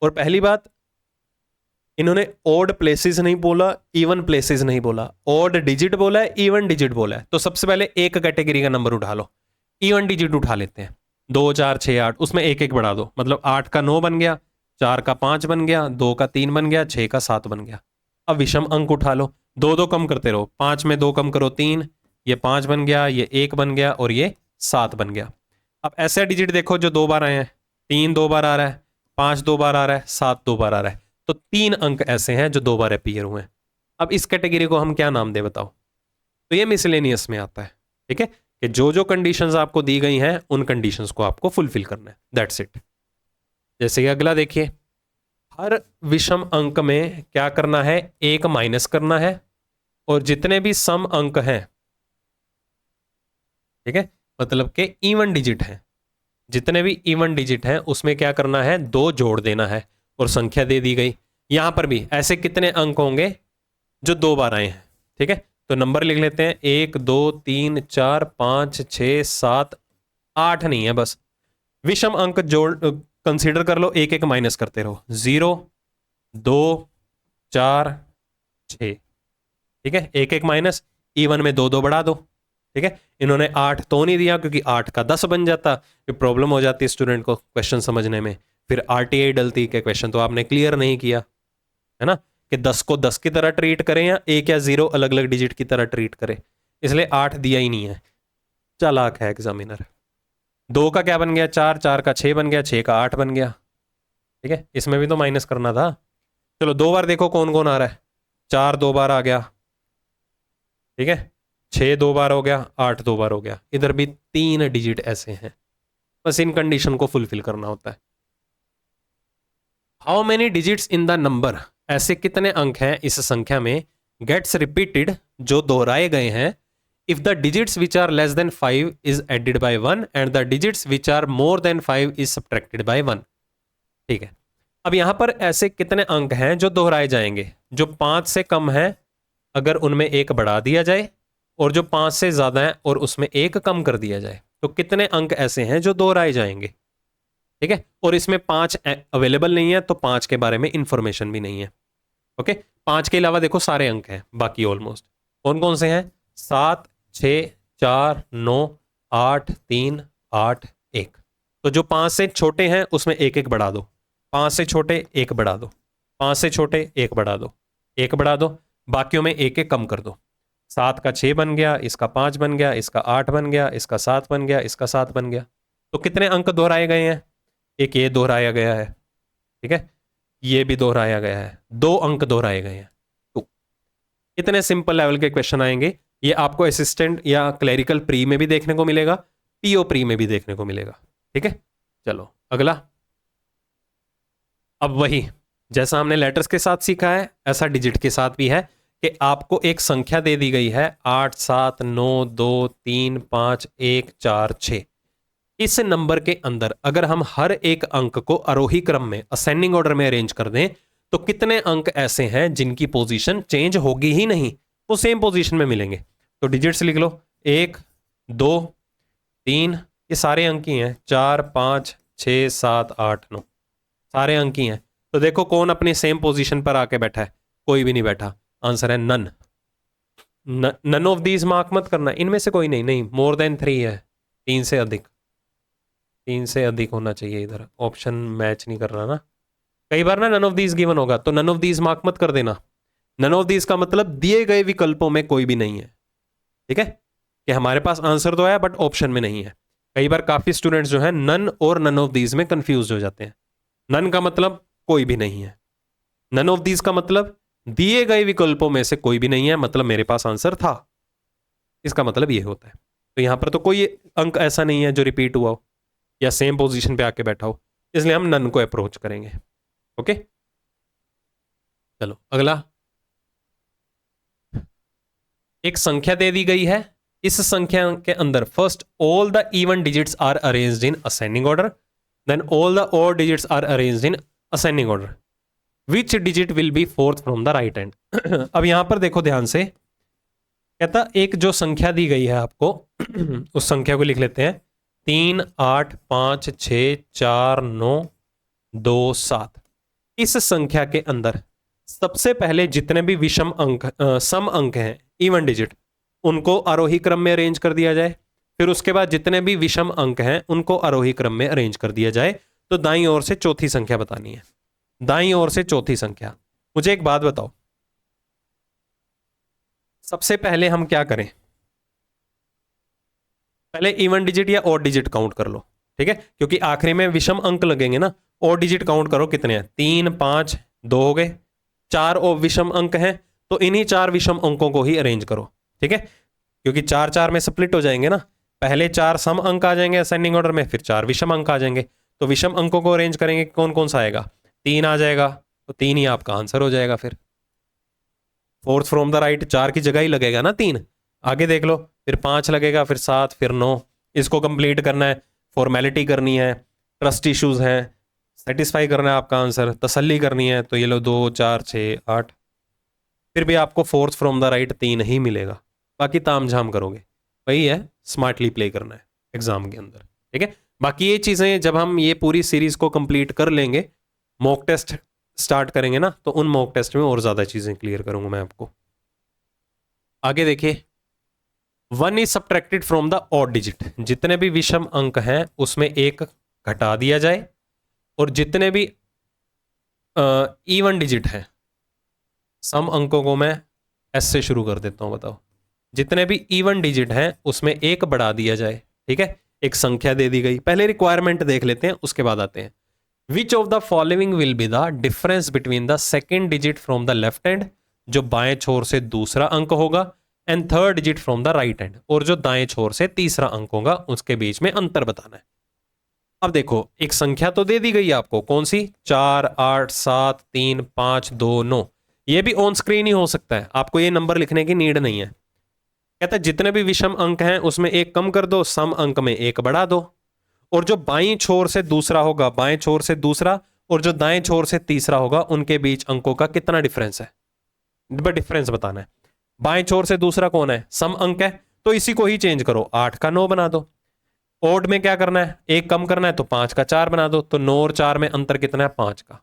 और पहली बात, इन्होंने ओड प्लेसेस नहीं बोला, इवन प्लेसेस नहीं बोला, ओड डिजिट बोला है, इवन डिजिट बोला है। तो सबसे पहले एक कैटेगरी का नंबर उठा लो, इवन डिजिट उठा लेते हैं। 2 4 6 8, उसमें एक एक बढ़ा दो, मतलब 8 का 9 बन गया, 4 का 5 बन गया, 2 का 3 बन गया, 6 का 7 बन गया। अब विषम अंक उठा लो, 2 2 कम करते रहो, 5 में 2 कम करो 3, ये 5 बन गया, ये 1 बन गया और ये 7 बन गया। अब ऐसे डिजिट देखो जो 2 बार आए हैं, 3 2 बार आ रहा है, 5 2 बार आ रहा है, 7 2 बार आ रहा है। तो 3 अंक ऐसे हैं जो 2 बार अपीयर हुए हैं। अब इस कैटेगरी को हम क्या नाम दे बताओ? तो ये मिसलेनियस में आता है। ठीक है, कि जो जो कंडीशंस आपको दी गई हैं उन कंडीशंस को आपको फुलफिल करना है, दैट्स इट। जैसे कि अगला देखिए, हर विषम अंक में क्या करना है? एक माइनस करना है, और जितने भी सम अंक हैं, ठीक है, मतलब के इवन डिजिट हैं, जितने भी इवन डिजिट हैं उसमें क्या करना है? 2 जोड़ देना है, और संख्या दे दी गई। यहां पर भी ऐसे कितने अंक होंगे जो 2 बार आए हैं? ठीक है, तो नंबर लिख लेते हैं, 1 2 3 4 5 6 7 8 नहीं है, बस विषम अंक जोड़ कंसीडर कर लो, एक एक माइनस करते रहो, 0 2 4 6। ठीक है, एक एक माइनस, इवन में 2 2 बढ़ा दो। ठीक है, इन्होंने 8 तो नहीं दिया क्योंकि 8 का 10 बन जाता, फिर प्रॉब्लम हो जाती है स्टूडेंट को क्वेश्चन समझने में, फिर आरटीआई डलती कि क्वेश्चन तो आपने क्लियर नहीं किया, है ना, कि 10 को 10 की तरह ट्रीट करें या 1 या 0 अलग अलग डिजिट की तरह ट्रीट करें, इसलिए 8 दिया ही नहीं है। चालाक है एग्जामिनर। 2 का क्या बन गया? 4, 4 का 6 बन गया, 6 का 8 बन गया। ठीक है, इसमें भी तो माइनस करना था। चलो 2 बार देखो कौन कौन आ रहा है। 4 2 बार आ गया, ठीक है, 6 2 बार हो गया, 8 2 बार हो गया, इधर भी 3 डिजिट ऐसे हैं, बस इन कंडीशन को फुलफिल करना होता है। How many digits in the number, ऐसे कितने अंक हैं इस संख्या में, गेट्स रिपीटेड, जो दोहराए गए हैं, if the digits which are less than 5 is added by 1 and the digits which are more than 5 is subtracted by 1। ठीक है, अब यहां पर ऐसे कितने अंक हैं जो दोहराए जाएंगे? जो 5 से कम है अगर उनमें एक बढ़ा दिया जाए, और जो 5 से ज्यादा है और उसमें एक कम कर दिया जाए, तो कितने अंक ऐसे हैं जो दोहराए जाएंगे? ठीक है, और इसमें 5 अवेलेबल नहीं है, तो 5 के बारे में इंफॉर्मेशन भी नहीं है। ओके, 5 के अलावा देखो सारे अंक हैं बाकी ऑलमोस्ट। कौन कौन से हैं? 7 6 4 9 8 3 8 1। तो जो 5 से छोटे हैं उसमें एक एक बढ़ा दो, 5 से छोटे एक बढ़ा दो, 5 से छोटे एक बढ़ा दो, एक बढ़ा दो, बाकियों में एक एक कम कर दो। 7 का 6 बन गया, इसका 5 बन गया, इसका 8 बन गया, इसका 7 बन गया, इसका 7 बन गया। तो कितने अंक दोहराए गए हैं? एक ये दोहराया गया है, ठीक है, ये भी दोहराया गया है, 2 अंक दोहराए गए हैं। तो इतने सिंपल लेवल के क्वेश्चन आएंगे, ये आपको असिस्टेंट या क्लरिकल प्री में भी देखने को मिलेगा, पीओ प्री में भी देखने को मिलेगा। ठीक है, चलो अगला। अब वही जैसा हमने लेटर्स के साथ सीखा है ऐसा डिजिट के साथ भी है, कि आपको एक संख्या दे दी गई है 8 7 9 2 3 5 1 4 6। इस नंबर के अंदर अगर हम हर एक अंक को आरोही क्रम में असेंडिंग ऑर्डर में अरेंज कर दें, तो कितने अंक ऐसे हैं जिनकी पोजीशन चेंज होगी ही नहीं, वो सेम पोजीशन में मिलेंगे? तो डिजिट्स लिख लो, 1 2 3, ये सारे अंक ही हैं, 4 5 6 7 8 9, सारे अंक ही हैं। तो देखो कौन अपने सेम पोजीशन पर आके बैठा है? कोई भी नहीं बैठा। आंसर है none. None of these mark मत करना, इनमें से कोई नहीं, नहीं मोर देन 3 है, 3 से अधिक, 3 से अधिक होना चाहिए। इधर ऑप्शन मैच नहीं कर रहा ना, कई बार ना नन ऑफ दीज गिवन होगा, तो नन ऑफ दीज मार्क मत कर देना। नन ऑफ दीज का मतलब दिए गए विकल्पों में कोई भी नहीं है। ठीक है, कि हमारे पास आंसर तो है बट ऑप्शन में नहीं है। कई बार काफी स्टूडेंट्स जो है नन और नन ऑफ दीज में कंफ्यूज हो जाते हैं। नन का मतलब कोई भी नहीं है, नन ऑफ दीज का मतलब दिए गए विकल्पों में से कोई भी नहीं है, मतलब मेरे पास आंसर था, इसका मतलब ये होता है। तो यहां पर तो कोई अंक ऐसा नहीं है जो रिपीट हुआ हो या सेम पोजीशन पे आके बैठा हो, इसलिए हम नन को अप्रोच करेंगे। ओके, चलो अगला। एक संख्या दे दी गई है, इस संख्या के अंदर first all the even digits are arranged in ascending order, then all the odd digits are arranged in ascending order, which digit will be fourth from the right hand. अब यहां पर देखो ध्यान से, कहता एक जो संख्या दी गई है आपको उस संख्या को लिख लेते हैं, 3 8 5 6 4 9 2 7। इस संख्या के अंदर सबसे पहले जितने भी विषम अंक सम अंक हैं, इवन डिजिट, उनको आरोही क्रम में अरेंज कर दिया जाए। फिर उसके बाद जितने भी विषम अंक हैं उनको आरोही क्रम में अरेंज कर दिया जाए। तो दाईं ओर से चौथी संख्या बतानी है, दाईं ओर से चौथी संख्या। मुझे एक बात बताओ, सबसे पहले हम क्या करें, पहले इवन डिजिट या ऑड डिजिट काउंट कर लो, ठीक है, क्योंकि आखिरी में विषम अंक लगेंगे ना। ऑड डिजिट काउंट करो कितने हैं, 3 5 2 हो गए, 4 और विषम अंक हैं, तो इन्हीं 4 विषम अंकों को ही अरेंज करो, ठीक है, क्योंकि 4 4 में स्प्लिट हो जाएंगे ना। पहले 4 सम अंक आ जाएंगे असेंडिंग ऑर्डर में, फिर 4 विषम अंक आ जाएंगे। तो विषम अंकों को अरेंज करेंगे, कौन कौन सा आएगा, 3 आ जाएगा, तो 3 ही आपका आंसर हो जाएगा। फिर फोर्थ फ्रॉम द राइट, 4 की जगह ही लगेगा ना 3। आगे देख लो, फिर 5 लगेगा, फिर 7, फिर 9। इसको कंप्लीट करना है, फॉर्मेलिटी करनी है, ट्रस्ट इश्यूज हैं, सेटिस्फाई करना है आपका आंसर, तसल्ली करनी है। तो ये लो 2 4 6 8, फिर भी आपको फोर्थ फ्रॉम द राइट 3 ही मिलेगा। बाकी ताम झाम करोगे, वही है, स्मार्टली प्ले करना है एग्जाम के अंदर, ठीक है। बाकी ये चीज़ें जब हम ये पूरी सीरीज को कंप्लीट कर लेंगे, मॉक टेस्ट स्टार्ट करेंगे ना, तो उन मॉक टेस्ट में और ज़्यादा चीज़ें क्लियर करूंगा मैं आपको। आगे देखिए, 1 is subtracted from the odd digit, जितने भी विषम अंक हैं उसमें 1 घटा दिया जाए, और जितने भी इवन डिजिट हैं, सम अंकों को मैं एस से शुरू कर देता हूं, बताओ, जितने भी इवन डिजिट हैं उसमें 1 बढ़ा दिया जाए, ठीक है। एक संख्या दे दी गई, पहले रिक्वायरमेंट देख लेते हैं, उसके बाद आते हैं। विच of the following will be the difference between the second digit from the left hand, जो बाएं छोर से दूसरा अंक होगा, and third digit from the right hand, और जो दाएं छोर से तीसरा अंक होगा, उसके बीच में अंतर बताना है। अब देखो, एक संख्या तो दे दी गई आपको, कौन सी, 4 8 7 3 5 2 9। ये भी ऑन स्क्रीन ही हो सकता है, आपको ये नंबर लिखने की नीड नहीं है। कहता है जितने भी विषम अंक हैं उसमें 1 कम कर दो, सम अंक में 1 बढ़ा दो, और जो बाईं छोर से दूसरा होगा, बाएं छोर से दूसरा, और जो दाएं छोर से तीसरा होगा, उनके बीच अंकों का कितना डिफरेंस है, डिफरेंस बताना है। बाएं छोर से दूसरा कौन है, सम अंक है, तो इसी को ही चेंज करो, 8 का 9 बना दो। ओड में क्या करना है, 1 कम करना है, तो 5 का 4 बना दो, तो 9 और 4 में अंतर कितना है, 5 का।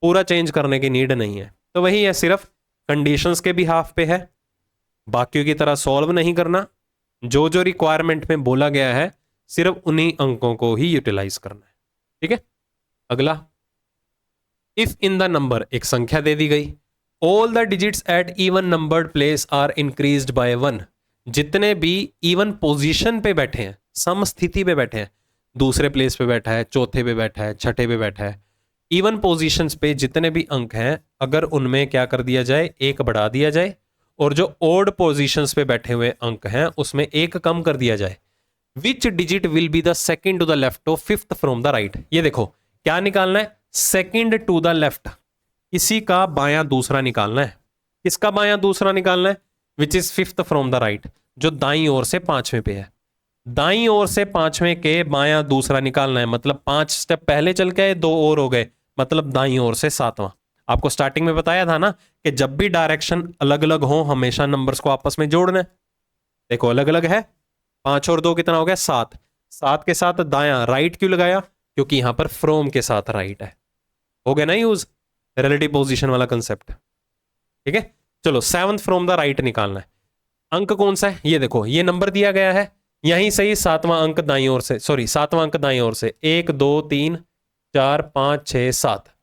पूरा चेंज करने की नीड नहीं है। तो वही है, सिर्फ कंडीशंस के भी हाफ पे है, बाकियों की तरह सॉल्व नहीं करना, जो जो रिक्वायरमेंट में बोला गया है सिर्फ उन्हीं अंकों को ही यूटिलाइज करना है, ठीक है। अगला, इफ इन द नंबर, एक संख्या दे दी गई, all the digits at even numbered place are increased by 1, जितने भी इवन पोजीशन पे बैठे हैं, सम स्थिति पे बैठे हैं, दूसरे प्लेस पे बैठा है, चौथे पे बैठा है, छठे पे बैठा है, इवन पोजीशंस पे जितने भी अंक हैं, अगर उनमें क्या कर दिया जाए, 1 बढ़ा दिया जाए, और जो ओड पोजीशंस पे बैठे हुए अंक हैं उसमें 1 कम कर दिया जाए। Which digit will be the second to the left of fifth from the right. ये देखो क्या निकालना है, सेकंड टू द लेफ्ट, इसी का बायां दूसरा निकालना है। किसका बायां दूसरा निकालना है, which is fifth from the right, जो दाईं ओर से 5वें पे है। दाईं ओर से 5वें के बायां दूसरा निकालना है, मतलब 5 स्टेप पहले चल के 2 और हो गए, मतलब दाईं ओर से 7वां। आपको स्टार्टिंग में बताया था ना कि जब भी डायरेक्शन अलग अलग हो, हमेशा नंबर्स को आपस में जोड़ना है। देखो अलग अलग है, 5 और 2 कितना हो गया, 7। 7 के साथ दायां राइट क्यों लगाया, क्योंकि यहां पर फ्रॉम के साथ राइट है, हो गया ना यूज, रिलेटिव पोजीशन वाला कंसेप्ट, ठीक है। चलो 7th फ्रॉम द राइट निकालना है। अंक कौन सा है, ये देखो, ये नंबर दिया गया है, यहीं से ही 7वां अंक दाईं ओर से, सॉरी 7वां अंक दाईं ओर से, 1 2 3 4 5 6 7।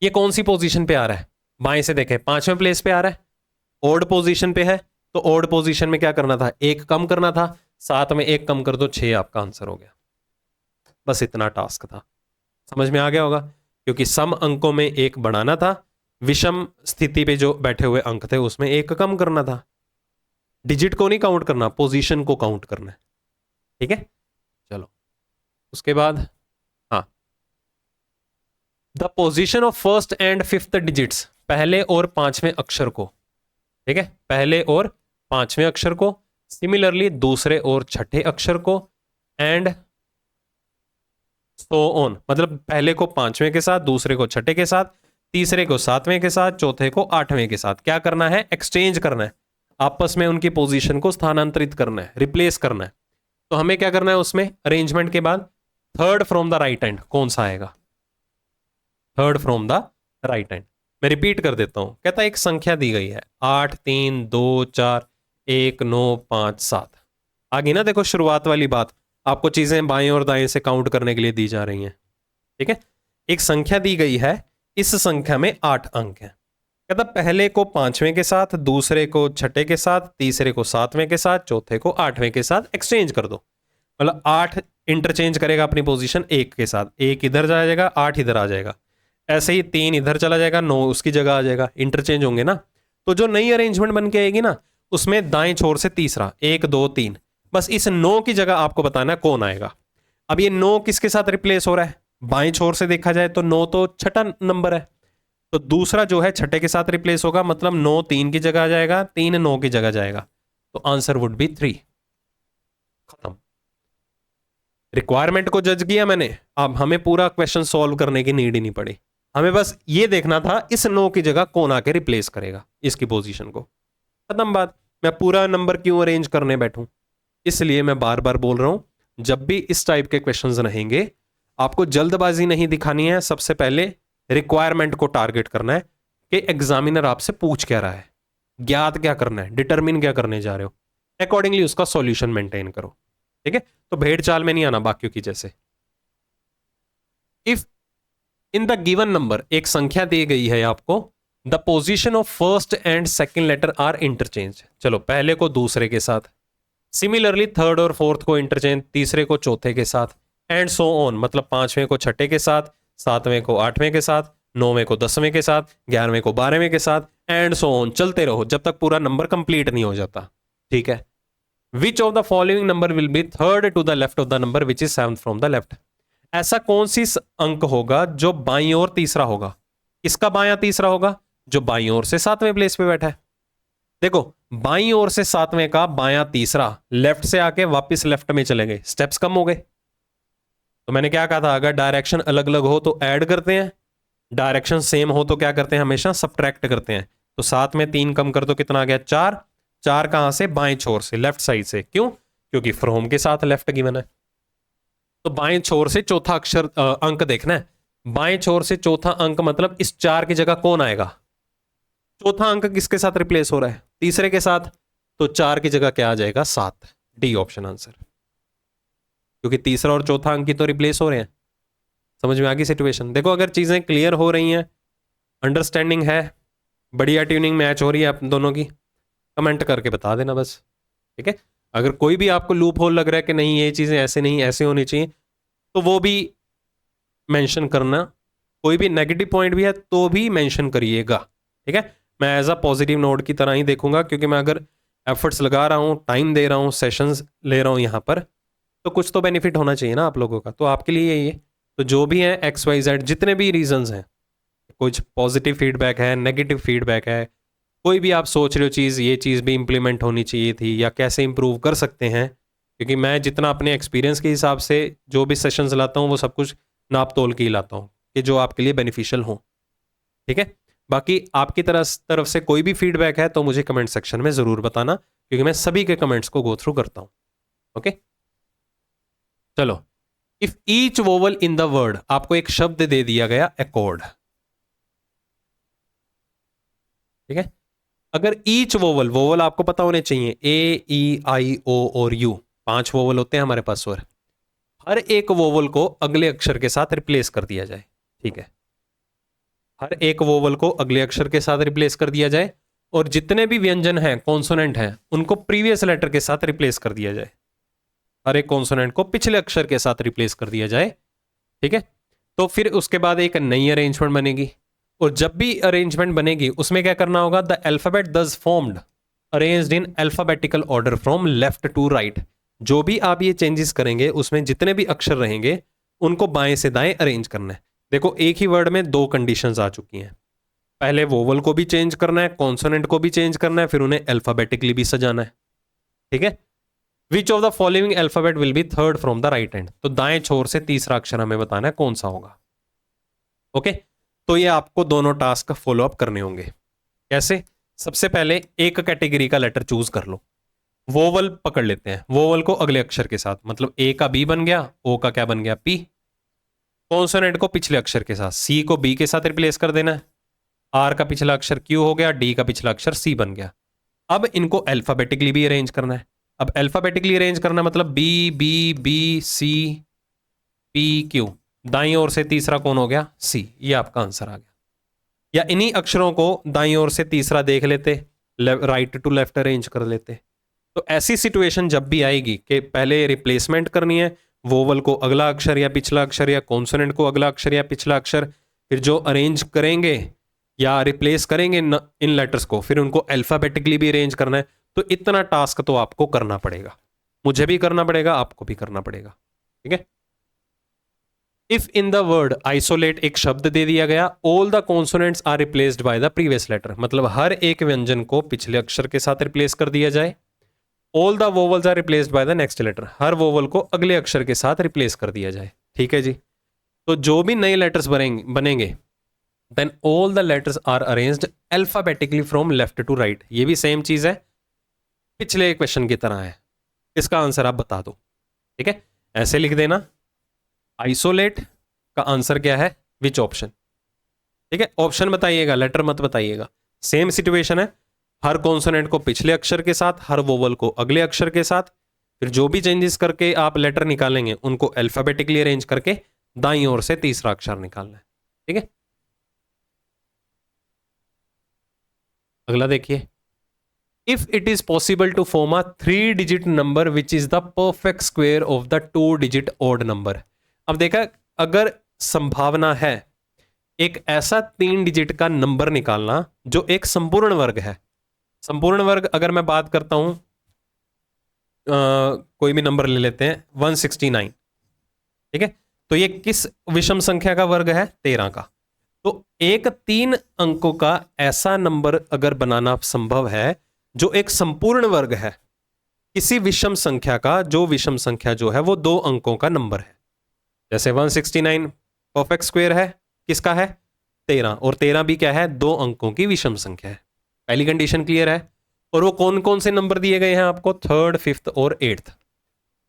ये कौन सी पोजीशन पे आ रहा है, बाएं से देखें 5वें प्लेस पे आ रहा है, ओड पोजीशन पे है, तो ओड पोजीशन में क्या करना था, 1 कम करना था, 7 में 1 कम कर दो, 6 आपका आंसर हो गया। बस इतना टास्क था, समझ में आ गया होगा, क्योंकि सम अंकों में 1 बढ़ाना था, विषम स्थिति पे जो बैठे हुए अंक थे उसमें 1 कम करना था। डिजिट को नहीं काउंट करना, पोजीशन को काउंट करना है, ठीक है। चलो उसके बाद, हाँ, the position of first and fifth digits, पहले और 5वें अक्षर को, ठीक है, पहले और 5वें अक्षर को, सिमिलरली दूसरे और छठे अक्षर को, एंड सो ऑन, मतलब पहले को 5वें के साथ, दूसरे को छठे के साथ, तीसरे को 7वें के साथ, चौथे को 8वें के साथ। क्या करना है, एक्सचेंज करना है, आपस में उनकी पोजीशन को स्थानांतरित करना है, रिप्लेस करना है। तो हमें क्या करना है उसमें, अरेंजमेंट के बाद third from the right hand कौन सा आएगा, third from the right hand. मैं रिपीट कर देता हूं। कहता है एक संख्या दी गई है 8 3 2 4 1 9 5 7। आगे ना देखो शुरुआत वाली बात, आपको चीजें बाएं और दाएं से काउंट करने के लिए दी जा रही हैं। ठीक है, एक संख्या दी गई है, इस संख्या में 8 अंक हैं। कहता पहले को 5वें के साथ, दूसरे को 6ठे के साथ, तीसरे को 7वें के साथ, चौथे को 8वें के साथ एक्सचेंज कर दो। मतलब 8 इंटरचेंज करेगा अपनी पोजीशन 1 के साथ, 1 इधर जाएगा 8 इधर आ जाएगा, ऐसे ही 3 इधर चला जाएगा 9 उसकी जगह आ जाएगा, इंटरचेंज होंगे ना। तो जो नई अरेंजमेंट बन के आएगी ना, उसमें दाएं छोर से तीसरा 1 2 3, बस इस 9 की जगह आपको बताना है कौन आएगा। अब ये 9 किसके साथ रिप्लेस हो रहा है? बाएं छोर से देखा जाए तो 9 तो छठा नंबर है, तो दूसरा जो है छठे के साथ रिप्लेस होगा, मतलब 9 3 की जगह आ जाएगा, 3 9 की जगह जाएगा, तो आंसर वुड बी 3। खत्म। रिक्वायरमेंट को जज किया मैंने, अब हमें पूरा क्वेश्चन सॉल्व करने की नीड ही नहीं पड़ी, हमें बस ये देखना था इस 9 की जगह कौन आके रिप्लेस करेगा इसकी पोजीशन को। खत्म बात। मैं पूरा नंबर क्यों अरेंज करने बैठूं? इसलिए मैं बार बार बोल रहा हूं, जब भी इस टाइप के क्वेश्चंस रहेंगे आपको जल्दबाजी नहीं दिखानी है, सबसे पहले रिक्वायरमेंट को टारगेट करना है कि एग्जामिनर आपसे पूछ क्या रहा है, ज्ञात क्या करना है, डिटरमिन क्या करने जा रहे हो, अकॉर्डिंगली उसका सॉल्यूशन मेंटेन करो। ठीक है, तो भेड़ चाल में नहीं आना बाकियों की जैसे। If in the given number, एक संख्या दी गई है आपको, the position of first and second letter are interchange, चलो पहले को दूसरे के साथ, सिमिलरली थर्ड और फोर्थ को इंटरचेंज, तीसरे को चौथे के साथ, एंड सो ऑन, मतलब 5वें को 6ठे के साथ, 7वें को 8वें के साथ, 9वें को 10वें के साथ, 11वें को 12वें के साथ, एंड सो ऑन, चलते रहो जब तक पूरा नंबर कंप्लीट नहीं हो जाता। ठीक है, which of the following number will be third to the left of the number which is seventh from the left, ऐसा कौन सी अंक होगा जो बाईं ओर तीसरा होगा? इसका बायां तीसरा होगा जो बाईं ओर से 7वें प्लेस पे बैठा है। देखो बाईं ओर से 7वें का बायां तीसरा, लेफ्ट से आके वापस लेफ्ट में चले गए, स्टेप्स कम हो गए। तो मैंने क्या कहा था, अगर डायरेक्शन अलग अलग हो तो ऐड करते हैं, डायरेक्शन सेम हो तो क्या करते हैं, हमेशा सब्ट्रैक्ट करते हैं। तो 7 में 3 कम कर दो, कितना आ गया 4। 4 कहां से? बाएं छोर से, लेफ्ट साइड से। क्यों? क्योंकि फ्रॉम के साथ लेफ्ट गिवन है। तो बाएं छोर से चौथा अक्षर अंक देखना है, बाएं छोर से चौथा अंक, मतलब इस 4 की जगह कौन आएगा? चौथा अंक किसके साथ रिप्लेस हो रहा है? तीसरे के साथ, तो 4 की जगह क्या आ जाएगा? 7। डी ऑप्शन आंसर, क्योंकि तीसरा और चौथा अंक की तो रिप्लेस हो रहे हैं। समझ में आ गई सिचुएशन? देखो अगर चीजें क्लियर हो रही हैं, अंडरस्टैंडिंग है, बढ़िया ट्यूनिंग मैच हो रही है आप दोनों की, कमेंट करके बता देना बस। ठीक है, अगर कोई भी आपको लूप होल लग रहा है कि नहीं ये चीजें ऐसे नहीं ऐसे होनी चाहिए, तो वो भी मेंशन करना। कोई भी नेगेटिव पॉइंट भी है तो भी मेंशन करिएगा। ठीक है, मैं एज अ पॉजिटिव नोट की तरह ही देखूंगा, क्योंकि मैं अगर एफर्ट्स लगा रहा हूँ, टाइम दे रहा हूँ, सेशंस ले रहा हूँ यहाँ पर, तो कुछ तो बेनिफिट होना चाहिए ना आप लोगों का। तो आपके लिए यही है। तो जो भी है XYZ जितने भी रीजंस हैं, कुछ पॉजिटिव फीडबैक है, नेगेटिव फीडबैक है, कोई भी आप सोच रहे हो चीज़, ये चीज़ भी इंप्लीमेंट होनी चाहिए थी या कैसे इंप्रूव कर सकते हैं, क्योंकि मैं जितना अपने एक्सपीरियंस के हिसाब से जो भी सेशंस लाता हूँ वो सब कुछ नाप तोल के ही लाता हूँ कि जो आपके लिए बेनिफिशियल हो। ठीक है, बाकी आपकी तरफ से कोई भी फीडबैक है तो मुझे कमेंट सेक्शन में ज़रूर बताना, क्योंकि मैं सभी के कमेंट्स को गो थ्रू करता हूँ। ओके, चलो। If each vowel in the word, आपको एक शब्द दे दिया गया एकॉर्ड। ठीक है, अगर ईच वोवल, वोवल आपको पता होने चाहिए, A, E, I, O और U, 5 वोवल होते हैं हमारे पास, और हर एक वोवल को अगले अक्षर के साथ रिप्लेस कर दिया जाए। ठीक है, हर एक वोवल को अगले अक्षर के साथ रिप्लेस कर दिया जाए, और जितने भी व्यंजन हैं, कॉन्सोनेंट हैं, उनको प्रीवियस लेटर के साथ रिप्लेस कर दिया जाए। हर एक कॉन्सोनेंट को पिछले अक्षर के साथ रिप्लेस कर दिया जाए। ठीक है, तो फिर उसके बाद एक नई अरेंजमेंट बनेगी, और जब भी अरेंजमेंट बनेगी उसमें क्या करना होगा? The alphabet thus formed arranged in alphabetical order from left to right. जो भी आप ये चेंजेस करेंगे उसमें जितने भी अक्षर रहेंगे उनको बाएं से दाएं अरेंज करना है। देखो एक ही वर्ड में 2 कंडीशंस आ चुकी हैं, पहले वोवल को भी चेंज करना है, कॉन्सोनेंट को भी चेंज करना है, फिर उन्हें अल्फाबेटिकली भी सजाना है। ठीक है, which of the following alphabet will be third from the right hand, तो दाएं छोर से तीसरा अक्षर हमें बताना है कौन सा होगा। ओके, तो ये आपको दोनों टास्क फॉलो अप करने होंगे। कैसे? सबसे पहले एक कैटेगरी का लेटर चूज कर लो, वोवल पकड़ लेते हैं, वोवल को अगले अक्षर के साथ, मतलब ए का बी बन गया, ओ का क्या बन गया? पी। कॉन्सोनेंट को पिछले अक्षर के साथ, सी को बी के साथ रिप्लेस कर देना है, आर का पिछला अक्षर क्यू हो गया, डी का पिछला अक्षर सी बन गया। अब इनको अल्फाबेटिकली भी अरेंज करना है। अब अल्फाबेटिकली अरेंज करना मतलब B B B C P Q, दाईं ओर से तीसरा कौन हो गया, सी। ये आपका आंसर आ गया। या इन्हीं अक्षरों को दाईं ओर से तीसरा देख लेते, राइट टू लेफ्ट अरेंज कर लेते। तो ऐसी सिचुएशन जब भी आएगी कि पहले रिप्लेसमेंट करनी है, वोवल को अगला अक्षर या पिछला अक्षर, या कॉन्सोनेंट को अगला अक्षर या पिछला अक्षर, फिर जो अरेंज करेंगे या रिप्लेस करेंगे इन लेटर्स को, फिर उनको अल्फाबेटिकली भी अरेंज करना है। तो इतना टास्क तो आपको करना पड़ेगा, मुझे भी करना पड़ेगा, आपको भी करना पड़ेगा, ठीक है। If in the word isolate एक शब्द दे दिया गया, all the consonants are replaced by the previous letter, मतलब हर एक व्यंजन को पिछले अक्षर के साथ रिप्लेस कर दिया जाए। All the vowels are replaced by the next letter, हर वोवल को अगले अक्षर के साथ रिप्लेस कर दिया जाए, ठीक है जी। तो जो भी नए लेटर्स बनेंगे then all the letters are arranged alphabetically from left to right. ये भी सेम चीज है, पिछले क्वेश्चन की तरह है। इसका आंसर आप बता दो, ठीक है। ऐसे लिख देना, आइसोलेट का आंसर क्या है, विच ऑप्शन, ठीक है। ऑप्शन बताइएगा, लेटर मत बताइएगा। सेम सिचुएशन है, हर कॉन्सोनेंट को पिछले अक्षर के साथ, हर वोवल को अगले अक्षर के साथ, फिर जो भी चेंजेस करके आप लेटर निकालेंगे उनको अल्फाबेटिकली अरेंज करके दाईं ओर से तीसरा अक्षर निकालना है, ठीक है। अगला देखिए, if it is possible to form a 3 digit number which is the perfect square of the 2 digit odd number. अब देखा, अगर संभावना है एक ऐसा 3 डिजिट का नंबर निकालना जो एक संपूर्ण वर्ग है। संपूर्ण वर्ग अगर मैं बात करता हूं, कोई भी नंबर ले लेते हैं 169, ठीक है। तो ये किस विषम संख्या का वर्ग है, 13 का। तो एक 3 अंकों का ऐसा नंबर अगर बनाना संभव है जो एक संपूर्ण वर्ग है किसी विषम संख्या का, जो विषम संख्या जो है वो 2 अंकों का नंबर है। जैसे 169 परफेक्ट स्क्वायर है, किसका है, 13, और 13 भी क्या है, 2 अंकों की विषम संख्या है। पहली कंडीशन क्लियर है। और वो कौन कौन से नंबर दिए गए हैं आपको, 3rd 5th और 8th,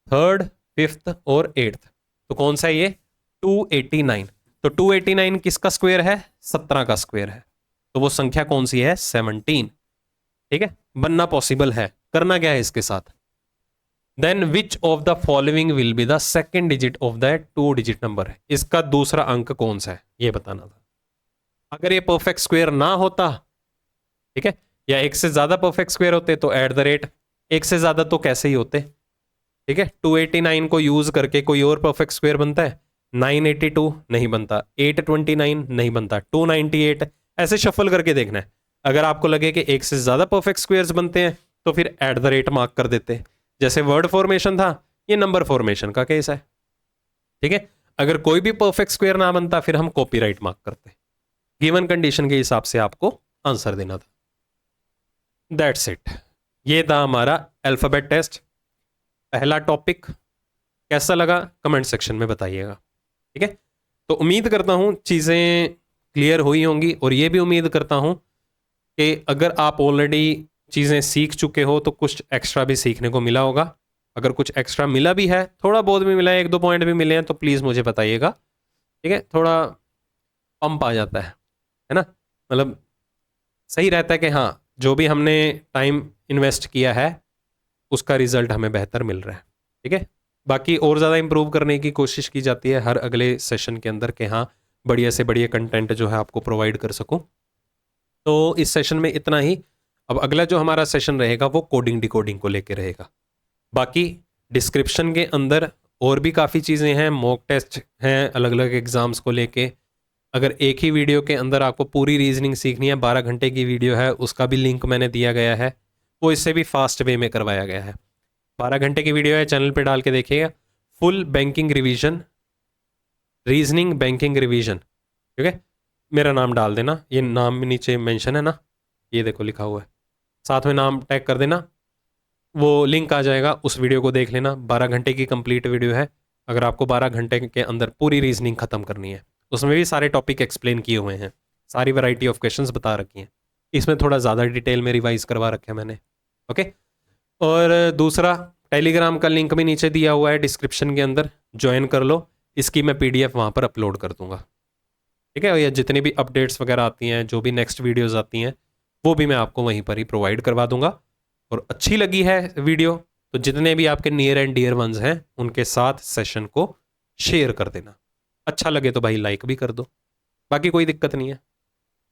3rd 5th और 8th। तो कौन सा ये, 289। तो 289 किसका स्क्वायर है, 17 का स्क्वायर है। तो वो संख्या कौन सी है, 17, ठीक है। बनना पॉसिबल है। करना क्या है इसके साथ, then which of the following will be the second digit of the 2 digit number, इसका दूसरा अंक कौन सा है ये बताना था। अगर ये परफेक्ट स्क्वायर ना होता, ठीक है, या एक से ज्यादा परफेक्ट स्क्वायर होते तो एट द रेट, एक से ज्यादा तो कैसे ही होते, ठीक है। 289 को यूज करके कोई और परफेक्ट स्क्वायर बनता है, 982 नहीं बनता, 829 नहीं बनता, 298, ऐसे शफल करके देखना है। अगर आपको लगे कि एक से ज्यादा परफेक्ट स्क्वायर्स बनते हैं तो फिर एट द रेट मार्क कर देते। जैसे वर्ड फॉर्मेशन था, ये नंबर फॉर्मेशन का केस है, ठीक है। अगर कोई भी परफेक्ट स्क्वायर ना बनता फिर हम कॉपीराइट मार्क करते। गिवन कंडीशन के हिसाब से आपको आंसर देना था। दैट्स इट, ये था हमारा अल्फाबेट टेस्ट, पहला टॉपिक। कैसा लगा कमेंट सेक्शन में बताइएगा, ठीक है। तो उम्मीद करता हूं चीजें क्लियर हुई होंगी, और ये भी उम्मीद करता हूं कि अगर आप ऑलरेडी चीज़ें सीख चुके हो तो कुछ एक्स्ट्रा भी सीखने को मिला होगा। अगर कुछ एक्स्ट्रा मिला भी है, थोड़ा बहुत भी मिला है, 1-2 पॉइंट भी मिले हैं, तो प्लीज़ मुझे बताइएगा, ठीक है। थोड़ा पंप आ जाता है ना, मतलब सही रहता है कि हाँ जो भी हमने टाइम इन्वेस्ट किया है उसका रिजल्ट हमें बेहतर मिल रहा है, ठीक है। बाकी और ज़्यादा इंप्रूव करने की कोशिश की जाती है हर अगले सेशन के अंदर कि हाँ बढ़िया से बढ़िया कंटेंट जो है आपको प्रोवाइड कर सकूँ। तो इस सेशन में इतना ही। अब अगला जो हमारा सेशन रहेगा वो कोडिंग डिकोडिंग को लेके रहेगा। बाकी डिस्क्रिप्शन के अंदर और भी काफ़ी चीज़ें हैं, मॉक टेस्ट हैं अलग अलग एग्जाम्स को लेके। अगर एक ही वीडियो के अंदर आपको पूरी रीजनिंग सीखनी है, 12 घंटे की वीडियो है, उसका भी लिंक मैंने दिया गया है, वो इससे भी फास्ट वे में करवाया गया है। 12 घंटे की वीडियो है, चैनल पे डाल के देखिएगा। Full banking revision, reasoning banking revision, ठीक है। मेरा नाम डाल देना, ये नाम भी नीचे मेंशन है ना, ये देखो लिखा हुआ है, साथ में नाम टैग कर देना, वो लिंक आ जाएगा, उस वीडियो को देख लेना। 12 घंटे की कंप्लीट वीडियो है। अगर आपको 12 घंटे के अंदर पूरी रीजनिंग खत्म करनी है, उसमें भी सारे टॉपिक एक्सप्लेन किए हुए हैं, सारी वैरायटी ऑफ क्वेश्चंस बता रखी हैं। इसमें थोड़ा ज़्यादा डिटेल में रिवाइज करवा रखा है मैंने, ओके। और दूसरा, टेलीग्राम का लिंक भी नीचे दिया हुआ है डिस्क्रिप्शन के अंदर, ज्वाइन कर लो। इसकी मैं PDF वहाँ पर अपलोड कर दूंगा। ठीक है, या जितनी भी अपडेट्स वगैरह आती हैं, जो भी नेक्स्ट वीडियोज़ आती हैं, वो भी मैं आपको वहीं पर ही प्रोवाइड करवा दूंगा। और अच्छी लगी है वीडियो तो जितने भी आपके नियर एंड डियर वंस हैं उनके साथ सेशन को शेयर कर देना। अच्छा लगे तो भाई लाइक भी कर दो, बाकी कोई दिक्कत नहीं है।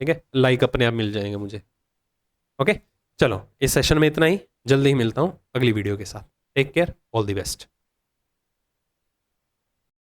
ठीक है, लाइक अपने आप मिल जाएंगे मुझे। ओके, चलो इस सेशन में इतना ही, जल्दी ही मिलता हूँ अगली वीडियो के साथ। Take care, all the best.